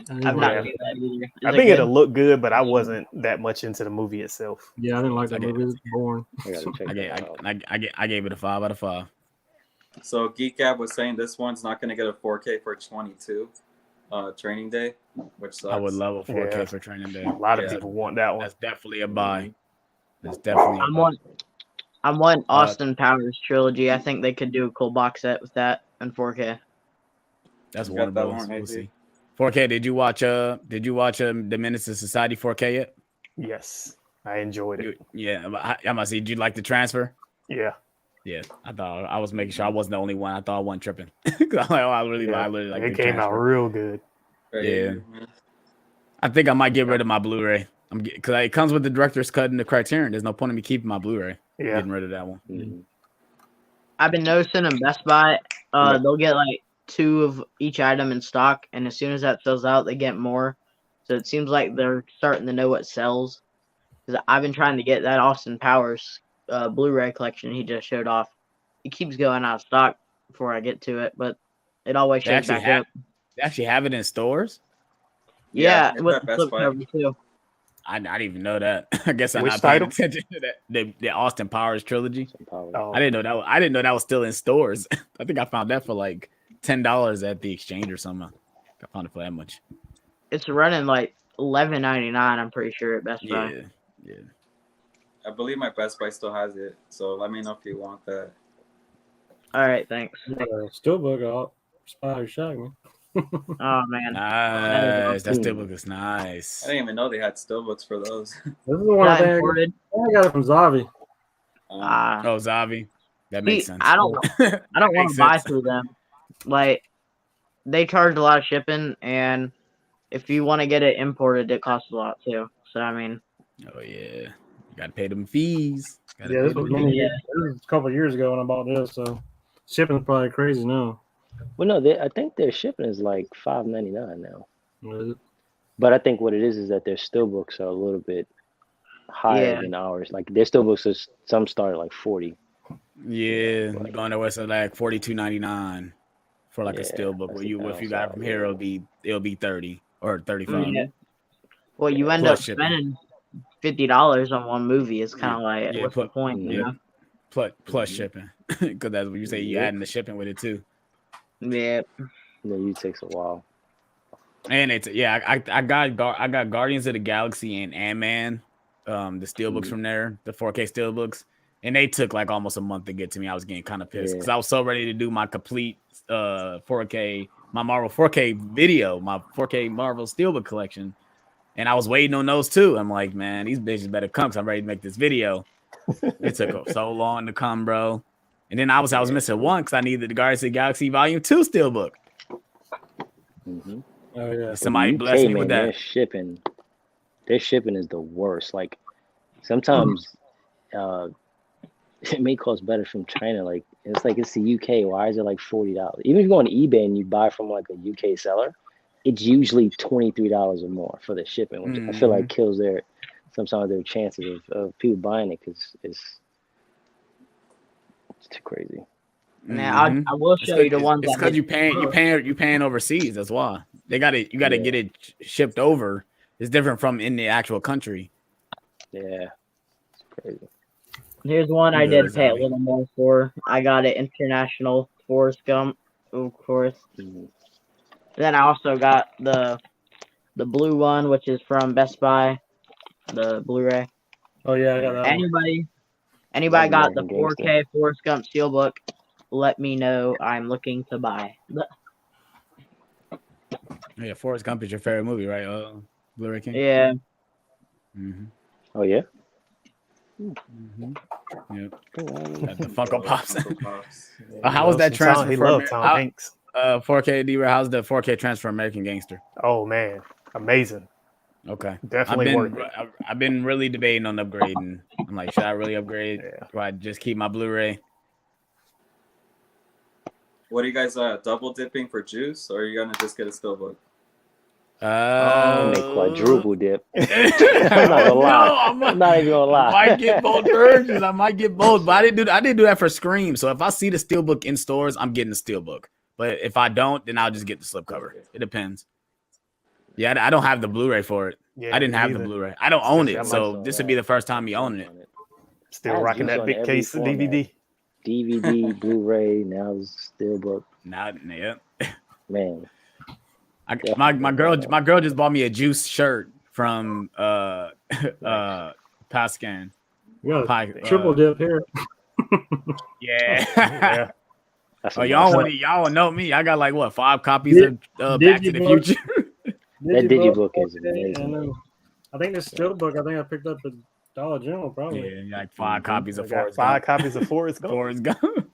I've not seen that either. I Is think it it'll good? look good, but I wasn't that much into the movie itself. Yeah, I didn't like that Okay. movie. It's boring. I gotta check that out. I gave it a 5 out of 5. So Geek Gab was saying this one's not going to get a 4K for 22 Training Day, which sucks. I would love a 4K Yeah. for Training Day. A lot of Yeah. people want that one. That's definitely a buy. That's definitely a I'm buy. one. I'm one Austin Powers trilogy. I think they could do a cool box set with that in 4K. That's You Warner got that Bros. one, We'll AZ? see. 4K. Did you watch the Menace to Society 4K yet? Yes, I enjoyed it. Yeah, I'm gonna see. Did you like the transfer? Yeah, Yeah, I was making sure I wasn't the only one. I thought I wasn't tripping. 'Cause I literally like it the came out transfer. real good. Yeah. I think I might get rid of my Blu-ray. Because it comes with the director's cut and the Criterion. There's no point in me keeping my Blu-ray. Yeah, Getting rid of that one. Mhm. I've been noticing in Best Buy, they'll get like 2 of each item in stock, and as soon as that sells out, they get more. So it seems like they're starting to know what sells. Because I've been trying to get that Austin Powers Blu-ray collection he just showed off. It keeps going out of stock before I get to it, but it always They shows actually back have up. They actually have it in stores. Yeah, it's with at the Best flip Buy. cover too. I didn't even know that. I guess I'm Which not paying title? attention to that. The Austin Powers trilogy. Some power. Oh, I didn't know that. I didn't know that was still in stores. I think I found that for like $10 at the exchange or something. I found it for that much. It's running like $11.99. I'm pretty sure at Best Buy. Yeah. I believe my Best Buy still has it, so let me know if you want that. All right, thanks. Steelbook out. Spider shot me. Oh man, Nice. That still looks nice. I didn't even know they had steelbooks for those. This is the one that thing imported. I got it from Zavi. Oh, Zavi. That makes sense. I don't want to Makes buy sense. through them. Like they charge a lot of shipping, and if you want to get it imported, it costs a lot too. So I mean, Oh yeah. You gotta pay them fees. Gotta Yeah, pay this them was fees. many years. This was a couple of years ago when I bought this, so shipping's probably crazy now. Well, no, I think their shipping is like $5.99 now. Was it? But I think what it is that their steelbooks are a little bit higher Yeah. than ours. Like their steelbooks, some start at like 40. Yeah, you're going to West like $42.99 for like a Yeah, steelbook. that's Where you the if you got it from here, it'll be 30 or 35. yeah. Well, you end Plus up shipping. spending $50 on one movie. It's kind of like, Yeah, what's the point? You know? Plus shipping, because that's what you say. You Yep. adding the shipping with it too. Yeah. No, it takes a while. And it's I got Guardians of the Galaxy and Ant-Man, the steelbooks from there, the 4K steelbooks, and they took like almost a month to get to me. I was getting kind of pissed because I was so ready to do my complete 4K, my Marvel 4K video, my 4K Marvel steelbook collection, and I was waiting on those too. I'm like, man, these bitches better come because I'm ready to make this video. It took so long to come, bro. And then I was missing one because I needed the Guardians of the Galaxy Volume 2 steelbook. Mm-hmm. Oh yeah. Somebody UK, bless me with man, that. their shipping is the worst. Like sometimes it may cost better from China. Like it's the UK. Why is it like $40? Even if you go on eBay and you buy from like a UK seller, it's usually $23 or more for the shipping, which I feel like kills sometimes their chances of people buying it because it's too crazy. Man, I will show you the ones. It's because you paying overseas. That's why you gotta get it shipped over. It's different from in the actual country. Yeah, it's crazy. Here's one I did pay a little more for. I got it international Forrest Gump, of course. Mm-hmm. Then I also got the blue one, which is from Best Buy, the Bluray. Oh yeah, I got that one. Anybody got the American 4K Gangster. Forrest Gump Steelbook? Let me know. I'm looking to buy. Yeah, Forrest Gump is your favorite movie, right? Blu-ray King. Yeah. Mm-hmm. Oh yeah. Mm-hmm. Yep. Oh, Got the Funko Pops. Yeah, How was that transfer? He loved Tom Hanks. 4K D-Ray. How's the 4K transfer American Gangster? Oh man, amazing. Okay. Definitely worth it. I've been really debating on upgrading. I'm like, should I really upgrade? Yeah. Do I just keep my Blu-ray? What are you guys double dipping for juice, or are you gonna just get a steelbook? Make quadruple dip. I'm not gonna lie. I'm not even gonna lie. I might get both versions. I might get both, but I didn't do that for Scream. So if I see the steelbook in stores, I'm getting the steelbook. But if I don't, then I'll just get the slipcover. It depends. Yeah, I don't have the Blu-ray for it. Yeah, I didn't have the Blu-ray. I don't own it, so this would be the first time you owning it. Still rocking that big case of DVD. DVD, Blu-ray, now it's steelbook. Now, yeah. Man. My girl just bought me a Juice shirt from Pascan. Yeah, triple dip here. Yeah. Oh, y'all know me. I got like what 5 copies of Back to the Future. That digibook is amazing. I think this steelbook. I think I picked up at Dollar General probably. Yeah, like 5 copies of Forrest Gump. 5 Gump. copies of Forrest Gump. Forrest Gump.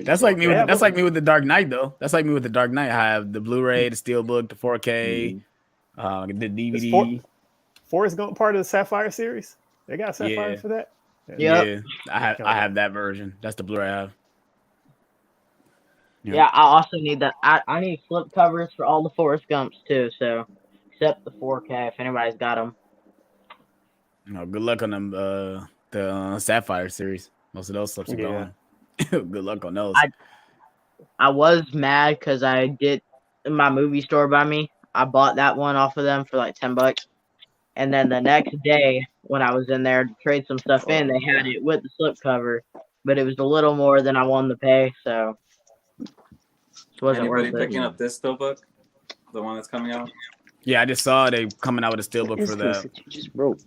That's like me. That's like me with the Dark Knight, though. That's like me with the Dark Knight. I have the Blu-ray, the Steelbook, the 4K, the DVD. Forrest Gump part of the Sapphire series. They got Sapphire for that. Yeah, I have that version. That's the Blu-ray I have. Yeah, I also need that. I need flip covers for all the Forrest Gumps too. So, except the 4K, if anybody's got them. Good luck on them. The Sapphire series. Most of those slips are gone. Good luck on those. I was mad because I did my movie store by me. I bought that one off of them for like $10, and then the next day when I was in there to trade some stuff in, they had it with the slipcover, but it was a little more than I wanted to pay, so it wasn't Anybody worth it. picking up this steelbook, the one that's coming out? Yeah, I just saw they coming out with a steelbook for that. You just broke.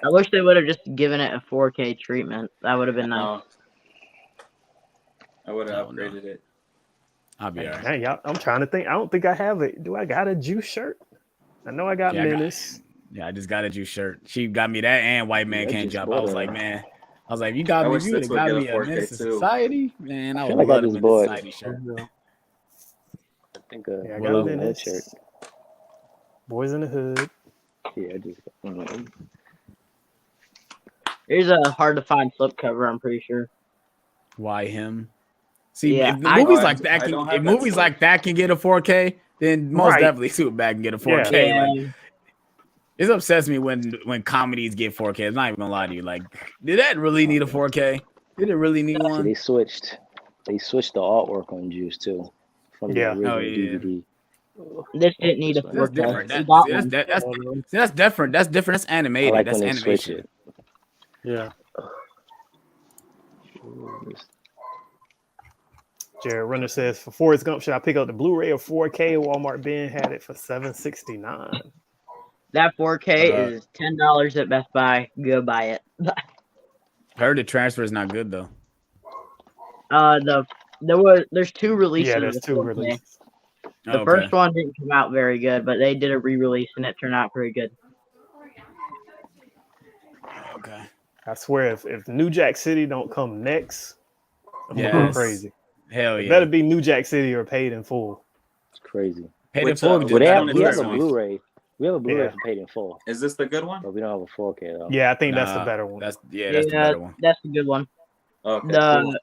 I wish they would have just given it a 4K treatment. That would have been nice. I would have upgraded it. I'll be alright. Hey, I'm trying to think. I don't think I have it. Do I got a Juice shirt? I know I got Menace. I just got a Juice shirt. She got me that and White Man Can't Jump. I was like, you got me. You would have got me a Menace Society, man. I would love a Menace Society shirt. I think I got a Menace shirt. Boys in the Hood. Yeah, I just. Here's a hard to find slipcover. I'm pretty sure. Why him? See, Yeah, if movies like that can get a 4K, then most definitely Superbad can get a 4K. Yeah. Like, it upsets me when comedies get 4K. I'm not even gonna lie to you. Like, did that really need a 4K? Did it really need one? They switched the artwork on Juice too. From the original DVD. This didn't need a 4K. That's different. That's different. That's animated. Like that's animation. Yeah. Jared Runner says, for Forrest Gump, should I pick up the Blu-ray or 4K? Walmart Ben had it for $7.69. That 4K is $10 at Best Buy. Go buy it. I heard the transfer is not good though. There's 2 releases. Yeah, there's 2 releases. The first one didn't come out very good, but they did a re-release and it turned out pretty good. Okay. I swear, if New Jack City don't come next, I'm going crazy. Hell yeah. It better be New Jack City or Paid in Full. It's crazy. Paid in Which, full. which just got on the We have a Blu-ray. Blu-ray. We have a Blu-ray Yeah. for paid in full, Is this the good one? but we don't have a 4K though. Yeah, I think that's the Nah, better one. That's the better one. That's a good one. Okay, The cool.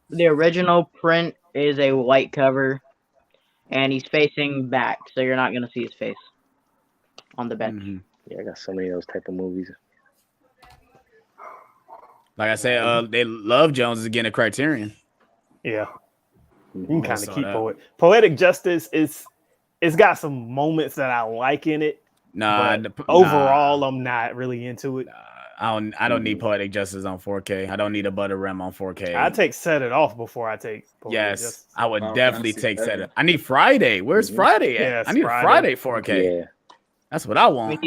the original print is a white cover, and he's facing back, so you're not gonna see his face on the bench. Mhm. Yeah, I got so many of those type of movies. Like I said, they love Jones is getting a Criterion. Yeah, Mhm. you can kind saw of keep that. Poetic Justice it's got some moments that I like in it. Nah, But overall, I'm not really into it. I don't need Poetic Justice on 4K. I don't need a Butter Rim on 4K. I take Set It Off before I take Poetic Yes, Justice. I would Final definitely Fantasy take Set VII. It. I need Friday. Where's Friday at? Yes, I need Friday. a Friday 4K. Yeah. That's what I We want.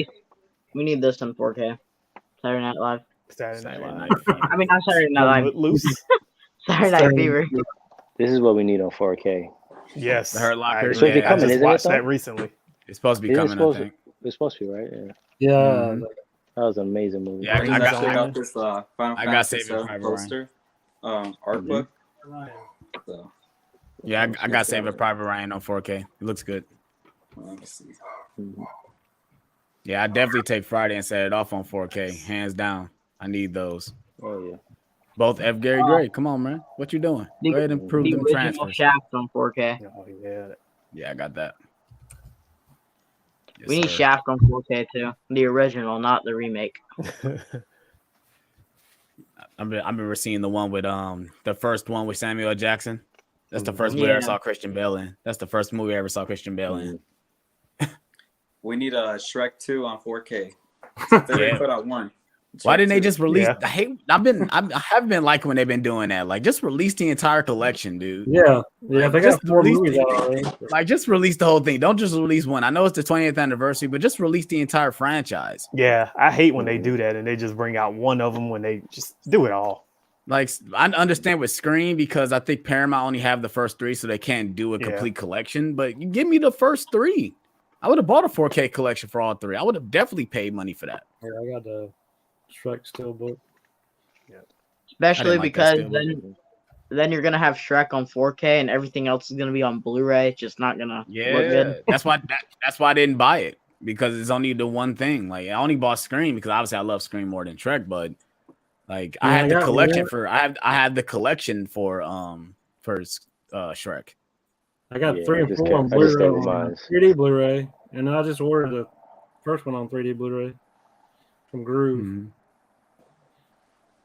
need this in 4K. Saturday Night Live. Saturday Night Live. I mean, not Saturday Night Live. Loose. Saturday Night Fever. This is what we need on 4K. Yes. The Hurt Locker. I, It's supposed to be I coming, just isn't it, watched though? that recently. It's supposed to be Isn't it coming, I supposed think. It's supposed to be, right? Yeah. Yeah, Mhm. That was an amazing movie. Yeah, Brings I us got- check I out this Final I got Fantasy Saving VII Private poster, art Mhm. book. So, Yeah, I got Saving Private Ryan on 4K. It looks good. let me see. Mhm. Yeah, I definitely take Friday and set it off on 4K. Hands down. I need those. Oh yeah. Both F. Gary Gray. Come on, man. What you doing? The- Go ahead and prove The them original transfers. Shaft on 4K. Oh, yeah. Yeah, I got that. Yes, We need sir. Shaft on 4K too. The original, not the remake. I remember seeing the one with the first one with Samuel L. Jackson. That's the first movie I Yeah. ever saw Christian Bale in. That's the first movie I ever saw Christian Bale in. We need a Shrek 2 on 4K. They Yeah. put out one. Why Shrek didn't they 2. just release? Yeah. I haven't been liking when they've been doing that. Like, just release the entire collection, dude. yeah. They got Just 4 release movies it. out already. Like, just release the whole thing. Don't just release one. I know it's the 20th anniversary, but just release the entire franchise. Yeah, I hate when they do that and they just bring out one of them when they just do it all. Like, I understand with Scream because I think Paramount only have the first 3, so they can't do a Yeah. complete collection. But you give me the first 3. I would have bought a 4K collection for all 3. I would have definitely paid money for that. Yeah, I got the Shrek Steelbook. Especially like that because still, then you're gonna have Shrek on 4K and everything else is gonna be on Blu-ray. It's just not gonna look Yeah, good. that's why I didn't buy it because it's only the one thing. Like, I only bought Scream because obviously I love Scream more than Shrek, but like I Yeah, had I the got collection one. for I had the collection for Shrek. I got Yeah, 3 I and just 4 kept- on I just Blu-ray, stayed with on mine. 3D Blu-ray, and I just ordered the first one on 3D Blu-ray from Groove. Mhm.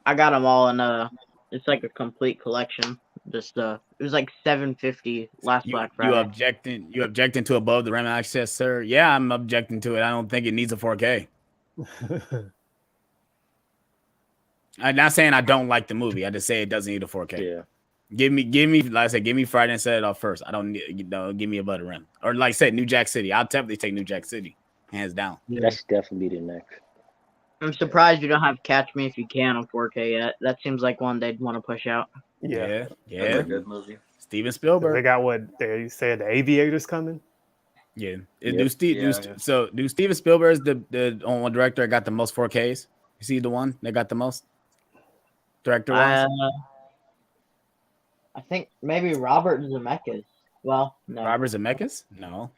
I got them all in it's like a complete collection. Just it was like $750 last You, Black you Friday. objecting to above the RAM access, sir? Yeah, I'm objecting to it. I don't think it needs a 4K. I'm not saying I don't like the movie. I just say it doesn't need a 4K. Yeah. Give me, like I said, give me Friday and set it off first. I don't need, give me a Butter Rim. Or like I said, New Jack City. I'll definitely take New Jack City, hands down. Yeah. That should definitely be the next. I'm surprised you don't have Catch Me If You Can on 4K yet. That seems like one they'd want to push out. Yeah. That's a good movie. Steven They Spielberg. got what they said the Aviator's coming. Yeah. Yep. Do Steven Spielberg is the only one director that got the most 4Ks? You see the one that got the most director wise? I think maybe Robert Zemeckis. Well, no. Robert Zemeckis? No.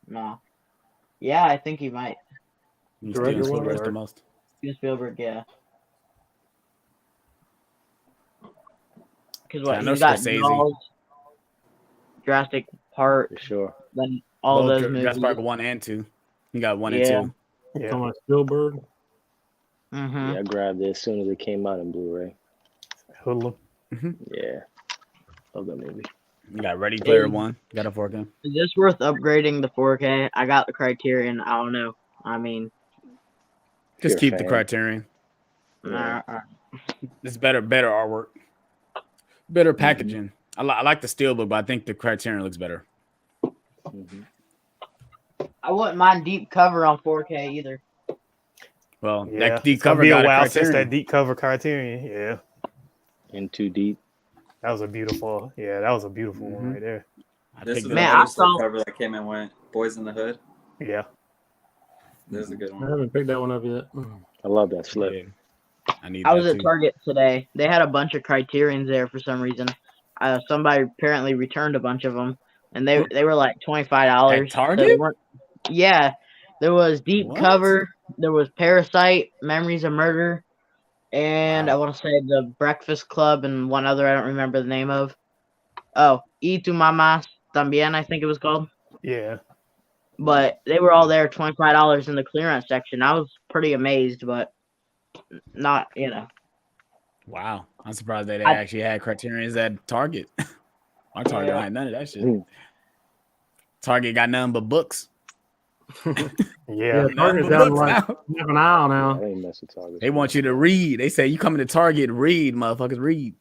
No. Yeah, I think he might. Director Steven Spielberg is wise? the most. Steven Spielberg, yeah. Because I what know you got Scorsese. Jaws, Jurassic Park, For sure. then all Both those movies. Jurassic Park 1 and 2. You got 1 Yeah. and 2. Yeah. Talking about Spielberg. Mm-hmm. Yeah, I grabbed it as soon as it came out in Blu-ray. Hoodlum. Yeah. Love that movie. You got Ready Player 1. Got a 4K. Is this worth upgrading the 4K? I got the Criterion. I don't know. I mean, Just You're a keep the fan. Criterion. Yeah. It's better artwork, better packaging. I like the Steelbook, but I think the Criterion looks better. Mhm. I wouldn't mind deep cover on 4K either. Well, Yeah. that deep It's gonna cover be a got a while since Criterion. that deep cover Criterion. Yeah. In Too Deep. That was a beautiful. Yeah, that was a beautiful one right there. I This picked is it the Man, up. I other saw- cover that came and went. Boys in the Hood. Yeah. This is a good I one. haven't picked that one up yet. I love that slip. Yeah. I need I was that at too. Target today. They had a bunch of Criterions there for some reason. Somebody apparently returned a bunch of them. and they were like $25. At Target? Yeah, there was Deep What? Cover, there was Parasite, Memories of Murder, and Wow. I want to say the Breakfast Club and one other I don't remember the name of. Oh, Y Tu Mamá También, I think it was called. Yeah. But they were all there, $25 in the clearance section. I was pretty amazed, but not, Wow. I'm surprised that they I- actually had Criterions at Target. Our Target Yeah. don't have none of that shit. Target got nothing but books. Yeah. Target's but down books like now. half an aisle now. I ain't mess with Target. They want you to read. They say you coming to Target, read, motherfuckers, read.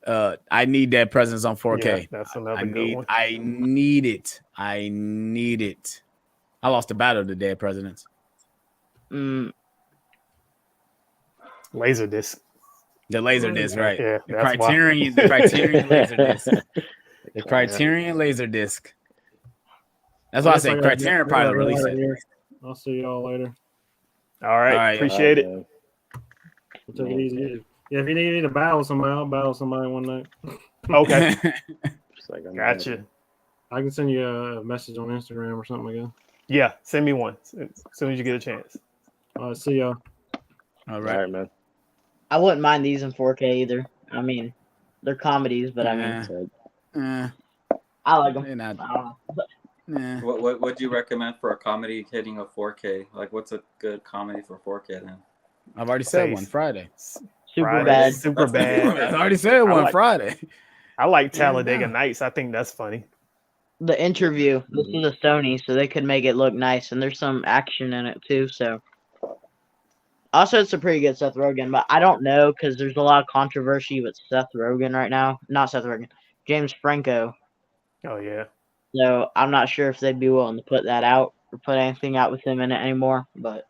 I need that presence on 4K. Yeah, that's another good one. I need it. I lost the battle of the dead presidents. Laserdisc. The laser disc, right? Yeah, The that's why. Criterion laser disc. The Criterion laser disc. That's why I said Criterion probably release it. I'll see y'all later. All right. Appreciate it. Man. We'll take it easy. Yeah, if you need me to battle somebody, I'll battle somebody one night. Okay. Just like I'm Gotcha. I can send you a message on Instagram or something again. Yeah. Send me one as soon as you get a chance. All right, see y'all. All All right. right, man. I wouldn't mind these in 4K either. I mean, they're comedies, but I mean, So, I like them. They're not. I don't know. What would you recommend for a comedy hitting a 4K? Like, what's a good comedy for 4K then? I've already said Face. one Friday. Super Friday, bad. Super bad. I already said one like- Friday. I like Talladega Nights. I think that's funny. The interview. This is a Sony, so they could make it look nice, and there's some action in it too. So, also it's a pretty good Seth Rogen, but I don't know because there's a lot of controversy with Seth Rogen right now. Not Seth Rogen, James Franco. Oh yeah. So I'm not sure if they'd be willing to put that out or put anything out with him in it anymore. But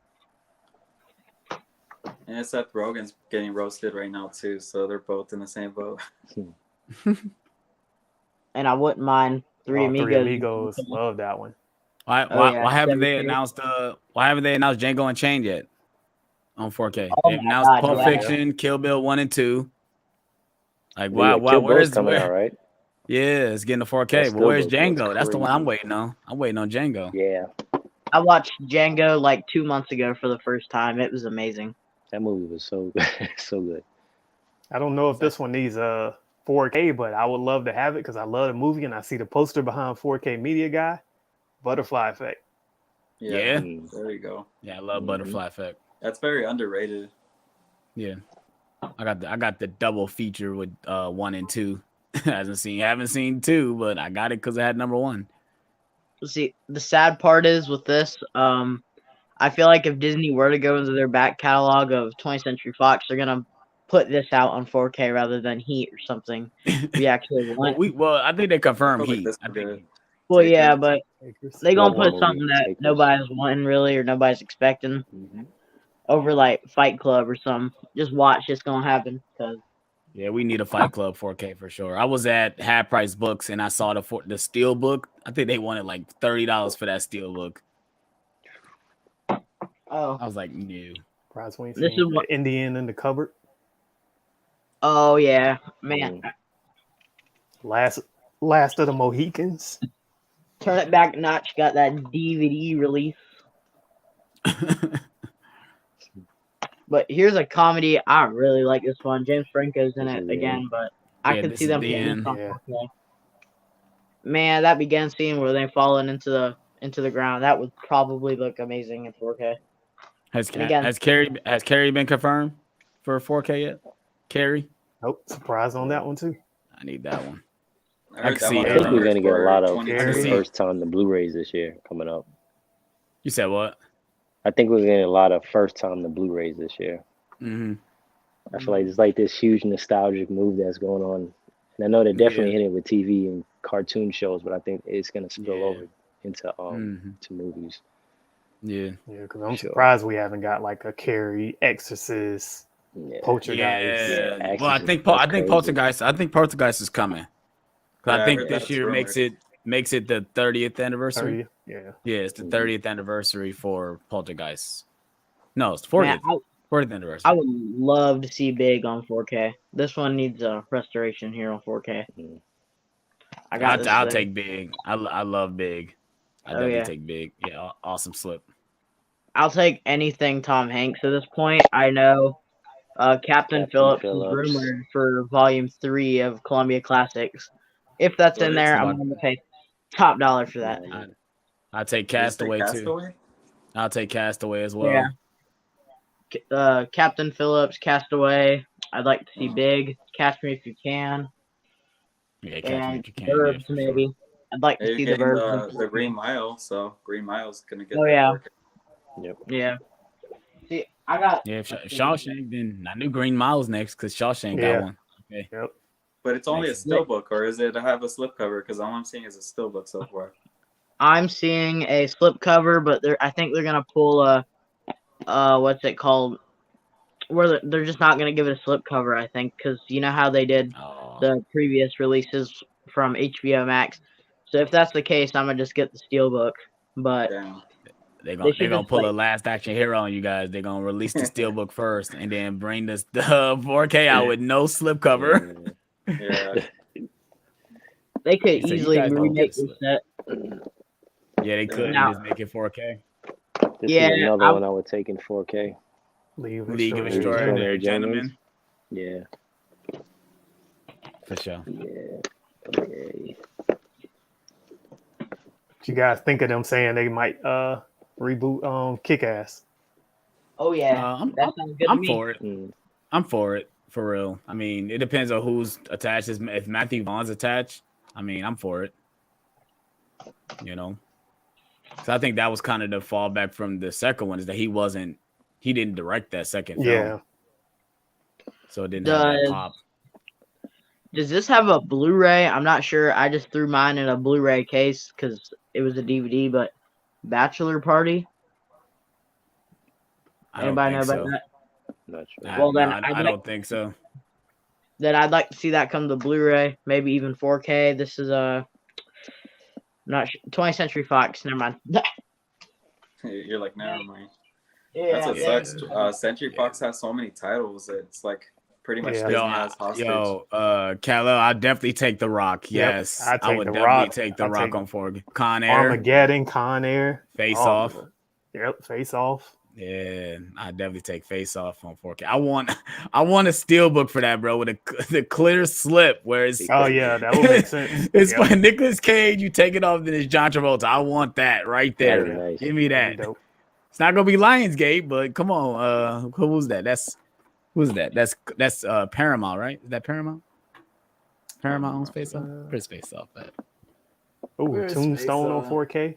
And Seth Rogen's getting roasted right now too, so they're both in the same boat. and I wouldn't mind Three Amigos. Love that one. Why haven't they announced Django Unchained yet on 4K? Oh They've my announced God, Pulp yeah. Fiction, Kill Bill 1 and 2. Like yeah, why Kill where's Bill's coming where, out, right? Yeah, it's getting to 4K. That But still where's looks Django? That's the one I'm crazy. waiting on. I'm waiting on Django. Yeah, I watched Django like 2 months ago for the first time. It was amazing. that movie was so so good. I don't know if this one needs 4K, but I would love to have it because I love the movie and I see the poster behind 4K Media Guy. Butterfly Effect. Yeah. There you go. Yeah, I love Butterfly Effect. That's very underrated. Yeah. I got the double feature with 1 and 2. Haven't seen 2, but I got it because I had number 1. See, the sad part is with this, I feel like if Disney were to go into their back catalog of 20th Century Fox, they're gonna put this out on 4K rather than Heat or something. We actually want. Well, I think they confirmed Probably Heat. this I would think good. Well, yeah, but they gonna Another put movie, something that Takers. nobody's wanting really or nobody's expecting Mhm. over like Fight Club or something. Just watch, it's gonna happen. Cause Yeah, we need a Fight Club 4K for sure. I was at Half Price Books and I saw the steel book. I think they wanted like $30 for that steel book. I was like, no. Surprised we ain't This seen is what- the Indian in the cupboard. oh yeah, man, Last of the Mohicans. turn it back a notch. Got that DVD release. But here's a comedy. I really like this one. James Franco's in it again, but I Yeah, can this see is them the putting end. this on Yeah. 4K. Man, that began scene where they falling into the ground. That would probably look amazing in 4K. Has And again- Carrie been confirmed for 4K yet? Carrie? Nope. Surprise on that one too. I need that one. I heard can that see one it. I think we're gonna get a lot of for 22. first time the Blu-rays this year coming up. You said what? I think we're getting a lot of first time the Blu-rays this year. Mm-hmm. I feel like it's like this huge nostalgic move that's going on, and I know they're definitely hitting it with TV and cartoon shows, but I think it's gonna spill Yeah. over into to movies. Yeah. Yeah, because I'm Sure. surprised we haven't got like a Carrie, Exorcist, Yeah. Poltergeist. Yeah. Yeah, Well, I Exorcist, think that's crazy. Poltergeist is coming. 'Cause Yeah, I I think heard this that's year rumored. makes it the 30th anniversary. 30, yeah. Yeah, it's the Mhm. 30th anniversary for Poltergeist. No, it's 40th. Man, 40th anniversary. I would love to see Big on 4K. This one needs a restoration here on 4K. Mhm. I got this I'll thing. take big. I love big. I Oh, definitely yeah. take big. Yeah, awesome slip. I'll take anything Tom Hanks at this point. I know Captain Phillips is rumored for Volume 3 of Columbia Classics. If that's in there, I'm going to pay top dollar for that. I'll take Castaway too. I'll take Castaway as well. Yeah. Captain Phillips, Castaway. I'd like to see Big. Catch Me If You Can. Yeah, Catch Me If You Can. Birds, yeah, maybe. sure. I'd like to see the Birds. The Green Mile, so Green Mile's gonna get. Oh yeah. Yep. Yeah. See, I got. Yeah, if Shawshank, then I knew Green Mile's next because Shawshank got one. Okay. Yep. But it's only a steelbook, or is it to have a slipcover? Because all I'm seeing is a steelbook so far. I'm seeing a slipcover, but I think they're gonna pull a what's it called? Where they're just not gonna give it a slipcover. I think because you know how they did the previous releases from HBO Max. So if that's the case, I'm gonna just get the steelbook. But they're gonna pull a Last Action Hero on you guys. They're gonna release the steelbook first, and then bring the 4K out with no slipcover. Yeah. They could easily remake this set. Yeah, they could just make it 4K. This is another one I would take in 4K. League of Extraordinary Gentlemen. Yeah. For sure. Yeah. Okay. What you guys think of them saying they might reboot Kick-Ass? Oh yeah, that sounds good to me. For it. I'm for it, for real. I mean, it depends on who's attached. If Matthew Vaughn's attached, I mean, I'm for it. You know, so I think that was kind of the fallback from the second one is that he didn't direct that second film. Yeah. So it didn't have that pop. Does this have a Blu-ray? I'm not sure. I just threw mine in a Blu-ray case because it was a DVD. But Bachelor Party. Anybody know about that? Not sure. Well, then I don't think so. Then I'd like to see that come to Blu-ray, maybe even 4K. This is not 20th Century Fox. Never mind. You're like, never mind. Yeah, that's what sucks. Century Fox has so many titles. It's like pretty much Disney has hostage. Kal-El, I'd definitely take The Rock. Yes, I would definitely take The Rock on 4K. Con Air, Armageddon, Con Air, Face Off. Yep, Face Off. Yeah, I definitely take Face Off on 4K. I want a steelbook for that, bro, with the clear slip where it's. Oh yeah, that would make sense. It's by Nicolas Cage. You take it off, then it's John Travolta. I want that right there. Nice. Give me that. It's not gonna be Lionsgate, but come on. Who's that? Who's that? That's Paramount, right? Is that Paramount? Paramount owns Face Off. Where's Face Off at? Oh, Tombstone on 4K.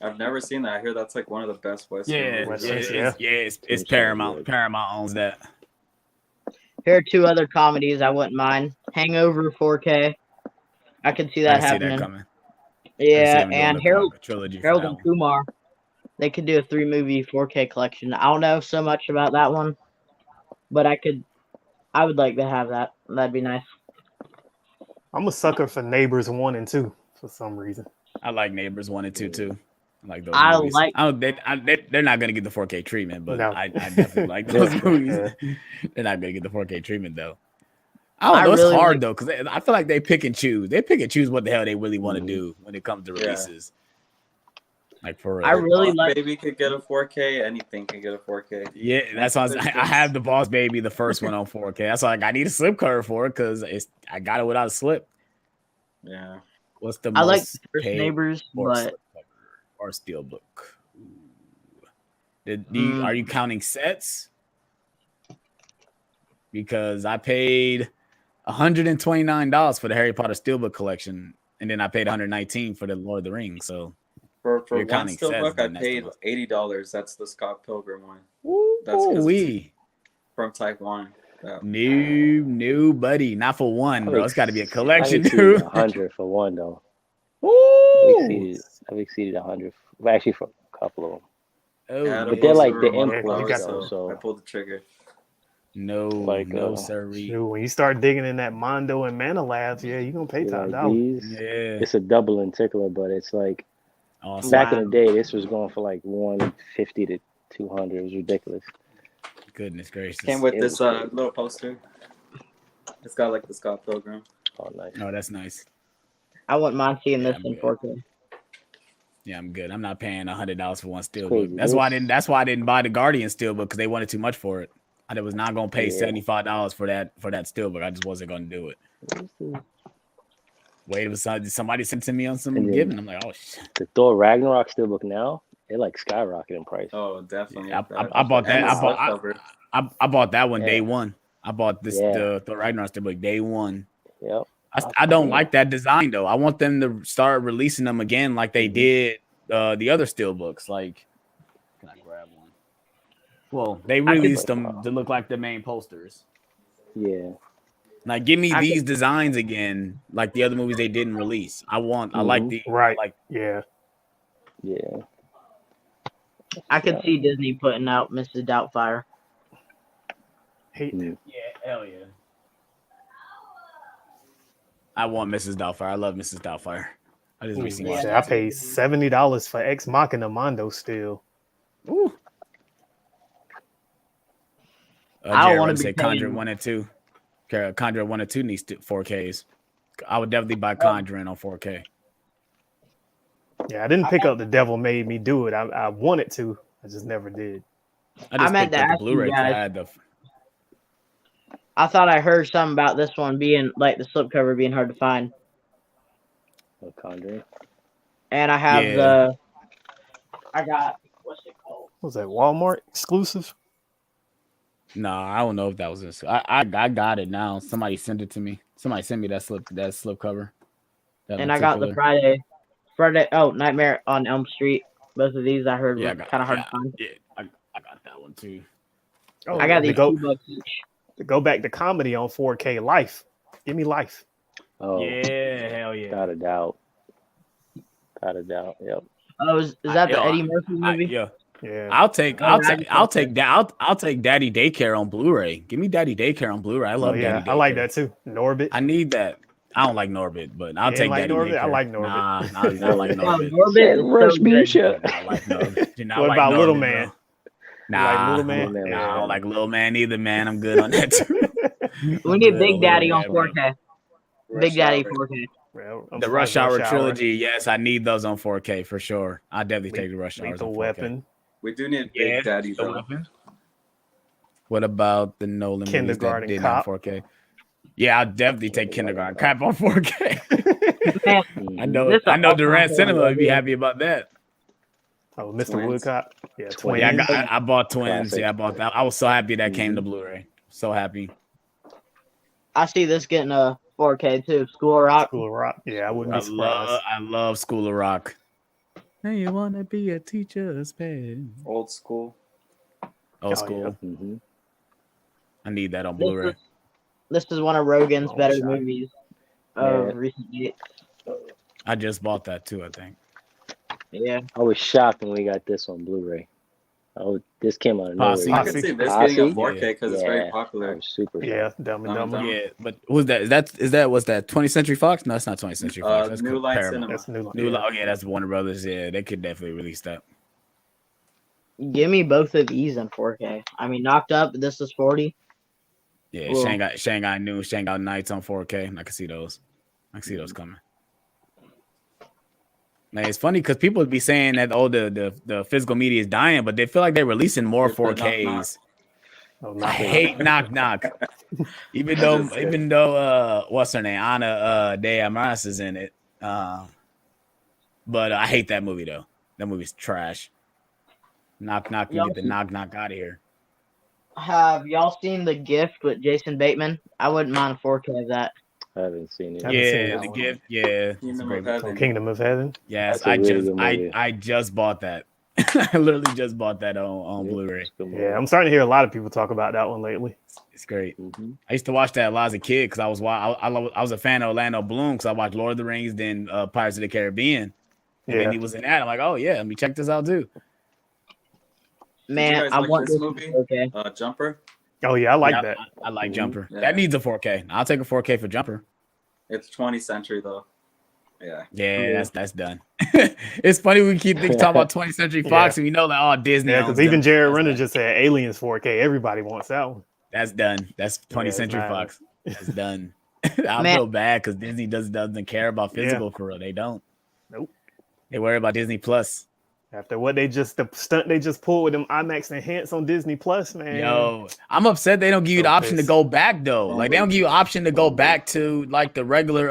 I've never seen that. I hear that's like one of the best Western movies. It's Paramount. Paramount owns that. Here are two other comedies I wouldn't mind. Hangover 4K. I could see that happening. See that coming. Yeah, and Harold and Kumar. They could do a 3-movie 4K collection. I don't know so much about that one, but I would like to have that. That'd be nice. I'm a sucker for Neighbors 1 and 2 for some reason. I like Neighbors 1 and 2 too. I like those movies. They're not gonna get the 4K treatment, but no. I definitely like those movies. They're not gonna get the 4K treatment though. I don't know. It's really hard though because I feel like they pick and choose. They pick and choose what the hell they really want to do when it comes to releases. Like for real. I really like. Baby could get a 4K. Anything can get a 4K. Yeah, that's why I have the Boss Baby, the first one on 4K. That's why I need a slip cover for it because I got it without a slip. Yeah. What's the I most like First Neighbors, but or steelbook? Are you counting sets? Because I paid $129 for the Harry Potter steelbook collection, and then I paid $119 for the Lord of the Rings. So for one steelbook, I paid $80. That's the Scott Pilgrim one. That's from Taiwan. Yeah. New buddy, not for one, bro. It's got to be a collection, dude. 100 for one though. I've exceeded 100. Well, actually, for a couple of them. But they're like the influence. So I pulled the trigger. No, sir. When you start digging in that Mondo and Mana Labs, you're gonna pay $10. Yeah, it's a double in tickler, but it's like back in the day, this was going for like 150 to 200. It was ridiculous. Goodness gracious! Came with this little poster. It's got like the Scott Pilgrim. Oh, nice. Oh, that's nice. I wouldn't mind seeing Yeah, this I'm in good. 4K. Yeah, I'm good. I'm not paying $100 for one steelbook. crazy. That's why I didn't. That's why I didn't buy the Guardian steelbook because they wanted too much for it. I was not gonna pay Yeah. $75 for that steelbook. I just wasn't gonna do it. Wait, it was somebody sent to me on some And then- giving. I'm like, oh shit. The Thor Ragnarok steelbook now, it like skyrocketed in price. Oh, definitely. I bought that. And the slipcover. I bought that one Yeah. day one. I bought this Yeah. the Ragnarok steelbook day one. Yep. I don't like that design though. I want them to start releasing them again like they did the other steelbooks. Like, can I grab one? Well, they released them to look like the main posters. Yeah. Like, give me these designs again, like the other movies they didn't release. I like the Right. like Yeah. I could see Disney putting out Mrs. Doubtfire. Hate that. yeah, hell yeah. I want Mrs. Doubtfire. I love Mrs. Doubtfire. I just recently watched Shit, that. I paid $70 for Ex Machina Mondo still. Ooh. I don't Jared wanna Run be said paying- Conjuring 1 and 2. Conjuring 1 and 2 needs 4Ks. I would definitely buy Conjuring on 4K. Yeah, I didn't pick up The Devil Made Me Do It. I wanted to. I just never did. I just meant picked to up the ask you Blu-ray. 'Cause I guys- had the I thought I heard something about this one being like the slipcover being hard to find, Conjuring. and I have Yeah. I got what's it called? What was that Walmart exclusive? No, I don't know if that was this. I got it now. Somebody sent it to me. Somebody sent me that slip cover. And I got the Friday. Oh, Nightmare on Elm Street. Both of these I heard were kind of hard to find. Yeah, I got that one too. Oh, I got to these go, $2 each. to go back to comedy on 4K. Life. Give me Life. Oh, Yeah, hell yeah. without a doubt. Yep. Oh, is that the Eddie Murphy movie? Yeah. I'll take Daddy Daycare on Blu-ray. Give me Daddy Daycare on Blu-ray. I Oh, love yeah. Daddy Daycare. I like that too. Norbit. I need that. I don't like Norbit, but I'll You take ain't like Daddy Norbit? Daycare. I like Norbit. Nah, I like Oh, Norbit. Norbit is Rush so me good. shit. I like Norbit. Do not What like about Little Norbit, Man? bro. Nah, like Little Man? Little Man. Nah, I don't like Little Man either, man. I'm good on that too. We need Good Big on Daddy Little on Man, bro. 4K. Rush Big Daddy Hour. 4K. Well, I'm The surprised Rush Hour trilogy, yes, I need those on 4K for sure. I definitely take the Rush Hours Lethal on 4K. Weapon. We do need Yeah, Big Daddy Lethal though. Weapon. What about the Nolan movies that Kindergarten didn't Cop. have 4K? Yeah, I'll definitely take Kindergarten Cop on 4K. Man, I know This is I know all Durant time Cinema would be favorite. happy about that. Oh, Mr. Twins. Woodcock. Yeah, Twins. Twins. Yeah, I bought Twins. Classic. Yeah, I bought that. I was so happy that came to Blu-ray. So happy. I see this getting a 4K too. School Rock. School of Rock. Yeah, I wouldn't be surprised. I love School of Rock. Now you wanna be a teacher's pet. Old school. Old school. yeah. Mm-hmm. I need that on This Blu-ray. This is one of Rogan's Oh, better shot. movies of Yeah. recent dates. I just bought that too, I think. Yeah. I was shocked when we got this on Blu-ray. Oh, this came out of nowhere. Posse. I can see this Posse? getting a 4K because it's very Yeah. popular. I was super shocked. Yeah, Dumb and Dumb and Dumber. Dumber. Yeah, but who's that? Was that 20th Century Fox? No, it's not 20th Century Fox. That's New Line Paramount. Cinema. That's new. New Line. Oh yeah, that's Warner Brothers. Yeah, they could definitely release that. Give me both of these in 4K. I mean, Knocked Up, this is 40. Yeah, Cool. Shanghai Noon, Shanghai Nights on 4K. I can see those. I can see those coming. Man, it's funny because people would be saying that the physical media is dying, but they feel like they're releasing more It's the knock, 4Ks. Oh, I not hate knock knock. Even though what's her name? Ana de Armas is in it. But I hate that movie though. That movie's trash. Knock knock, you Y'all get the see- knock knock out of here. Have y'all seen The Gift with Jason Bateman? I wouldn't mind a 4K of that. I haven't seen it. I haven't seen Yeah, that the one. gift. Yeah, it's a Kingdom great of movie. Heaven. Kingdom of Heaven. Yes, That's a really good I movie. just bought that. I literally just bought that on Yeah, Blu-ray. it's a good movie. Yeah, I'm starting to hear a lot of people talk about that one lately. It's great. Mhm. I used to watch that a lot as a kid because I was a fan of Orlando Bloom because I watched Lord of the Rings, then Pirates of the Caribbean, and Yeah. then he was in that. I'm like, oh yeah, let me check this out too. Man, guys I like want this this movie? in 4K. Jumper. Oh yeah, I like Yeah, that. I like Mhm. Jumper. Yeah. That needs a 4K. I'll take a 4K for Jumper. It's 20th century though. Yeah. Yeah, that's done. It's funny we keep talking about 20th Century Fox and we know that all Disney. Yeah, owns because them. even Jared That's Renner done. just said Aliens 4K. Everybody wants that one. That's done. That's 20th it's Century not- Fox. That's done. I Man. feel bad because Disney doesn't care about physical for real. They don't. Nope. They worry about Disney Plus. After what the stunt they just pulled with them IMAX Enhanced on Disney Plus, man. Yo, I'm upset they don't give you the option to go back though. Like they don't give you option to go back to like the regular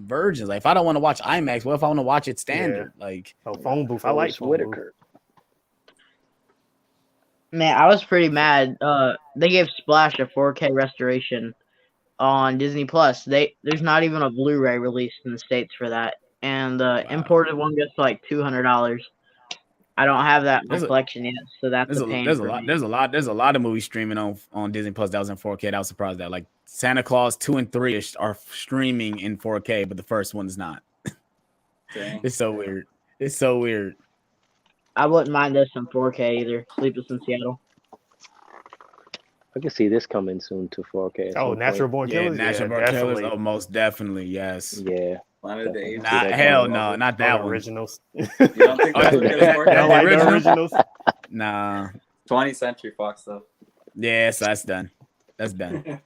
versions. Like if I don't want to watch IMAX, what if I want to watch it standard? Like phone booth. I like phone booth. Man, I was pretty mad. They gave Splash a 4K restoration on Disney Plus. There's not even a Blu-ray released in the States for that, and the imported one gets like $200. I don't have that in my collection yet, so that's a pain. There's a lot of movies streaming on Disney Plus that was in 4K. I was surprised that like Santa Claus 2 and 3 are streaming in 4K, but the first one is not. It's so weird. It's so weird. I wouldn't mind this in 4K either. Sleepless in Seattle. I can see this coming soon to 4K. Oh, Natural Born Killers? Natural Born Killers. Oh, most definitely, yes. Yeah. Hell no, not that one. Originals. You don't think that's what it's for? Like the originals? Nah. 20th Century Fox though. Yeah, so that's done. That's done.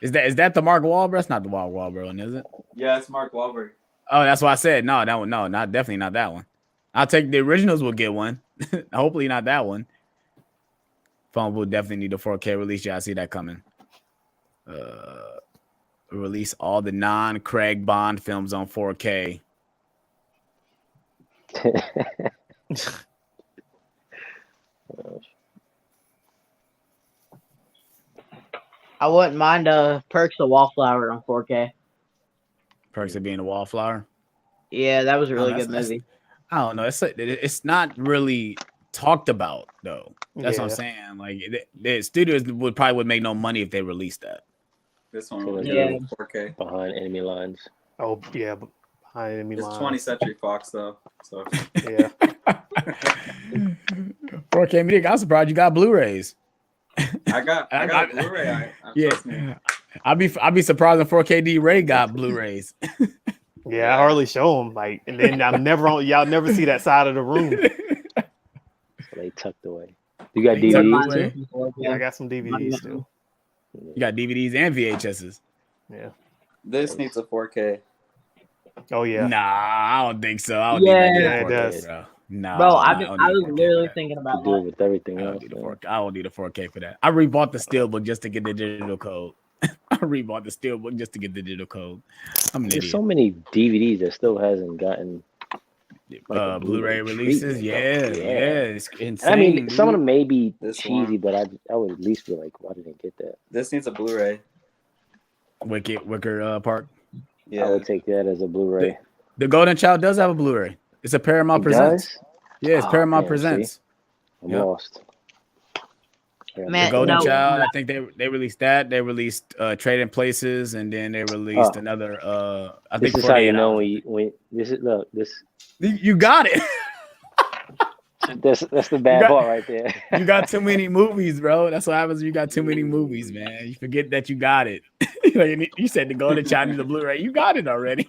Is that the Mark Wahlberg? That's not the Mark Wahlberg one, is it? Yeah, it's Mark Wahlberg. Oh, that's why I said no. That one, no, not definitely not that one. I'll take the originals. Will get one. Hopefully not that one. Phone will definitely need a 4K release. Yeah, I see that coming. Release all the non-Craig Bond films on 4K. I wouldn't mind Perks of Wallflower on 4K. Perks of Being a Wallflower? Yeah, that was a really good movie. I don't know. It's not really talked about though. That's what I'm saying. Like the studios would make no money if they released that. This one was 4K. Behind Enemy Lines. Oh yeah, behind Enemy Lines. It's 20th Century Fox though. So yeah. 4K media. I'm surprised you got Blu-rays. I got a Blu-ray. I'd be surprised if 4KD Ray got Blu-rays. Yeah, I hardly show them. Like, and then y'all never see that side of the room. So they tucked away. You got DVDs? Yeah, I got some DVDs too. You got DVDs and VHSs. Yeah. This needs a 4K. Oh yeah. Nah, I don't think so. I don't it does. Bro. No, bro, I was literally thinking about do it with everything else. I don't need a 4K for that. I rebought the steelbook just to get the digital code. I rebought the steelbook just to get the digital code. There's so many DVDs that still hasn't gotten Blu-ray releases. Yeah, it's insane. I mean, some of them may be cheesy, but I would at least be like, why didn't I get that? This needs a Blu-ray. Wicker Park. Yeah, I would take that as a Blu-ray. The Golden Child does have a Blu-ray. It's a Paramount Presents. Yeah, it's Paramount Presents. See? I'm lost. Man, the Golden Child, I think they released that. They released Trading Places, and then they released another. I think this is how you know when this is this. You got it. That's the bad part right there. You got too many movies, bro. That's what happens when you got too many movies, man. You forget that you got it. Like you said, to go to China the Blu-ray, you got it already.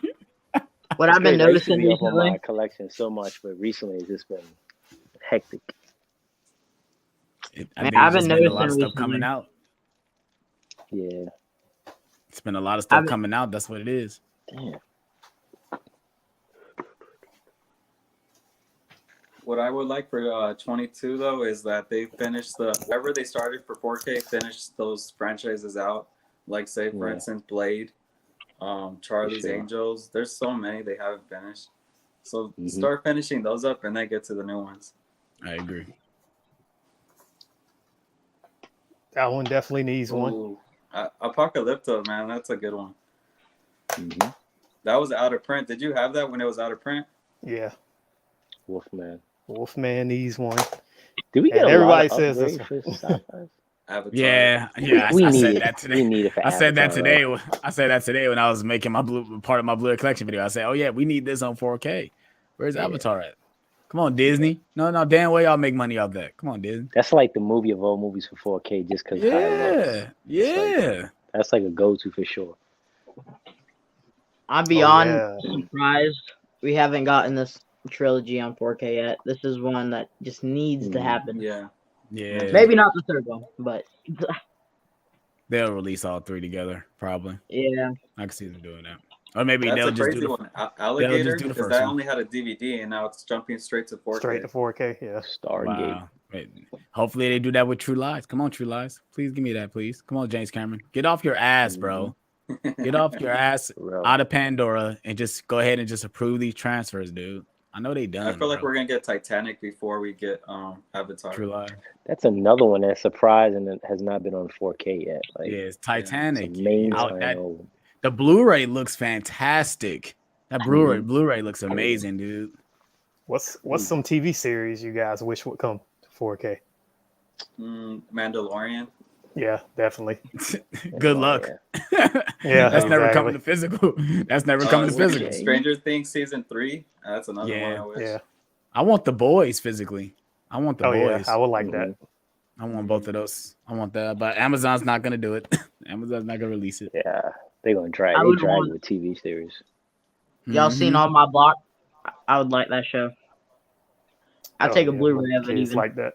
What I've been noticing recently, my collection so much, but recently it's just been hectic. I've been noticing a lot of stuff coming out. Yeah, it's been a lot of stuff coming out. That's what it is. Damn. What I would like for 22 though is that they finished whatever they started for 4K, finished those franchises out. Like say for instance Blade, Charlie's Angels. There's so many they haven't finished. So start finishing those up and then get to the new ones. I agree. That one definitely needs one. Apocalypto, man, that's a good one. That was out of print. Did you have that when it was out of print? Yeah. Wolfman needs one. Do we get everybody says this? Avatar. Yeah. I said that today. We need it for I said that Avatar, today. right? I said that today when I was making my part of my Bluray collection video. I said, "Oh yeah, we need this on 4K. Where's Avatar at? Come on, Disney. No, damn way y'all make money off that. Come on, Disney. That's like the movie of all movies for 4K, just because. Yeah. That's like a go-to for sure. I'm beyond surprised we haven't gotten this trilogy on 4K yet. This is one that just needs to happen. Yeah. Maybe not the third one, but They'll release all three together, probably. Yeah. I can see them doing that. Or maybe That's they'll a just do crazy the one. Alligator, do the because first that one. only had a DVD and now it's jumping straight to 4K. Straight to 4K. Yeah. Stargate. Wow. Wait. Hopefully they do that with True Lies. Come on, True Lies. Please give me that, please. Come on, James Cameron. Get off your ass, bro. Get off your ass Bro. out of Pandora and just go ahead and just approve these transfers, dude. I know they done. I feel like bro. we're gonna get Titanic before we get Avatar. True Lies. That's another one that's surprising and has not been on 4K yet. Like, Yeah, it's Titanic. it's a main Out- that- title. the Blu-ray looks fantastic. That Blu-ray looks amazing, dude. What's some TV series you guys wish would come to 4K? Mandalorian. Yeah, definitely. Good luck. Yeah, That's never exactly. coming to physical. That's never coming to physical. Stranger Things season 3. That's another one I wish. Yeah. I want The Boys physically. I want The Oh yeah, Boys. I would like that. I want both of those. I want that, but Amazon's not gonna do it. Amazon's not gonna release it. Yeah, they're gonna drag. I They would drag want- with TV series. Y'all seen Mhm. On My Block? I would like that show. I'd Oh, take a yeah, Blu-ray of it kids even. like that.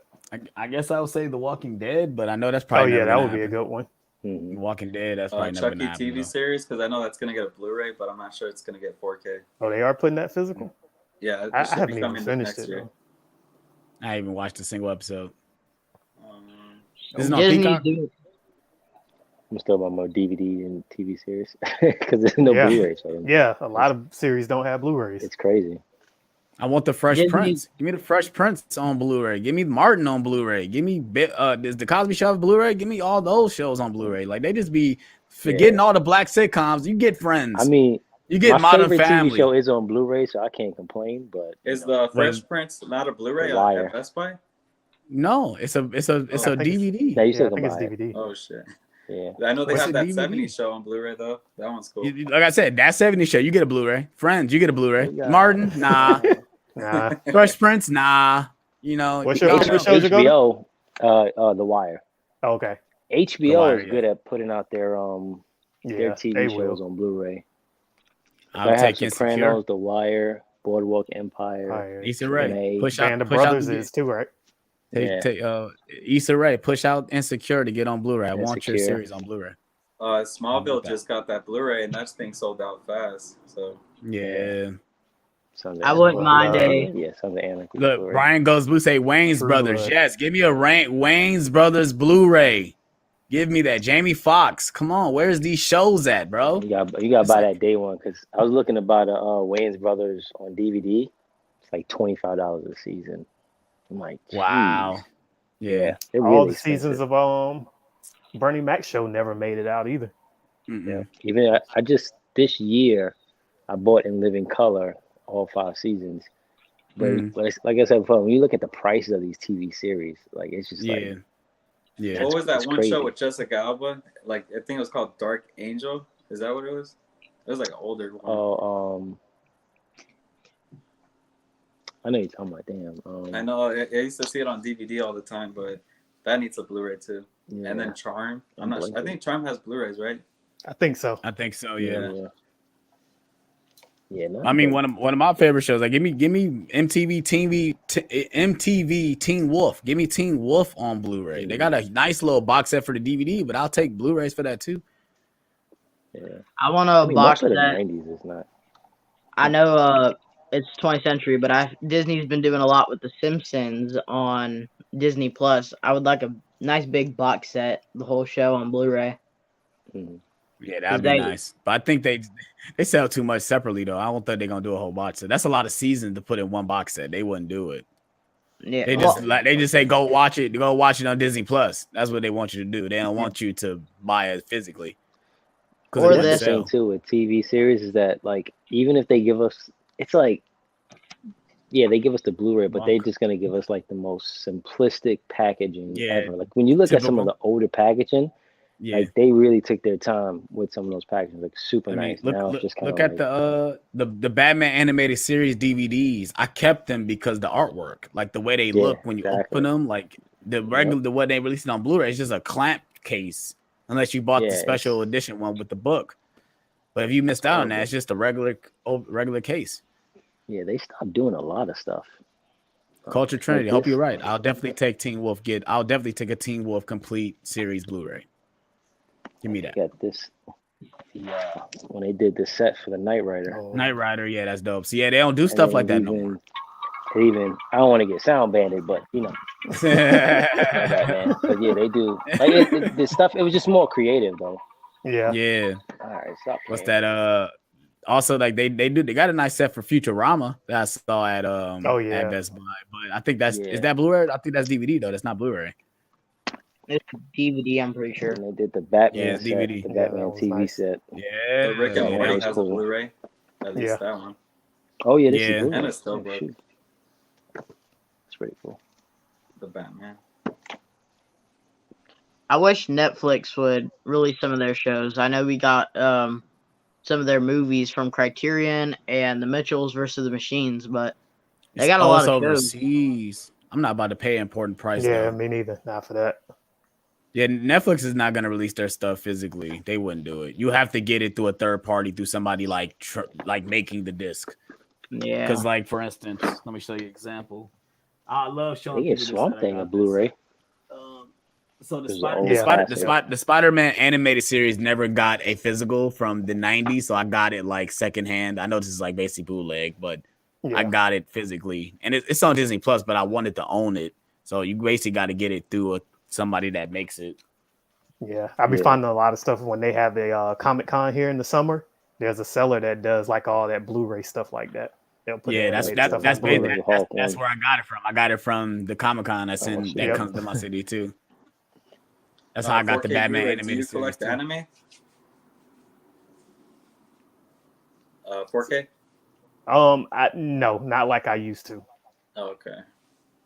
I guess I would say The Walking Dead, but I know that's Oh probably yeah, never that gonna would be a happen. good one. Mhm. Walking Dead, that's probably never Chucky gonna happen. TV though. series, because I know that's gonna get a Blu-ray, but I'm not sure it's gonna get 4K. Oh, they are putting that physical. Yeah, it I should be haven't even coming finished next it year. though. I haven't watched a single episode. Um, This is on Disney's Peacock. doing- I'm still about more DVD and TV series because there's no Yeah. Blu-ray. So Yeah, a lot of series don't have Blu-rays. it's crazy. I want the Fresh Disney- Prince. Give me the Fresh Prince on Blu-ray. Give me Martin on Blu-ray. Give me does the Cosby Show have Blu-ray? Give me all those shows on Blu-ray. Like they just be forgetting all the black sitcoms. You get Friends. I mean, you get my Modern favorite Family. TV show is on Blu-ray, so I can't complain. But is you know, the Fresh Prince not a Blu-ray The Wire. at Best Buy? No, it's a I think it's- DVD. yeah, you Yeah, still I can think it's buy it. DVD. Oh shit! Yeah, I know they What's have the that DVD? 70s show on Blu-ray though. That one's cool. Like I said, that 70 show, you get a Blu-ray. Friends, you get a Blu-ray. Yeah. Martin, nah. Nah. Fresh Prince, nah. You know, What's your favorite shows you go to? HBO, The Wire. Oh, okay. HBO Wire, is yeah. good at putting out their Yeah, TV they shows will. on Bluray. I'll I have take Insecure. Sopranos, The Wire, Boardwalk Empire. Fire. Issa Rae. May. Push Band out, of push Brothers out, is too, right? take Issa Rae, push out Insecure to get on Blu-ray. I want your Insecure. series on Blu-ray. Smallville that. just got that Blu-ray and that thing sold out fast. So Yeah. Sons of I wouldn't Anarchy. mind a- Yeah, Sons of Anarchy. Look, Blu-ray. Brian Goes Blue say Wayne's True Brothers. Blood. Yes, give me a Wayne's Brothers Blu-ray. Give me that. Jamie Foxx. Come on, where's these shows at, bro? You got to buy that day one because I was looking to buy the Wayans Brothers on DVD. It's like $25 a season. I'm like, Wow. geez. Yeah. They're All really the seasons expensive. of Bernie Mac show never made it out either. Mm-mm. Yeah. Even I just this year I bought In Living Color all 5 seasons. But it's, like I said before, when you look at the prices of these TV series, like it's just Yeah. like Yeah. what was that it's one crazy. show with Jessica Alba? Like I think it was called Dark Angel. Is that what it was? It was like an older one. I know you're talking about. Damn. I know. I used to see it on DVD all the time, but that needs a Blu-ray too. Yeah. And then Charm. I'm not. I think Charm has Blu-rays, right? I think so. I think so, yeah. No, I mean, but- one of my favorite shows. Like, give me MTV Teen Wolf. Give me Teen Wolf on Blu-ray. They got a nice little box set for the DVD, but I'll take Blu-rays for that too. Yeah. I want I a mean, box most of the set. 90s is not. I know it's 20th century, but Disney's been doing a lot with The Simpsons on Disney Plus. I would like a nice big box set, the whole show on Blu-ray. Mhm. Yeah, that'd be nice. But I think they sell too much separately though. I don't think they're gonna do a whole box set. That's a lot of seasons to put in one box set. They wouldn't do it. Yeah, They just say go watch it on Disney Plus. That's what they want you to do. They don't want you to buy it physically. Or That's the this. thing too with TV series is that like even if they give us, it's like, yeah, they give us the Blu-ray, but they're just gonna give us like the most simplistic packaging ever. Like when you look at some of the older packaging, like they really took their time with some of those packaging, like super nice. Now it's just kind of look at the Batman animated series DVDs. I kept them because the artwork, like the way they look when you open them, like the way they released it on Blu-ray, it's just a clamp case. Unless you bought the special edition one with the book. But if you missed out on that, it's just a regular case. Yeah, they stopped doing a lot of stuff. Culture Trinity. like Hope this. you're right. I'll definitely take Teen Wolf. I'll definitely take a Teen Wolf complete series Blu-ray. Give me that. Got this. When they did the set for the Knight Rider. Oh, Knight Rider, yeah, that's dope. So yeah, they don't do stuff like that no more. Even I don't want to get sound banded, but you know, Batman. But yeah, they do. Like the stuff. It was just more creative though. yeah. Yeah. All right, stop. What's playing. that? Also, like they got a nice set for Futurama that I saw at at Best Buy. But I think is that Blu-ray? I think that's DVD though. That's not Blu-ray. It's DVD, I'm pretty sure. And they did the Batman set, DVD. the Batman TV nice. set. Yeah. The Rick and Yeah, Morty that's has cool. a Blu-ray. At least Yeah. that one. Oh yeah, this Yeah. is Blu-ray. And it's still Oh, broke. shoot. It's pretty cool. The Batman. I wish Netflix would release some of their shows. I know we got some of their movies from Criterion and the Mitchells versus the Machines, but they got a lot of shows. overseas. I'm not about to pay an important price. Yeah, though. me neither. Not for that. Yeah, Netflix is not going to release their stuff physically. They wouldn't do it. You have to get it through a third party, through somebody like making the disc. Yeah. Because, like, for instance, let me show you an example. I love showing They gave people Swamp this, that I Thing a got Blu-ray. So the There's Spider- an the old Spider- classic. the Spider-Man animated series never got a physical from the 90s, so I got it like secondhand. I know this is like basically bootleg, but Yeah. I got it physically, and it's on Disney Plus. But I wanted to own it, so you basically got to get it through somebody that makes it. Yeah, I'll be Yeah. finding a lot of stuff when they have the Comic Con here in the summer. There's a seller that does like all that Blu-ray stuff like that. They'll put Yeah, their that's animated stuff that's on Blu-ray. basically that's where I got it from. I got it from the Comic Con that Yep. comes to my city too. That's how I got the 4K Batman Blu-ray. animated Do you series collect too. anime? 4K? No, not like I used to. Oh, okay.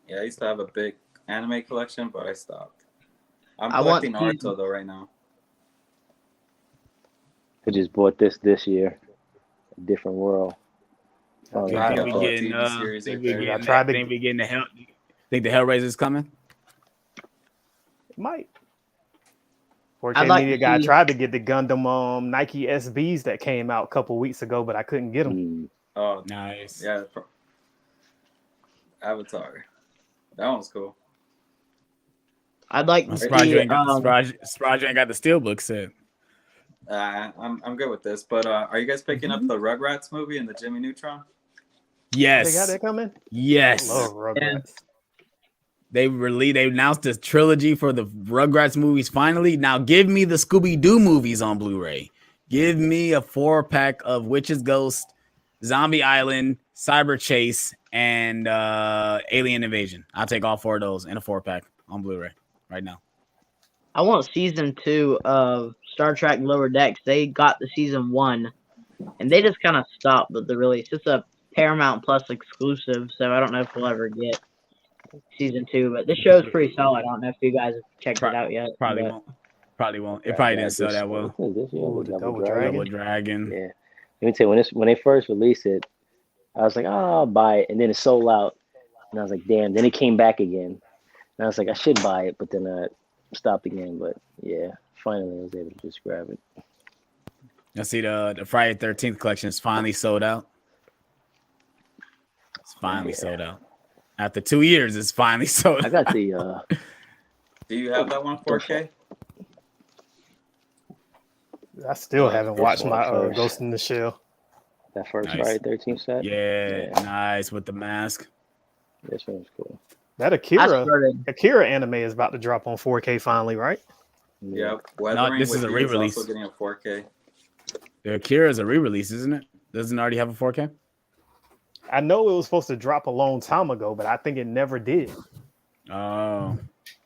Yeah, I used to have a big anime collection, but I stopped. I'm I want collecting to- Naruto though right now. I just bought this year. A Different World. Oh, Right. yeah. Think we Oh, getting, TV series think right we there. getting I tried to- think we getting the hell. Think the Hellraiser's coming? It might. 4K I'd like Media to guy see- tried to get the Gundam Nike SBs that came out a couple weeks ago, but I couldn't get them. Mm. Oh, Nice. yeah. Avatar. That one's cool. I'd like I'm to surprised you see ain't got surprised you ain't got the Steelbook set. I'm good with this, but are you guys picking up the Rugrats movie and the Jimmy Neutron? They got Yes. that coming? Yes. Love Rugrats. They announced this trilogy for the Rugrats movies finally. Now give me the Scooby-Doo movies on Blu-ray. Give me a 4-pack of Witch's Ghost, Zombie Island, Cyber Chase, and Alien Invasion. I'll take all 4 of those in a 4-pack on Blu-ray right now. I want season 2 of Star Trek Lower Decks. They got the season 1, and they just kind of stopped with the release. It's a Paramount Plus exclusive, so I don't know if we'll ever get season 2. But this show's pretty solid. I don't know if you guys have checked it out yet. Probably but won't. Probably won't. It probably didn't sell that well. What is this? Yeah, Ooh, the the Double Double Dragon. Double Dragon. Yeah. Let me tell you, when they first released it, I was like, oh, I'll buy it. And then it sold out. And I was like, damn. Then it came back again. And I was like, I should buy it. But then I stopped again. But yeah, finally I was able to just grab it. I see the Friday 13th collection is finally sold out. It's finally sold out. After 2 years, it's finally sold I out. got the Do you have that one 4K? I still haven't watched one my first. Ghost in the Shell. that first Nice. Friday 13th set. Yeah, Yeah. nice with the mask. This one's cool. That I started. Akira anime is about to drop on 4K finally, right? Yep. Weathering this with is a You re-release. also getting a 4K. The Akira is a re-release, isn't it? Doesn't it already have a 4K? I know it was supposed to drop a long time ago, but I think it never did. Oh,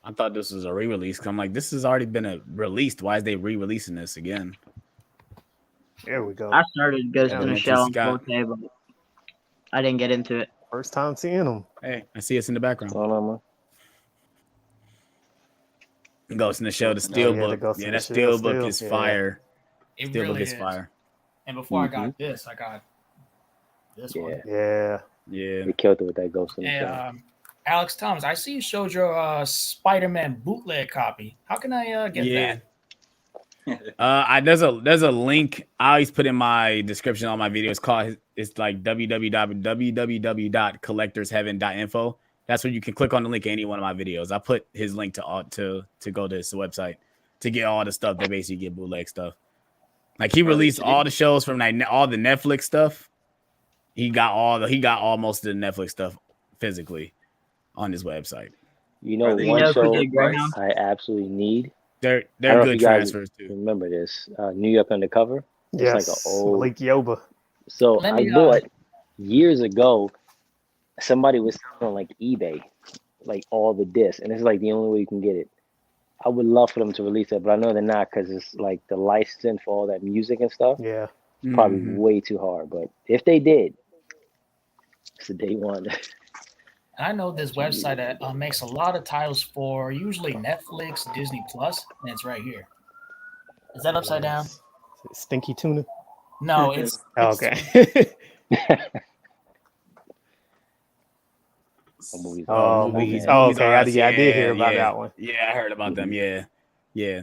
I thought this was a re-release. 'Cause I'm like, this has already been released. Why is they re-releasing this again? There we go. I started Ghost Yeah, in the man, Shell on Scott. 4K, but I didn't get into it. First time seeing them. Hey, I see it's in the background. Hold on, man. Ghost in the Shell, the yeah, the Steelbook. Ghost Yeah, in that the Shell Steelbook still, is yeah. fire. It Steelbook really is is. fire. And before I got this, I got this Yeah. one. Yeah. Yeah. They killed it with that Ghost in the And Shell. Alex Thomas, I see you showed your Spider-Man bootleg copy. How can I get Yeah. that? There's a link I always put in my description on my videos called it's like www.collectorsheaven.info. That's where you can click on the link in any one of my videos. I put his link to go to his website to get all the stuff. They basically get bootleg stuff. Like he Bro, released they all the shows from like all the Netflix stuff. He got all most of the Netflix stuff physically on his website. You know, they You one know who show did Greyhound? I absolutely need. They're I don't know if good you guys transfers too. remember this. New York Undercover. It's Yes, like an old. Malik Yoba. So Let I me, bought years ago. Somebody was selling on like eBay, like all the discs, and it's like the only way you can get it. I would love for them to release it, but I know they're not because it's like the license for all that music and stuff. Yeah. Probably Mhm. way too hard. But if they did, it's a day one. I know this website that makes a lot of titles for usually Netflix, Disney Plus, and it's right here. Is that upside down? Stinky tuna. No, it's Oh, okay. Movies. Oh, man. movies. Oh, okay. I did hear about yeah. that one. Yeah, I heard about them. Yeah. yeah.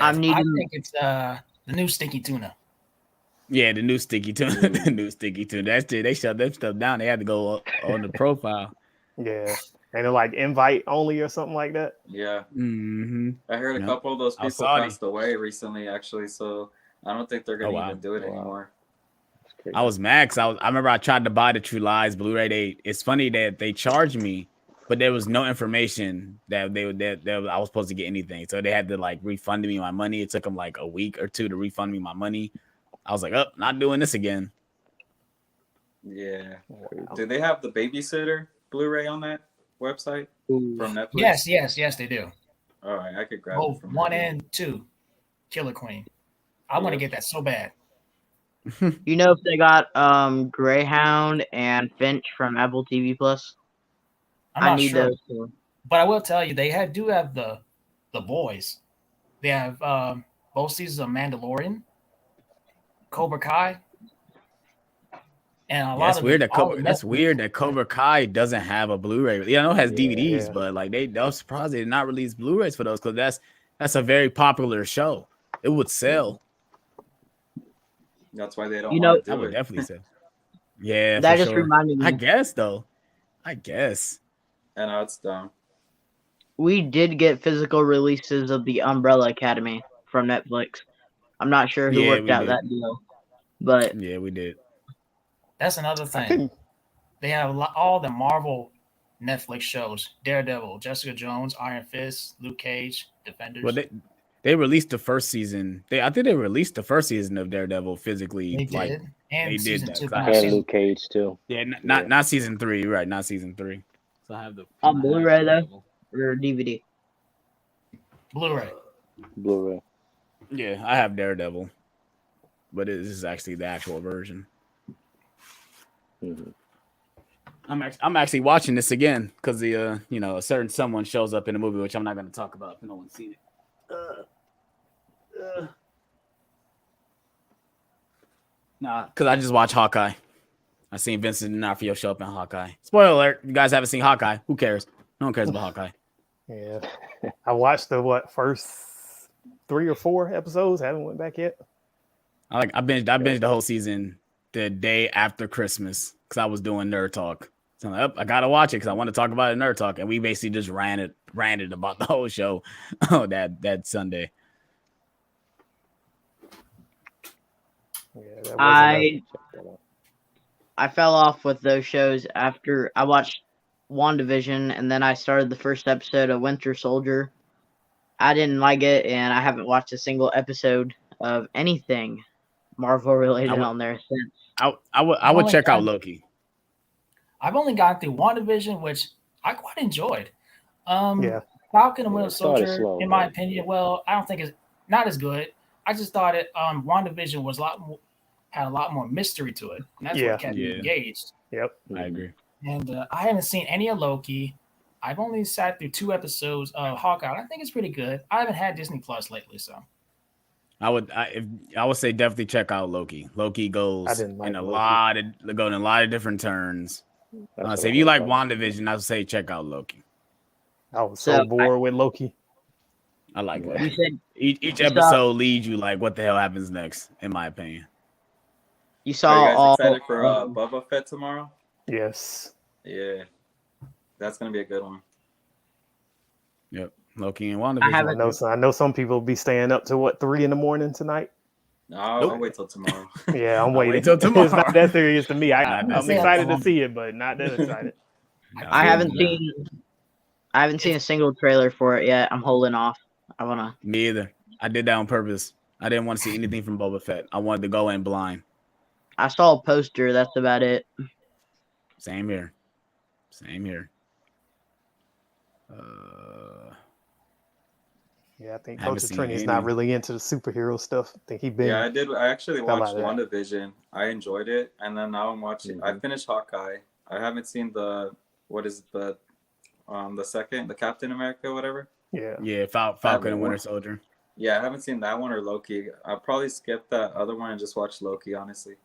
I'm I needing- think it's the new Stinky Tuna. Yeah, the new sticky tuna. The new sticky tuna. That's it. They shut them stuff down. They had to go on the profile. Yeah. And they're like invite only or something like that. Yeah. Mm-hmm. I heard a Yep. couple of those I was people sorry. passed away recently, actually. So I don't think they're gonna Oh, wow. even do it Wow. anymore. I was mad because I remember I tried to buy the True Lies Blu-ray. It's funny that they charged me, but there was no information that I was supposed to get anything. So they had to like refund me my money. It took them like a week or two to refund me my money. I was like, oh, not doing this again. Yeah. Do they have the Babysitter Blu-ray on that website from Netflix? Yes, they do. All right, I could grab Both it from 1 there. and 2. Killer Queen. I want to get that so bad. You know if they got Greyhound and Finch from Apple TV Plus? I'm I not need sure, those two. but I will tell you they do have the boys. They have both seasons of Mandalorian, Cobra Kai, and a lot That's of weird. That's Weird that Cobra Kai doesn't have a Blu-ray. Yeah, I know it has DVDs, yeah. but like I was surprised they did not release Blu-rays for those because that's a very popular show. It would sell. That's why they don't You know- want to I do would it. definitely sell. Yeah, That for just sure. reminded me. I guess though. I guess. I know it's dumb. We did get physical releases of the Umbrella Academy from Netflix. I'm not sure who Yeah, worked we out did. that deal, but Yeah, we did. That's another I thing. couldn't. They have all the Marvel Netflix shows: Daredevil, Jessica Jones, Iron Fist, Luke Cage, Defenders. Well, they released the first season. I think they released the first season of Daredevil physically. they like, did, and they did season that, 2. 'cause I but not had And season- Luke Cage too. Yeah, Yeah. not season 3. You're right, not season 3. So I have the on Blu-ray though, or DVD. Blu-ray. Blu-ray. Yeah, I have Daredevil, but this is actually the actual version. Mhm. I'm actually watching this again because the a certain someone shows up in the movie, which I'm not going to talk about if no one's seen it. Nah, because I just watched Hawkeye. I seen Vincent D'Onofrio show up in Hawkeye. Spoiler alert: you guys haven't seen Hawkeye. Who cares? No one cares about Hawkeye. Yeah. I watched the first 3 or 4 episodes. Haven't went back yet. I binged the whole season the day after Christmas because I was doing Nerd Talk. So I'm like, I gotta watch it because I want to talk about it in Nerd Talk, and we basically just ranted about the whole show that Sunday. Yeah, that wasn't I fell off with those shows after I watched WandaVision, and then I started the first episode of Winter Soldier. I didn't like it, and I haven't watched a single episode of anything Marvel related on there since. I would check out Loki. I've only gotten through WandaVision, which I quite enjoyed. Yeah. Falcon and Winter it started Soldier, slow, in my but- opinion, well, I don't think it's not as good. I just thought it WandaVision was had a lot more mystery to it. And that's Yeah. what kept me Yeah. engaged. Yep. I agree. And I haven't seen any of Loki. I've only sat through 2 episodes of Hawkeye. I think it's pretty good. I haven't had Disney Plus lately, so I would say definitely check out Loki. Loki I goes didn't like in a Loki. lot of different turns. That's So if you like WandaVision, I would say check out Loki. I was so So, bored with Loki. I like You Loki. said Each you saw- episode leads you like what the hell happens next, in my opinion. you saw Are you guys all. excited for Boba Fett tomorrow? Yes. Yeah. That's going to be a good one. Yep. Loki and I WandaVision. haven't. I know some people be staying up to what 3 a.m. tonight. No, Nope. I'll wait till tomorrow. Yeah, I'm I'll wait waiting till it's tomorrow. not that serious to me. Not I'm that serious. excited to see it, but not that excited. I haven't No. seen. I haven't seen a single trailer for it yet. I'm holding off. I wanna. Me either. I did that on purpose. I didn't want to see anything from Boba Fett. I wanted to go in blind. I saw a poster. That's about it. Same here. Yeah, I think Haven't Coach seen Trinity's any. not really into the superhero stuff. I think he been. Yeah, I did. I actually fell watched out of that. WandaVision. I enjoyed it, and then now I'm watching. I finished Hawkeye. I haven't seen the second, the Captain America, whatever. Yeah. Yeah, Falcon and Winter Soldier. Yeah, I haven't seen that one or Loki. I'll probably skip that other one and just watch Loki, honestly.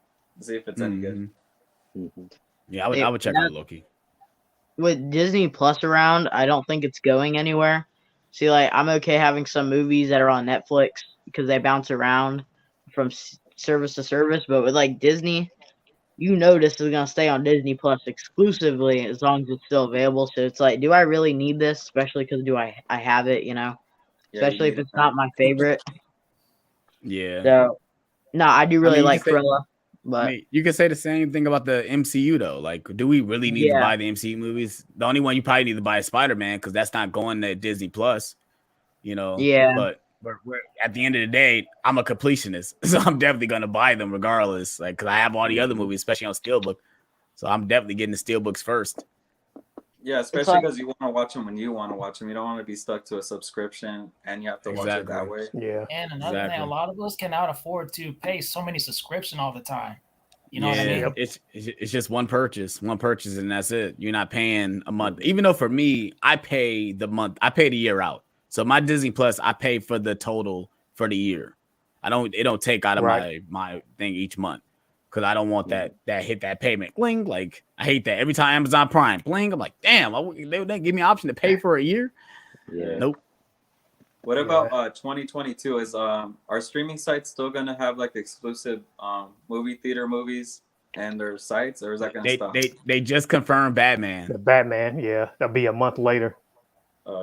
See if it's any good. Yeah, I would check out Loki. With Disney Plus around, I don't think it's going anywhere. See, like, I'm okay having some movies that are on Netflix because they bounce around from service to service, but with like Disney, you know this is gonna stay on Disney Plus exclusively as long as it's still available. So it's like, do I really need this? Especially because I have it, you know. Yeah, Especially if it's not my favorite. Yeah. So, no, I do really like you Cruella, but you could say the same thing about the MCU though. Like, do we really need to buy the MCU movies? The only one you probably need to buy is Spider-Man because that's not going to Disney Plus. You know. Yeah. But we're, at the end of the day, I'm a completionist, so I'm definitely gonna buy them regardless. Like, because I have all the other movies, especially on Steelbook, so I'm definitely getting the Steelbooks first. Yeah, especially because you want to watch them when you want to watch them. You don't want to be stuck to a subscription and you have to watch it that way. Yeah. And another thing, a lot of us cannot afford to pay so many subscription all the time. You know what I mean? It's just one purchase, and that's it. You're not paying a month. Even though for me, I pay the year out. So my Disney Plus, I pay for the total for the year. It don't take out of my thing each month. Because I don't want that hit that payment. Bling, like I hate that. Every time Amazon Prime, bling, I'm like, damn, they give me an option to pay for a year. Yeah. Nope. What about 2022? Is our streaming sites still gonna have like exclusive movie theater movies and their sites, or is that gonna stop? They just confirmed Batman. The Batman, yeah, that'll be a month later.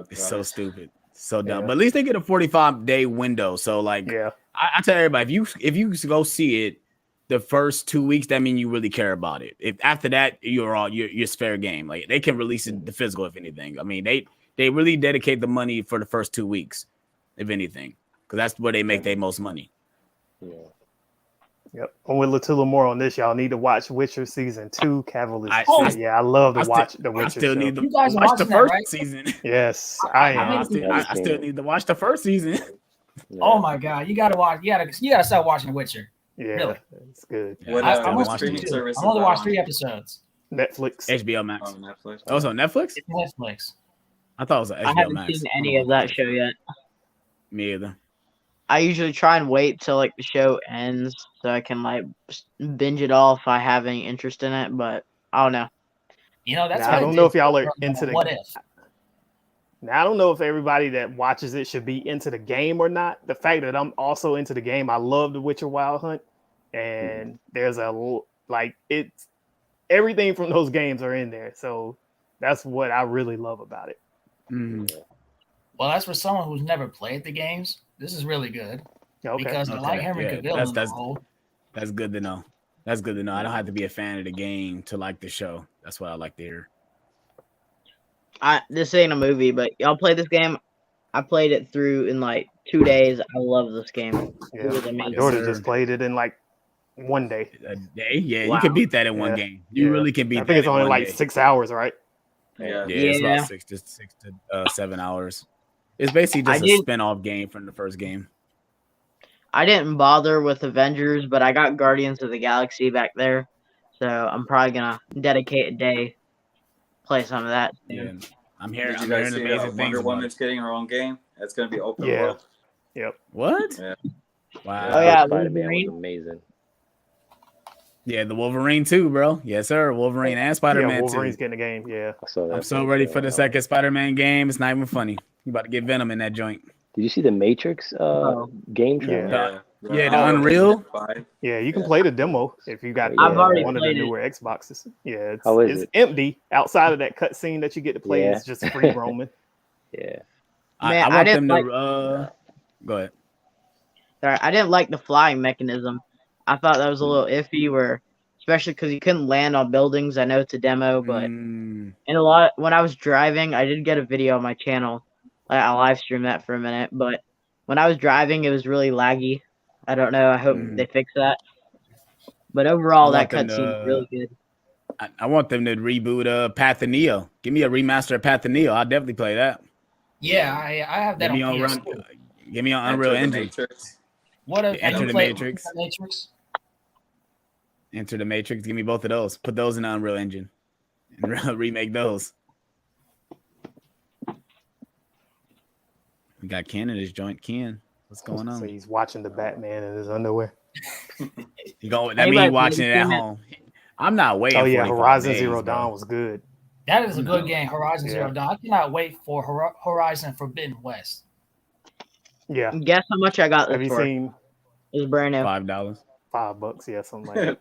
It's so stupid, so dumb. But at least they get a 45-day window. So like, I tell everybody, if you go see it the first 2 weeks, that means you really care about it. If after that you're fair game. Like they can release it the physical if anything. I mean they really dedicate the money for the first 2 weeks, if anything, because that's where they make their most money. Yeah. Yep. And with a little more on this, y'all need to watch Witcher season 2. Cavill is I love to watch the Witcher. I still need to watch the first season. Yes, I am. I still need to watch the first season. Yeah. Oh my god, you gotta watch. You gotta start watching The Witcher. Yeah, really, it's good. What streaming service? I only watched 3 episodes. Netflix, HBO Max. Oh, Netflix. Oh, it's on Netflix. It's Netflix. I thought it was on HBO I haven't Max. seen any of that show yet. Me either. I usually try and wait till like the show ends so I can like binge it all if I have any interest in it. But I don't know. You know, that's I don't know if y'all are into the. What if? Now, I don't know if everybody that watches it should be into the game or not. The fact that I'm also into the game, I love The Witcher Wild Hunt, and there's it's everything from those games are in there. So that's what I really love about it. Well, that's for someone who's never played the games. This is really good because I like Henry Cavill in the role. That's good to know. That's good to know. I don't have to be a fan of the game to like the show. That's what I like to hear. This ain't a movie, but y'all play this game. I played it through in like 2 days. I love this game. Yeah, my daughter just played it in like 1 day. A day? Yeah, wow. You can beat that in one game. You really can beat that. I think it's only like 6 hours, right? Yeah, it's about 6 to 7 hours. It's basically just a spin-off game from the first game. I didn't bother with Avengers, but I got Guardians of the Galaxy back there. So I'm probably going to dedicate a day, play some of that. Yeah. I'm hearing Did you guys see amazing things. Wonder Woman's getting her own game? It's going to be open world. Yep. What? Yeah. Wow. Oh, yeah. Spider-Man was amazing. Yeah, the Wolverine too, bro. Yes, sir. Wolverine and Spider-Man yeah, Wolverine's too. getting a game, yeah. I'm so ready for the second Spider-Man game. It's not even funny. You about to get Venom in that joint. Did you see the Matrix game trailer? Yeah, the Unreal. Yeah, you can play the demo if you got one of the newer Xboxes. Yeah, it's empty outside of that cutscene that you get to play. It's just free roaming. Yeah. Man, I I want didn't them like. to go ahead. Sorry, I didn't like the flying mechanism. I thought that was a little iffy, where especially because you couldn't land on buildings. I know it's a demo, but Mm, and when I was driving, I did get a video on my channel. I live streamed that for a minute, but when I was driving, it was really laggy. I don't know. I hope they fix that. But I overall, that want them cutscene was really good. I want them to reboot Path of Neo. Give me a remaster of Path of Neo. I'll definitely play that. Yeah, I have that Give me on on PS. run. Give me on Enter Unreal the Engine. Matrix. What if Enter you the play Matrix. The Matrix? Enter the Matrix. Give me both of those. Put those in the Unreal Engine and remake those. We got Ken in his joint. Ken, what's going So on? he's watching the Batman in his underwear. You go. That means Anybody he watching it at playing it? home. I'm not waiting. Oh yeah, 45 Horizon days, Zero bro. Dawn was good. That is a good game, Horizon Yeah. Zero Dawn. I cannot wait for Horizon Forbidden West. Yeah. Guess how much I got this Have you for? seen It was brand new. $5. $5? Yeah, something like that.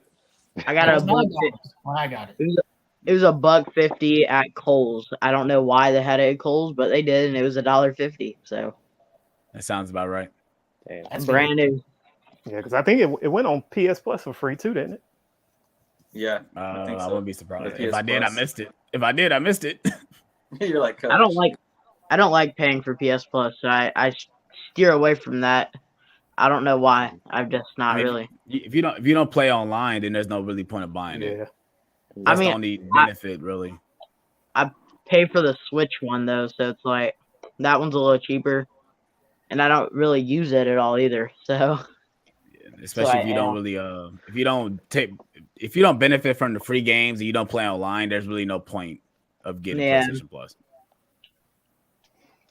I got It a was buck. $9 when I got it. It was $1.50 at Kohl's. I don't know why they had it at Kohl's, but they did, and it was $1.50. So That sounds about right. Damn. That's brand good. new. Yeah, because I think it went on PS Plus for free too, didn't it? Yeah, I think I so. wouldn't be surprised. The If I PS did, I Plus. missed it. If I did, I missed it. You're like, I don't like paying for PS Plus, so I steer away from that. I don't know why. I'm just not really. If you don't play online, then there's no really point of buying it. Yeah. That's I mean, the only benefit, really. Pay for the Switch one though, so it's like that one's a little cheaper, and I don't really use it at all either. So Especially So if you don't really if you don't benefit from the free games and you don't play online, there's really no point of getting Yeah. PlayStation Plus.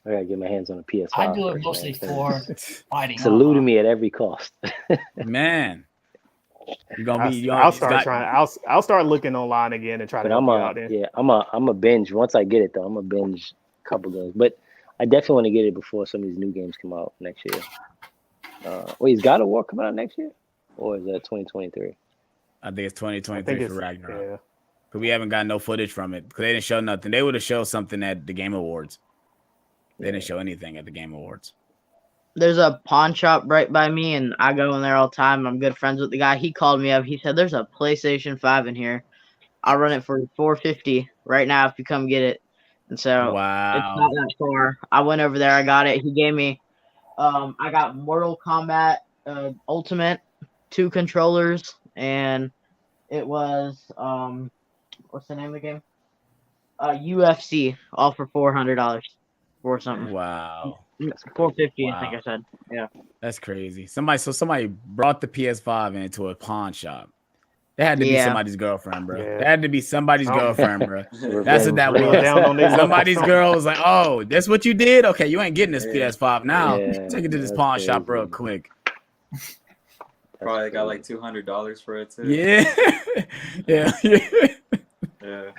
I gotta get my hands on a PS5. I do it first, mostly man. for fighting. It's eluding me at every cost. Man, you're gonna be. I'll start looking online again and try to But help you out there. I'm a binge. Once I get it though, I'm a binge a couple games. But I definitely want to get it before some of these new games come out next year. Wait, is God of War coming out next year, or is that 2023? I think it's 2023 for Ragnarok. Yeah. But we haven't got no footage from it because they didn't show nothing. They would have showed something at the Game Awards. They didn't show anything at the Game Awards. there's a pawn shop right by me, and I go in there all the time. I'm good friends with the guy. He called me up. He said, "There's a PlayStation 5 in here. I'll run it for $450 right now if you come get it." And so it's Wow. not that far. I went over there. I got it. He gave me. I got Mortal Kombat Ultimate, 2 controllers, and it was what's the name of the game? UFC, all for $400 or something. Wow. $450, I think I said. Yeah. That's crazy. Somebody brought the PS5 into a pawn shop. That had to be somebody's girlfriend, bro. Yeah. That had to be somebody's girlfriend, bro. Revenge. That's what that Bring it was. down on their Somebody's level. girl was like, "Oh, that's what you did? Okay, you ain't getting this Yeah. PS5 now. Yeah, Take it to this that's pawn shop crazy. real quick." Probably got like $200 for it too. Yeah. yeah. Yeah.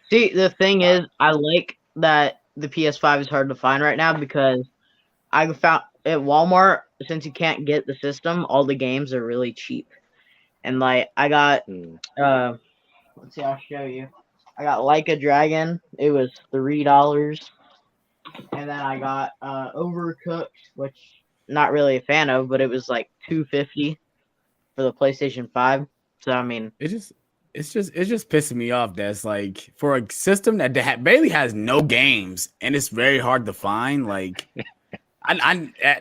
See, the thing is, I like that the PS5 is hard to find right now because I found at Walmart, since you can't get the system, all the games are really cheap. And like I got let's see, I'll show you. I got Like a Dragon, it was $3. And then I got Overcooked, which not really a fan of, but it was like $250 for the PlayStation 5. So I mean, It's just pissing me off. That's like for a system that barely has no games and it's very hard to find. Like,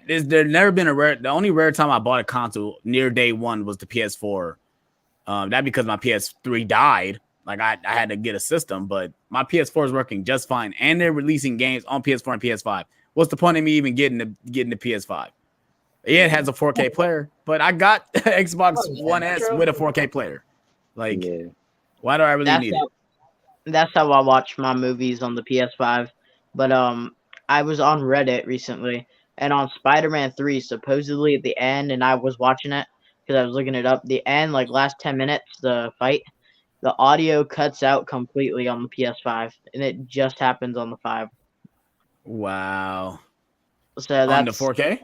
there's never been the only rare time I bought a console near day one was the PS4. That because my PS3 died. Like I had to get a system, but my PS4 is working just fine, and they're releasing games on PS4 and PS5. What's the point of me even getting the PS5? Yeah, it has a 4K player, but I got Xbox One S with a 4K player. Like, why do I really need it? That's how I watch my movies on the PS5. But I was on Reddit recently, and on Spider-Man 3, supposedly at the end, and I was watching it because I was looking it up. The end, like last 10 minutes, the fight, the audio cuts out completely on the PS5, and it just happens on the 5. Wow. So that's on the 4K?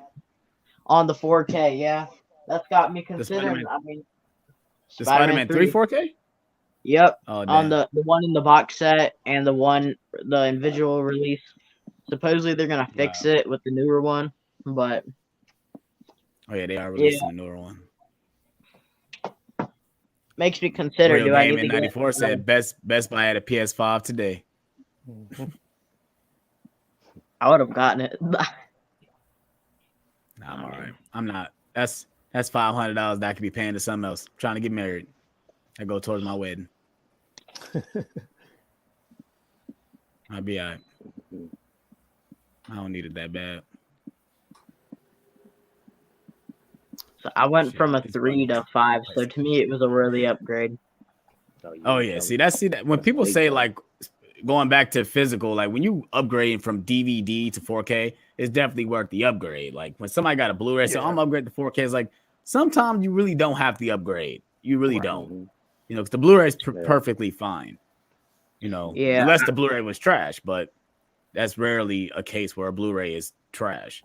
On the 4K, yeah. That's got me considering. The Spider-Man 3 4K? Yep. Oh, on the one in the box set and the individual release. Supposedly they're gonna fix it with the newer one, but Oh yeah, they are releasing a newer one. Makes me consider, Real do I Game need in to get '94 said Best Buy had a PS5 today. I would have gotten it. Nah, I'm all right. I'm not. That's $500 that I could be paying to something else. I'm trying to get married. I go towards my wedding. I'll be all right. I don't need it that bad. So I went from a 3 to 5, so to me it was a worthy upgrade. Oh yeah, see that when people say like going back to physical, like when you upgrade from DVD to 4K, it's definitely worth the upgrade. Like when somebody got a Blu-ray, so I'm upgrade to 4K. It's like sometimes you really don't have the upgrade. You really don't. You know, because the Blu-ray is perfectly fine. You know, unless the Blu-ray was trash, but that's rarely a case where a Blu-ray is trash.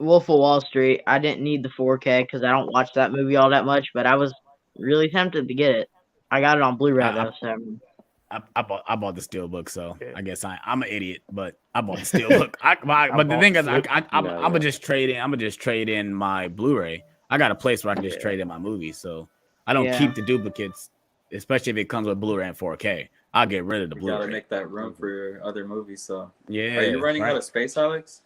Wolf of Wall Street, I didn't need the 4K because I don't watch that movie all that much, but I was really tempted to get it. I got it on Blu-ray though, so I bought the steelbook, so I guess I'm an idiot, but I bought the steelbook. But the thing is, I'm gonna just trade in. I'm gonna just trade in my Blu-ray. I got a place where I can just trade in my movies, so I don't keep the duplicates, especially if it comes with Blu-ray and 4K. I'll get rid of the Blu-ray. You gotta make that room for your other movies. So yeah, are you running out of space, Alex?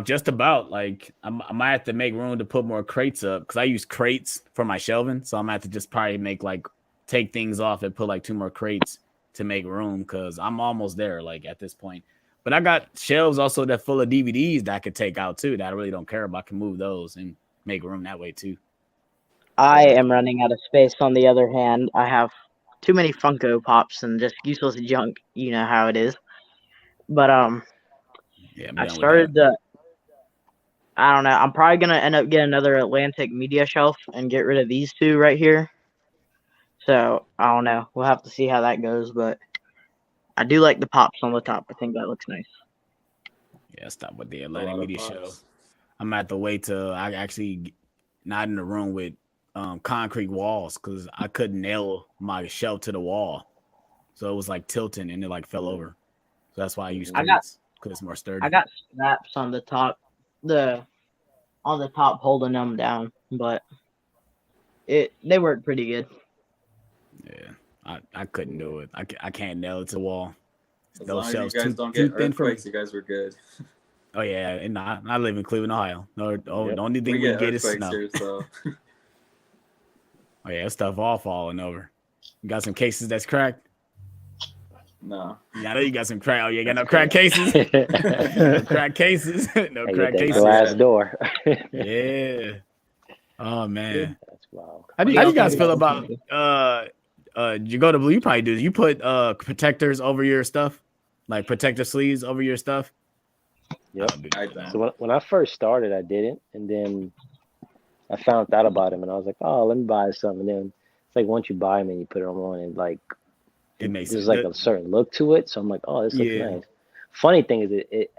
Just about. Like I might have to make room to put more crates up because I use crates for my shelving, so I'm gonna have to just probably take things off and put like 2 more crates to make room because I'm almost there, like at this point. But I got shelves also that full of DVDs that I could take out too that I really don't care about. I can move those and make room that way too. I am running out of space. On the other hand, I have too many Funko Pops and just useless junk. You know how it is. But I started to. I don't know. I'm probably gonna end up getting another Atlantic Media shelf and get rid of these 2 right here. So I don't know. We'll have to see how that goes, but I do like the pops on the top. I think that looks nice. Yeah, stop with the Atlantic Media show. I'm at the wait till I actually not in the room with concrete walls because I couldn't nail my shelf to the wall, so it was like tilting and it like fell over. So that's why I use crates because it's more sturdy. I got straps on the top, holding them down, but they work pretty good. Yeah, I couldn't do it. I can't nail it to the wall. As long as you guys don't get earthquakes, you guys were good. Oh yeah, and I live in Cleveland, Ohio. No, the only thing we get is snow. Here, so. Oh yeah, stuff all falling over. You got some cases that's cracked? No. Yeah, I know you got some crack. Oh, you got no crack cases? No crack cases. No crack cases. Glass door. Yeah. Oh man. That's wild. How do you guys feel about you go to Blue? You probably do. You put protectors over your stuff, like protector sleeves over your stuff. Yep. So when I first started, I didn't, and then I found out about him, and I was like, "Oh, let me buy some." And then it's like once you buy them and you put them on, and like there's like a certain look to it. So I'm like, "Oh, this looks nice." Funny thing is, it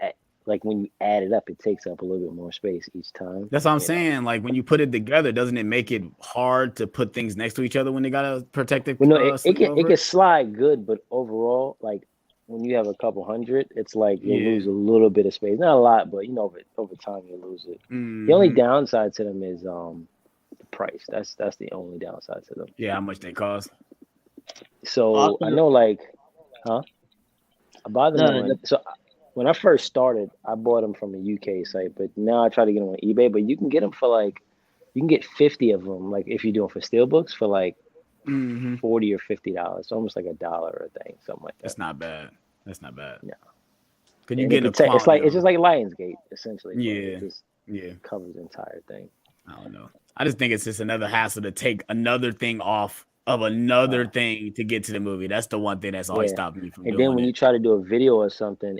like when you add it up, it takes up a little bit more space each time. That's what I'm saying. Like when you put it together, doesn't it make it hard to put things next to each other when they got a protective? Well, no, it can slide good, but overall, like when you have a couple hundred, it's like you lose a little bit of space. Not a lot, but you know, over time you lose it. Mm-hmm. The only downside to them is the price. That's the only downside to them. Yeah, how much they cost. So I know, like, I bought them when I first started, I bought them from a UK site, but now I try to get them on eBay. But you can get them for you can get 50 of them, like if you're doing for steelbooks for like $40 or $50. It's almost like $1 a thing, something like that. That's not bad. That's not bad. Yeah. Could you get it's just like Lionsgate essentially. Yeah. It just covers the entire thing. I don't know. I just think it's just another hassle to take another thing off of another thing to get to the movie. That's the one thing that's always stopping me from doing it. And then when you try to do a video or something,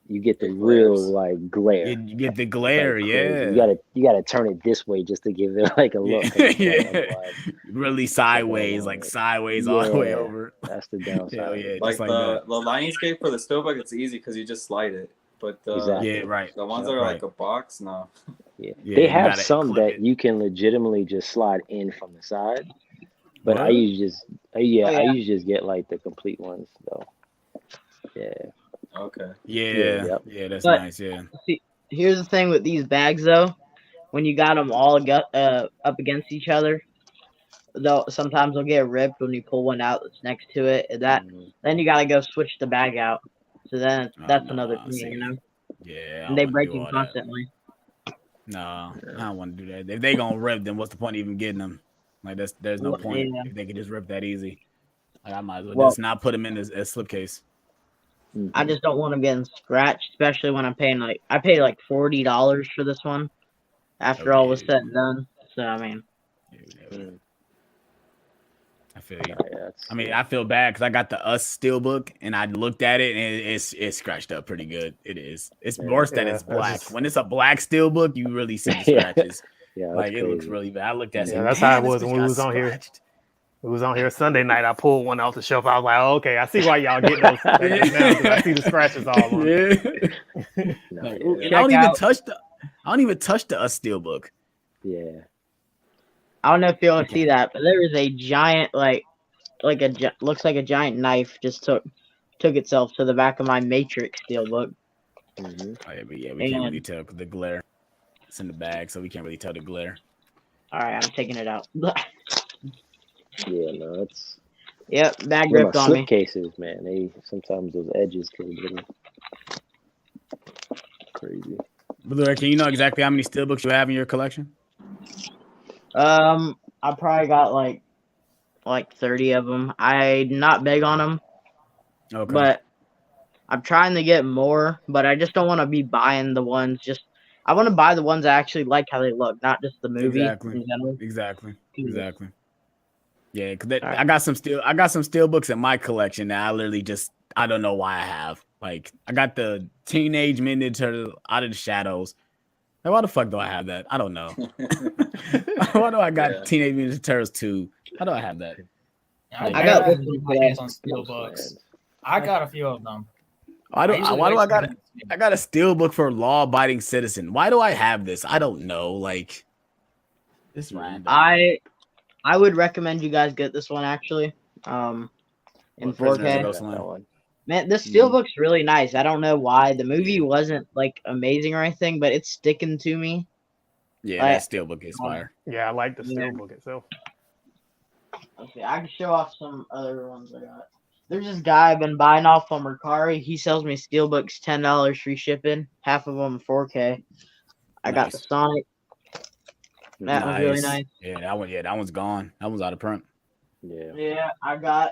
you get the real like glare. You get the glare, You gotta turn it this way just to give it like a look. Really sideways, like sideways all the way over. That's the downside. Like the Lionsgate for the steelbook, it's easy because you just slide it. But the ones that are like a box, no. Yeah, they have some that you can legitimately just slide in from the side. But I usually just get like the complete ones though. Yeah. Okay. Yeah, Yep. that's But- nice. Yeah. See, here's the thing with these bags though, when you got them all up against each other, though sometimes they'll get ripped when you pull one out that's next to it. And that then you gotta go switch the bag out. So then that's another nah, thing, see. you know. Yeah, I And they don't wanna break do them all that. constantly. No, I don't want to do that. If they gonna rip, then what's the point of even getting them? Like there's no Well, point yeah. if they could just rip that easy. Like I might as well, Well- just not put them in a slipcase. I just don't want them getting scratched, especially when I'm paying I paid like $40 for this one after all was Okay. said and done. So I mean, I feel you. Yeah, I mean, I feel bad because I got the Us Steelbook and I looked at it and it's scratched up pretty good. It is. It's worse that Yeah, it's that's black. just- When it's a black Steelbook, you really see the Yeah. scratches. yeah, that's Like it looks crazy. really bad. I looked at it. Yeah, and that's said, how it "Man, this was when bitch we got was on here. scratched." We was on here Sunday night. I pulled one off the shelf. I was like, oh, okay, I see why y'all get those now, 'cause I see the scratches all on. Yeah. No, Like, yeah. and I don't Check even out- touch the Us Steelbook. Yeah. I don't know if you want to see that, but there is a giant looks like a giant knife just took itself to the back of my Matrix Steelbook. Mhm. Oh, yeah, but yeah, we can't really And- tell because the glare. It's in the bag, so we can't really tell the glare. All right, I'm taking it out. Yeah, no, it's Yep, bag one of ripped my on slip me. cases, man. They sometimes those edges get a little crazy. Bluray, can you know exactly how many Steelbooks you have in your collection? I probably got like 30 of them. I'm not big on them, Okay. but I'm trying to get more. But I just don't want to be buying the ones. I want to buy the ones I actually like how they look, not just the movie Exactly. in general. Exactly. Yeah, because Alright. I got some Steelbooks in my collection that I literally I don't know why I have. Like I got the Teenage Mutant Ninja Turtle Out of the Shadows. Like, why the fuck do I have that? I don't know. Why do I got Yeah. Teenage Mutant Ninja Turtles 2? How do I have that? I got to this do one my hands on Those steelbooks. fans. I got a few of them. Why do usually I like got some- I got a Steelbook for Law Abiding Citizen? Why do I have this? I don't know. Like it's random. I would recommend you guys get this one actually. In What, Prisoners of 4K. Ghost That Land? one. Man, this Steelbook's really nice. I don't know why. The movie wasn't like amazing or anything, but it's sticking to me. Yeah, I- that Steelbook is fire. Yeah, I like the Yeah. Steelbook itself. Okay, I can show off some other ones I got. There's this guy I've been buying off on Mercari. He sells me Steelbooks $10 free shipping. Half of them 4K. I got the Nice. Sonic. That was really nice. Yeah, that one's gone. That one's out of print. Yeah. Yeah, I got.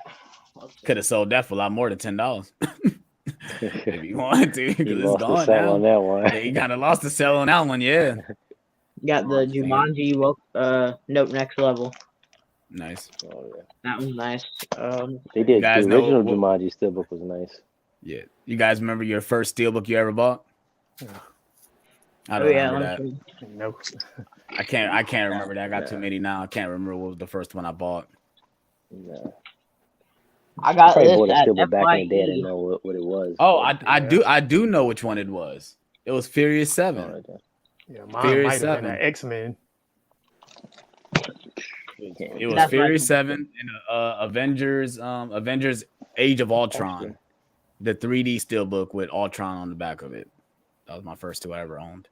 Could have sold that for a lot more than $10 if you wanted to, He because it's lost the gone sell now. on that one. Yeah, you kind of lost the sell on that one. Yeah, Got the Jumanji Nope Next Level. nice. Oh, yeah. That was nice. They did. guys The know original what- Jumanji Steelbook was nice. Yeah, you guys remember your first Steelbook you ever bought? I don't remember that. let me see. No. I can't remember that. I got too Yeah. many now. I can't remember what was the first one I bought. Yeah. I I got probably this bought a at Steelbook back in the day. I FYE. didn't know what it was. Oh, but- I do know which one it was. It was Furious 7. Oh, right there. Yeah, mine Furious might have 7. been an X-Men. It was That's Furious like- 7 and Avengers Age of Ultron. Actually. The 3D Steelbook with Ultron on the back of it. That was my first two I ever owned.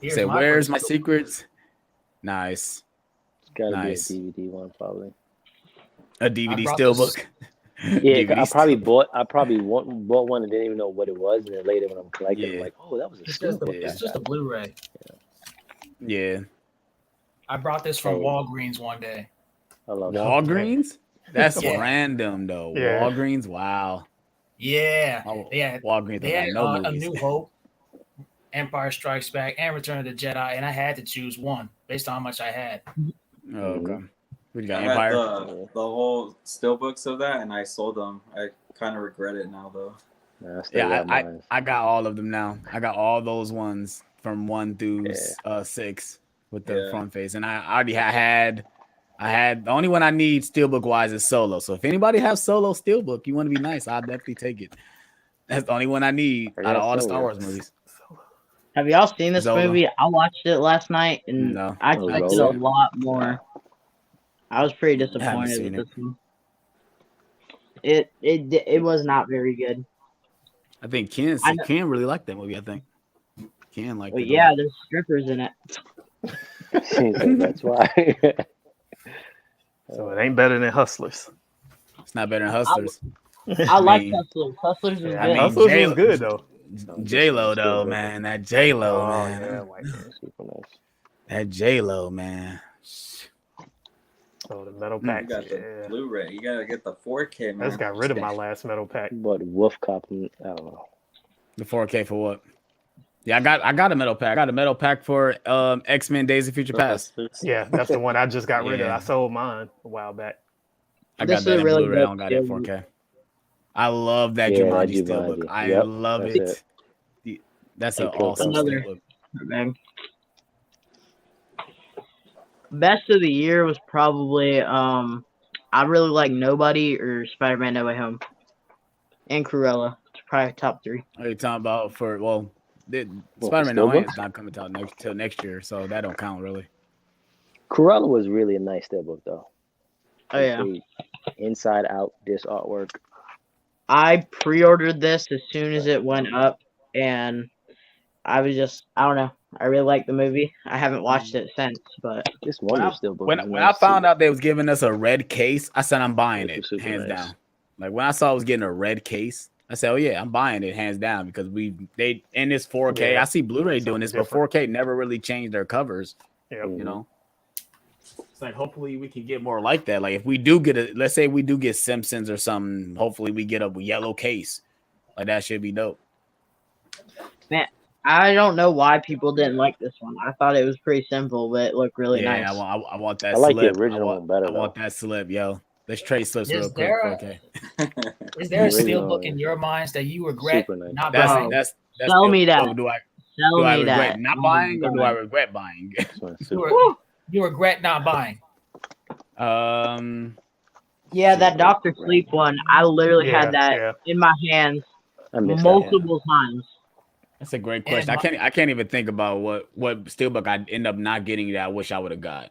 Here's Say, my where's first my Steelbook. secrets? Nice. It's gotta Nice. be a DVD one, probably. A DVD brought Steelbook. Yeah, DVD I probably Steelbook. bought one and didn't even know what it was, and then later when I'm collecting, I'm Yeah. like, oh, that was a It's just, Steelbook. it's just a Blu-ray. Yeah. I brought this from Hey. Walgreens one day. I love that. Walgreens? That's Yeah. random though. Yeah. Walgreens, wow. Yeah, Oh, yeah. Walgreens They don't had got no A movies. New Hope, Empire Strikes Back, and Return of the Jedi, and I had to choose one based on how much I had. Oh, okay. What you got, I had Empire? the whole steelbooks of that, and I sold them. I kind of regret it now, though. Nah, I still Yeah, got I mine. got all of them now. I got all those ones from 1 through Yeah. 6 with the Yeah. front face, and I already had the only one I need steelbook wise is Solo. So if anybody has Solo steelbook, you want to be nice, I'll definitely take it. That's the only one I need I out of got all the Star Solo. Wars movies. Have y'all seen this Zola. movie? I watched it last night and No. I Oh, expected a Zola? lot more. I was pretty haven't disappointed seen with it. this one. It was not very good. I think Ken I know- Ken really liked that movie. I think Ken liked But it. yeah, there's strippers in it. He's like, that's why. So it ain't better than Hustlers. It's not better than Hustlers. I like mean- Hustlers. Hustlers is Yeah, good. Hustlers J- was good though. J Lo though, man. That J Lo, Oh man. yeah, white man. Super nice. That J Lo, man. Oh, the metal You pack. got the Yeah. Blu-ray. You gotta get the 4K, I man. just got rid of my last metal pack. But Wolf Cop, I don't know. The 4K for what? Yeah, I got a metal pack. I got a metal pack for X-Men Days of Future Past. Yeah, that's the one I just got rid of. Yeah. I sold mine a while back. I This got is that in really Blu-ray. I good don't got it too. 4K. I love that Yeah, Jumanji that steelbook. Jumanji. I Yep, love that's it. That's an They killed awesome Another- steelbook. Man. Best of the year was probably I really like Nobody or Spider-Man No Way Home. And Cruella. It's probably top 3. What are you talking about for for Spider-Man No Way steelbooks? is not coming out till next year, so that don't count really. Cruella was really a nice steelbook, though. Oh yeah. The inside out disc artwork. I pre-ordered this as soon as it went up, and I don't know. I really like the movie. I haven't watched it since, but This Wonder steelbook. When is I nice, found too. out they was giving us a red case, I said I'm buying Which it was super hands nice. down. Like when I saw I was getting a red case, I said, "Oh yeah, I'm buying it hands down," because they in this 4K. Yeah. I see Blu-ray doing this, but Different. 4K never really changed their covers. Yep. You know, it's like hopefully we can get more like that. Like if we do get let's say we do get Simpsons or something, hopefully we get a yellow case. Like that should be dope. I don't know why people didn't like this one. I thought it was pretty simple, but it looked really yeah, nice. I want that. I like the slip. original one better, I want though. that slip, yo. Let's trade slips Is real quick. there a- Okay. Is there a Really steelbook nice. in your minds that you regret Super nice. not That's buying? that's Sell me that. so do I Tell I me regret that. not Oh buying my or do I God. regret buying? This one's You, super re- you regret not buying. Yeah, that Dr. Sleep one. I literally Yeah, had that yeah. in my hands I missed that one. multiple times. That's a great And question. I can't even think about what steelbook I end up not getting that I wish I would have got.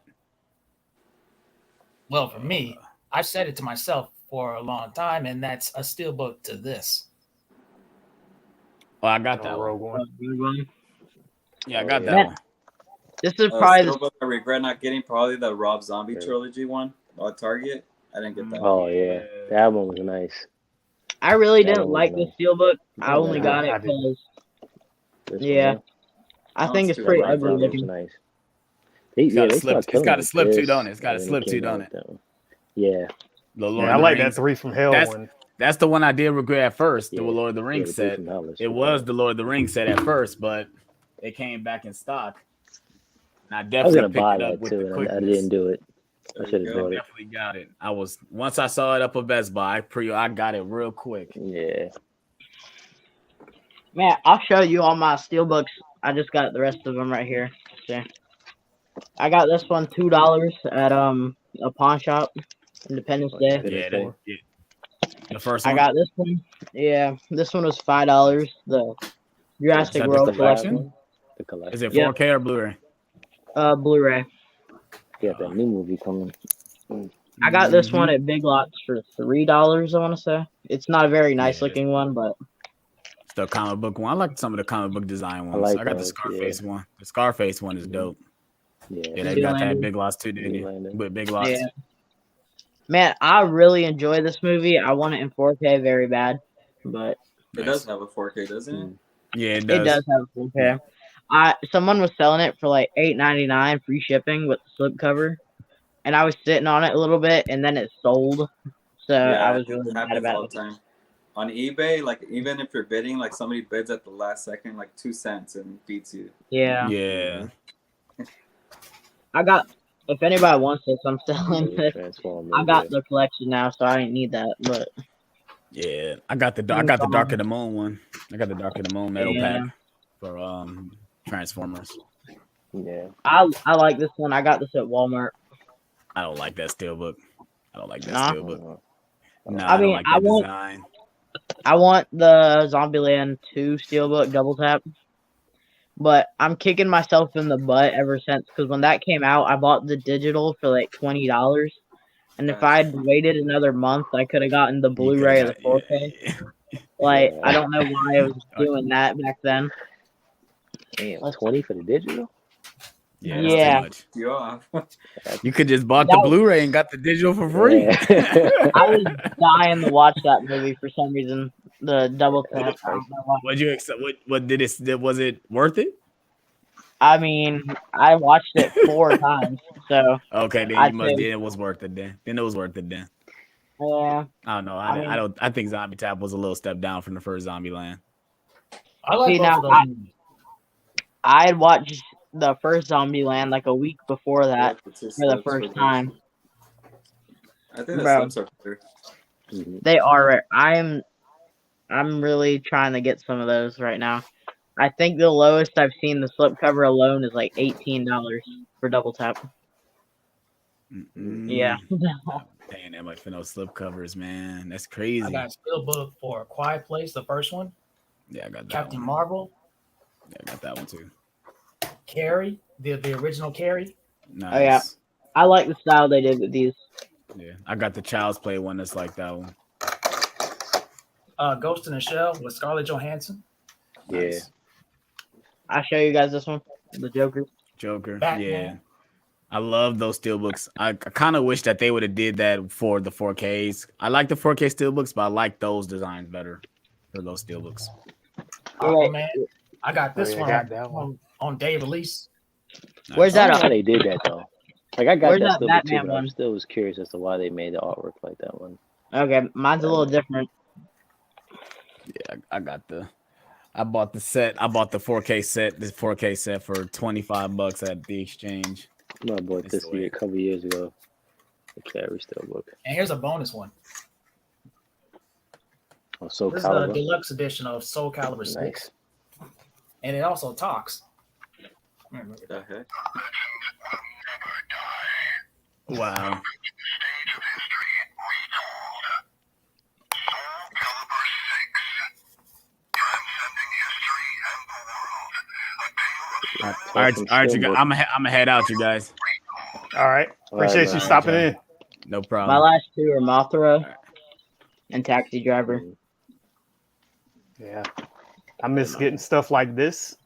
Well, for me, I've said it to myself for a long time, and that's a steelbook to this. Oh, I got that one. Rogue One. Yeah, I Oh, got yeah. that one. This is probably the Steelbook I regret not getting probably the Rob Zombie Yeah. trilogy one at Target. I didn't get that. Oh, yeah. That one was nice. I really That didn't one like was this steelbook. I Yeah, only got I it didn't. because This Yeah. one, I Oh, think it's it's too pretty bad. ugly That was looking. nice. It's got a they slip- started it's killing got a with slip too, this, don't it? It's got a and then slip it too, came out don't with it? that one. Yeah. The Lord Yeah, of I the like that Rings. 3 from Hell That's- one. That's the one I did regret at first. The Yeah. Lord of the Rings the Three set. from Hell is It super was nice. the Lord of the Rings set at first, but it came back in stock. And I I was definitely gonna picked buy it up that with too, the and quickness. I didn't do it. I There should you have go. bought it. Definitely got it. Once I saw it up at Best Buy, I got it real quick. Yeah. Man, I'll show you all my steelbooks. I just got the rest of them right here. See? I got this one $2 at a pawn shop, Independence Day. Independence Day. The first I one. got this one. Yeah, this one was $5. The Jurassic Is that the World collection? collection. The collection. Is it Yeah. 4K or Blu-ray? Blu-ray. Yeah, that new movie coming. I got this Mhm. one at Big Lots for $3. I want to say it's not a very nice Yeah. looking one, but It's the comic book one. I like some of the comic book design ones. like I got the those, Scarface one. The Scarface one is dope. Yeah. Yeah, they got that at Zoolander. Big Lots too, didn't you? Zoolander. With Big Lots. yeah. Man, I really enjoy this movie. I want it in 4K very bad, but It does have a 4K, doesn't it? Yeah, it it does. does have 4K. Someone was selling it for like $8.99 free shipping with the slipcover, and I was sitting on it a little bit, and then it sold. So I was really it mad happens all about the it. time. On eBay, like even if you're bidding, like somebody bids at the last second, like 2 cents, and beats you. Yeah, Yeah. I got. If anybody wants this, I'm selling this. Transformers. I got the collection now, so I didn't need that. But Yeah. I got the Dark of the Moon one. I got the Dark of the Moon metal Yeah. pack for Transformers. Yeah. I like this one. I got this at Walmart. I don't like that steelbook. I don't like that Nah. steelbook. Uh, No, I I don't mean, like I that want- design. I want the Zombieland 2 steelbook double tap, but I'm kicking myself in the butt ever since because when that came out, I bought the digital for like $20, And if I'd waited another month, I could have gotten the Blu-ray of the 4K. Like, I don't know why I was doing that back then. Damn, 20 for the digital? Yeah, Yeah. that's too Yeah. much. You could just bought the Blu-ray and got the digital for free. I was dying to watch that movie for some reason. The double tap. I don't know why. What'd you accept? What did it? Was it worth it? I mean, I watched it 4 times, so Okay, then I'd you must. say- Then it was worth it. Then it was worth it. Then yeah. I don't know. I don't. I think Zombie Tap was a little step down from the first Zombieland. I like See, both now, of those movies. I had watched the first Zombieland like a week before that Yeah, the two for the slips first those. time. I think the Bro. slips are better. They are. I'm really trying to get some of those right now. I think the lowest I've seen the slipcover alone is like $18 for double tap. Yeah. Paying that much for no slipcovers, man. That's I crazy. got Steelbook for A Quiet Place, the first one. Yeah, I got that Captain one. Marvel, Yeah, I got that one too. Carrie, the original Carrie. Nice. Oh yeah. I like the style they did with these. Yeah, I got the Child's Play one that's like that one. Ghost in the Shell with Scarlett Johansson. Yeah. I'll show you guys this one. The Joker. Batman. Yeah. I love those steelbooks. I kind of wish that they would have did that for the 4Ks. I like the 4K steelbooks, but I like those designs better for those steelbooks. Oh man, I got this yeah, one, got that one. on day of release. Where's I that don't know on? how they did that though. Like I got Where's that that steelbook too, Batman but I one? still was curious as to why they made the artwork like that one. Okay, mine's a little different. Yeah, I bought the set. I bought the 4K set. This 4K set for $25 at the exchange. My boy, It's this the way. year, a couple years ago, the Carrie steelbook. And here's a bonus one. Oh, Soul This is the Calibur. deluxe edition of Soul Calibur 6. Nice. And it also talks. What the heck? Wow. All right, you guys. I'm gonna head out, you guys. All right. Appreciate you man. stopping in. No My problem. last two are Mothra and Taxi Driver. Yeah. I miss getting stuff like this.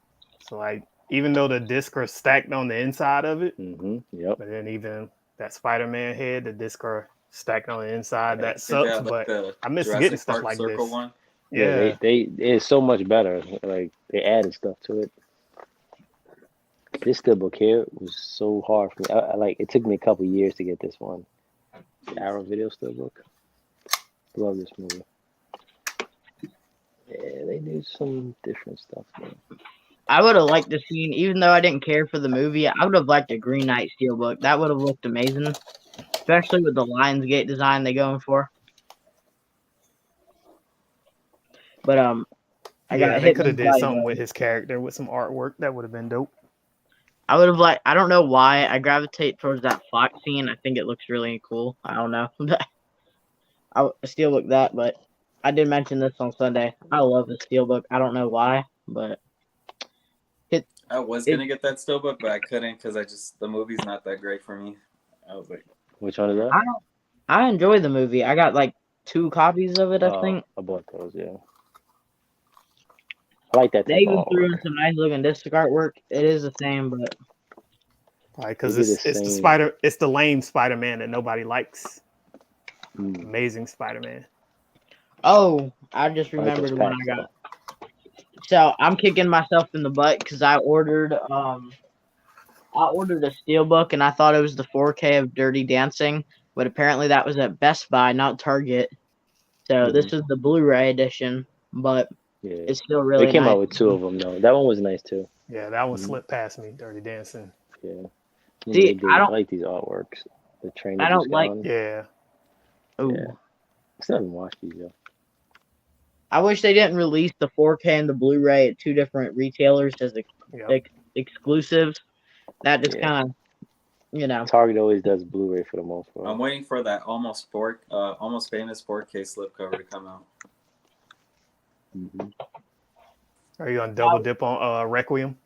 So like even though the discs are stacked on the inside of it, Yep. but then even that Spider-Man head, the discs are stacked on the inside. That I think sucks, they had, like, but the I miss Jurassic getting stuff Park like circle this. one. Yeah. They it's so much better. Like they added stuff to it. This steelbook here was so hard for me. I like it took me a couple years to get this one. The Arrow Video steelbook. Love this movie. Yeah, they do some different stuff, man. I would have liked to seen, even though I didn't care for the movie, I would have liked a Green Knight Steelbook. That would have looked amazing, especially with the Lionsgate design they're going for. But I got they hit. could have did something with his character with some artwork. That would have been dope. I would have liked. I don't know why I gravitate towards that fox scene. I think it looks really cool. I don't know. I Steelbook that, but I did mention this on Sunday. I love the Steelbook. I don't know why, but I was gonna get that steelbook, but I couldn't because the movie's not that great for me. I was like, which one is that? I enjoy the movie. I got like 2 copies of it. I think I bought those. Yeah, I like that. they even threw in some nice looking disc artwork. It is the same, but Like, because They do it's the the same. it's the lame Spider-Man that nobody likes. Mm. Amazing Spider-Man. oh, I just I like remembered those one I packs, got. So I'm kicking myself in the butt because I ordered a Steelbook and I thought it was the 4K of Dirty Dancing, but apparently that was at Best Buy, not Target. So this is the Blu-ray edition, but Yeah, it's still really they came nice. out with 2 of them though. That one was nice too. Yeah, that one slipped past me. Dirty Dancing. Yeah, See, I don't- like these artworks. The train. I that don't just like- got on. Yeah. Ooh. Yeah. I still haven't watched these yet. I wish they didn't release the 4K and the Blu-ray at 2 different retailers as Yep. exclusives. That just Yeah. kind of, Target always does Blu-ray for the most part. I'm waiting for that almost famous 4K slipcover to come out. Mm-hmm. Are you gonna double dip on Requiem?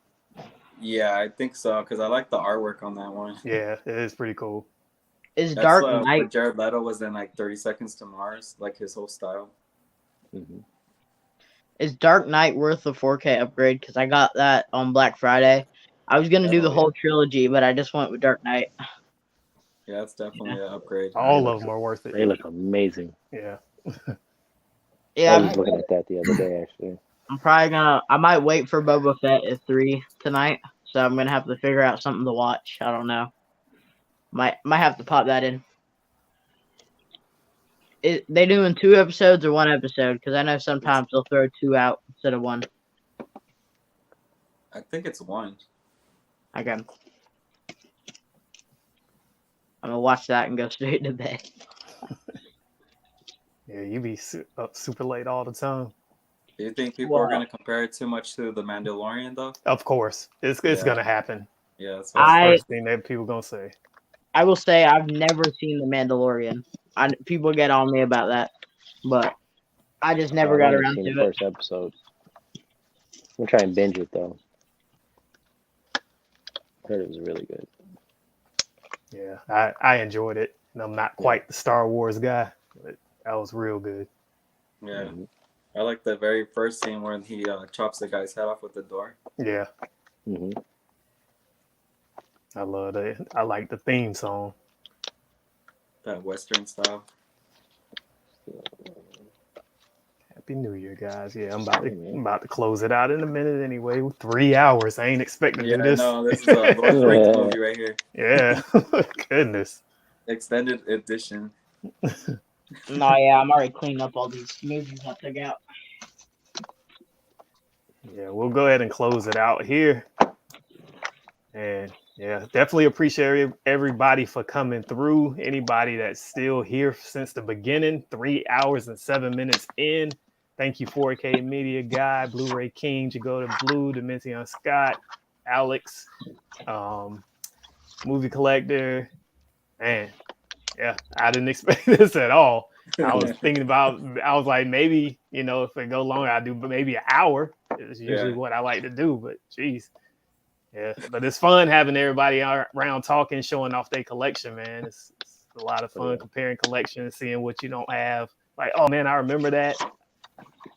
Yeah, I think so because I like the artwork on that one. Yeah, it is pretty cool. Is That's Dark where Knight Jared Leto was in like 30 Seconds to Mars, like his whole style. is Dark Knight worth the 4K upgrade? Because I got that on Black Friday. I was gonna do the whole trilogy, but I just went with Dark Knight. Yeah, it's definitely an upgrade. All of them are worth it. They look amazing. Yeah. Yeah, I was looking at that the other day, actually. I'm probably gonna. I might wait for Boba Fett at 3 tonight, so I'm gonna have to figure out something to watch. I don't know. Might have to pop that in. They doing 2 episodes or 1 episode? Because I know sometimes they'll throw 2 out instead of 1. I think it's 1. Okay. I'm gonna watch that and go straight to bed. Yeah, you be up super late all the time. Do you think people are going to compare it too much to The Mandalorian, though? Of course. It's going to happen. Yeah, that's the first thing that people going to say. I will say I've never seen The Mandalorian. People get on me about that, but I just never got around to the it. First episode. We'll try and binge it, though. I heard it was really good. Yeah, I enjoyed it. And I'm not quite the Star Wars guy, but that was real good. Yeah. I like the very first scene when he chops the guy's head off with the door. Yeah. I love it. I like the theme song. That Western style. Happy New Year, guys. Yeah, I'm about to close it out in a minute anyway. 3 hours. I ain't expecting to do this. No, this is a Lord of the Rings movie right here. Yeah. Goodness. Extended edition. No, yeah, I'm already cleaning up all these movies I took out. Yeah, we'll go ahead and close it out here. And yeah, definitely appreciate everybody for coming through. Anybody that's still here since the beginning, 3 hours and 7 minutes in. Thank you, 4K Media Guy, Blu-ray King, Jagoda Blue, Dimension Scott, Alex, Movie Collector. Man, yeah, I didn't expect this at all. I was thinking about, I was like, maybe, if it go longer, I'll do maybe an hour. It's usually what I like to do, but geez. Yeah, but it's fun having everybody around talking, showing off their collection, man. It's a lot of fun comparing collections, seeing what you don't have. Like, oh, man, I remember that.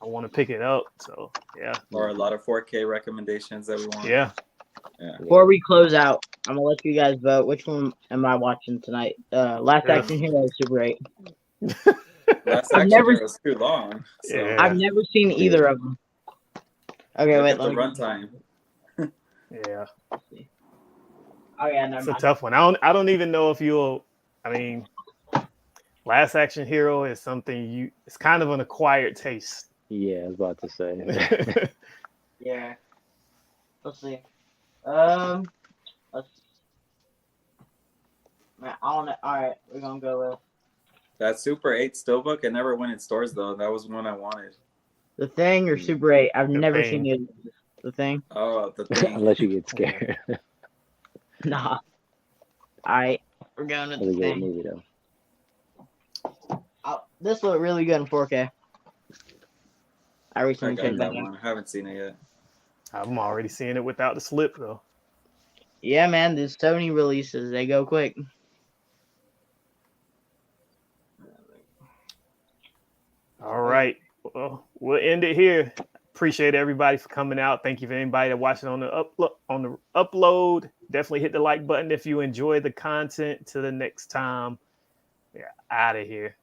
I want to pick it up. So, yeah. Or a lot of 4K recommendations that we want. Yeah. Before we close out, I'm going to let you guys vote. Which one am I watching tonight? Last Action Hero is Super 8. Last Action Hero is too long. So. Yeah. I've never seen either of them. Okay, wait. The runtime. Yeah. Oh yeah, it's a tough one. I don't even know if you'll. I mean, Last Action Hero is something it's kind of an acquired taste. Yeah, I was about to say. Yeah. Let's see. Let's. All right, we're gonna go with that Super 8 Steelbook. It never went in stores though. That was one I wanted. The Thing or Super 8. I've never seen it. The Thing. Oh, The Thing. Unless you get scared. Nah. Alright, we're going with The Thing. Movie, though. This looked really good in 4K. I recently checked that one. I haven't seen it yet. I'm already seeing it without the slip though. Yeah, man, these Sony releases, they go quick. All right. Well, we'll end it here. Appreciate everybody for coming out. Thank you for anybody that watching on the upload. Definitely hit the like button if you enjoy the content. Till the next time, we're out of here.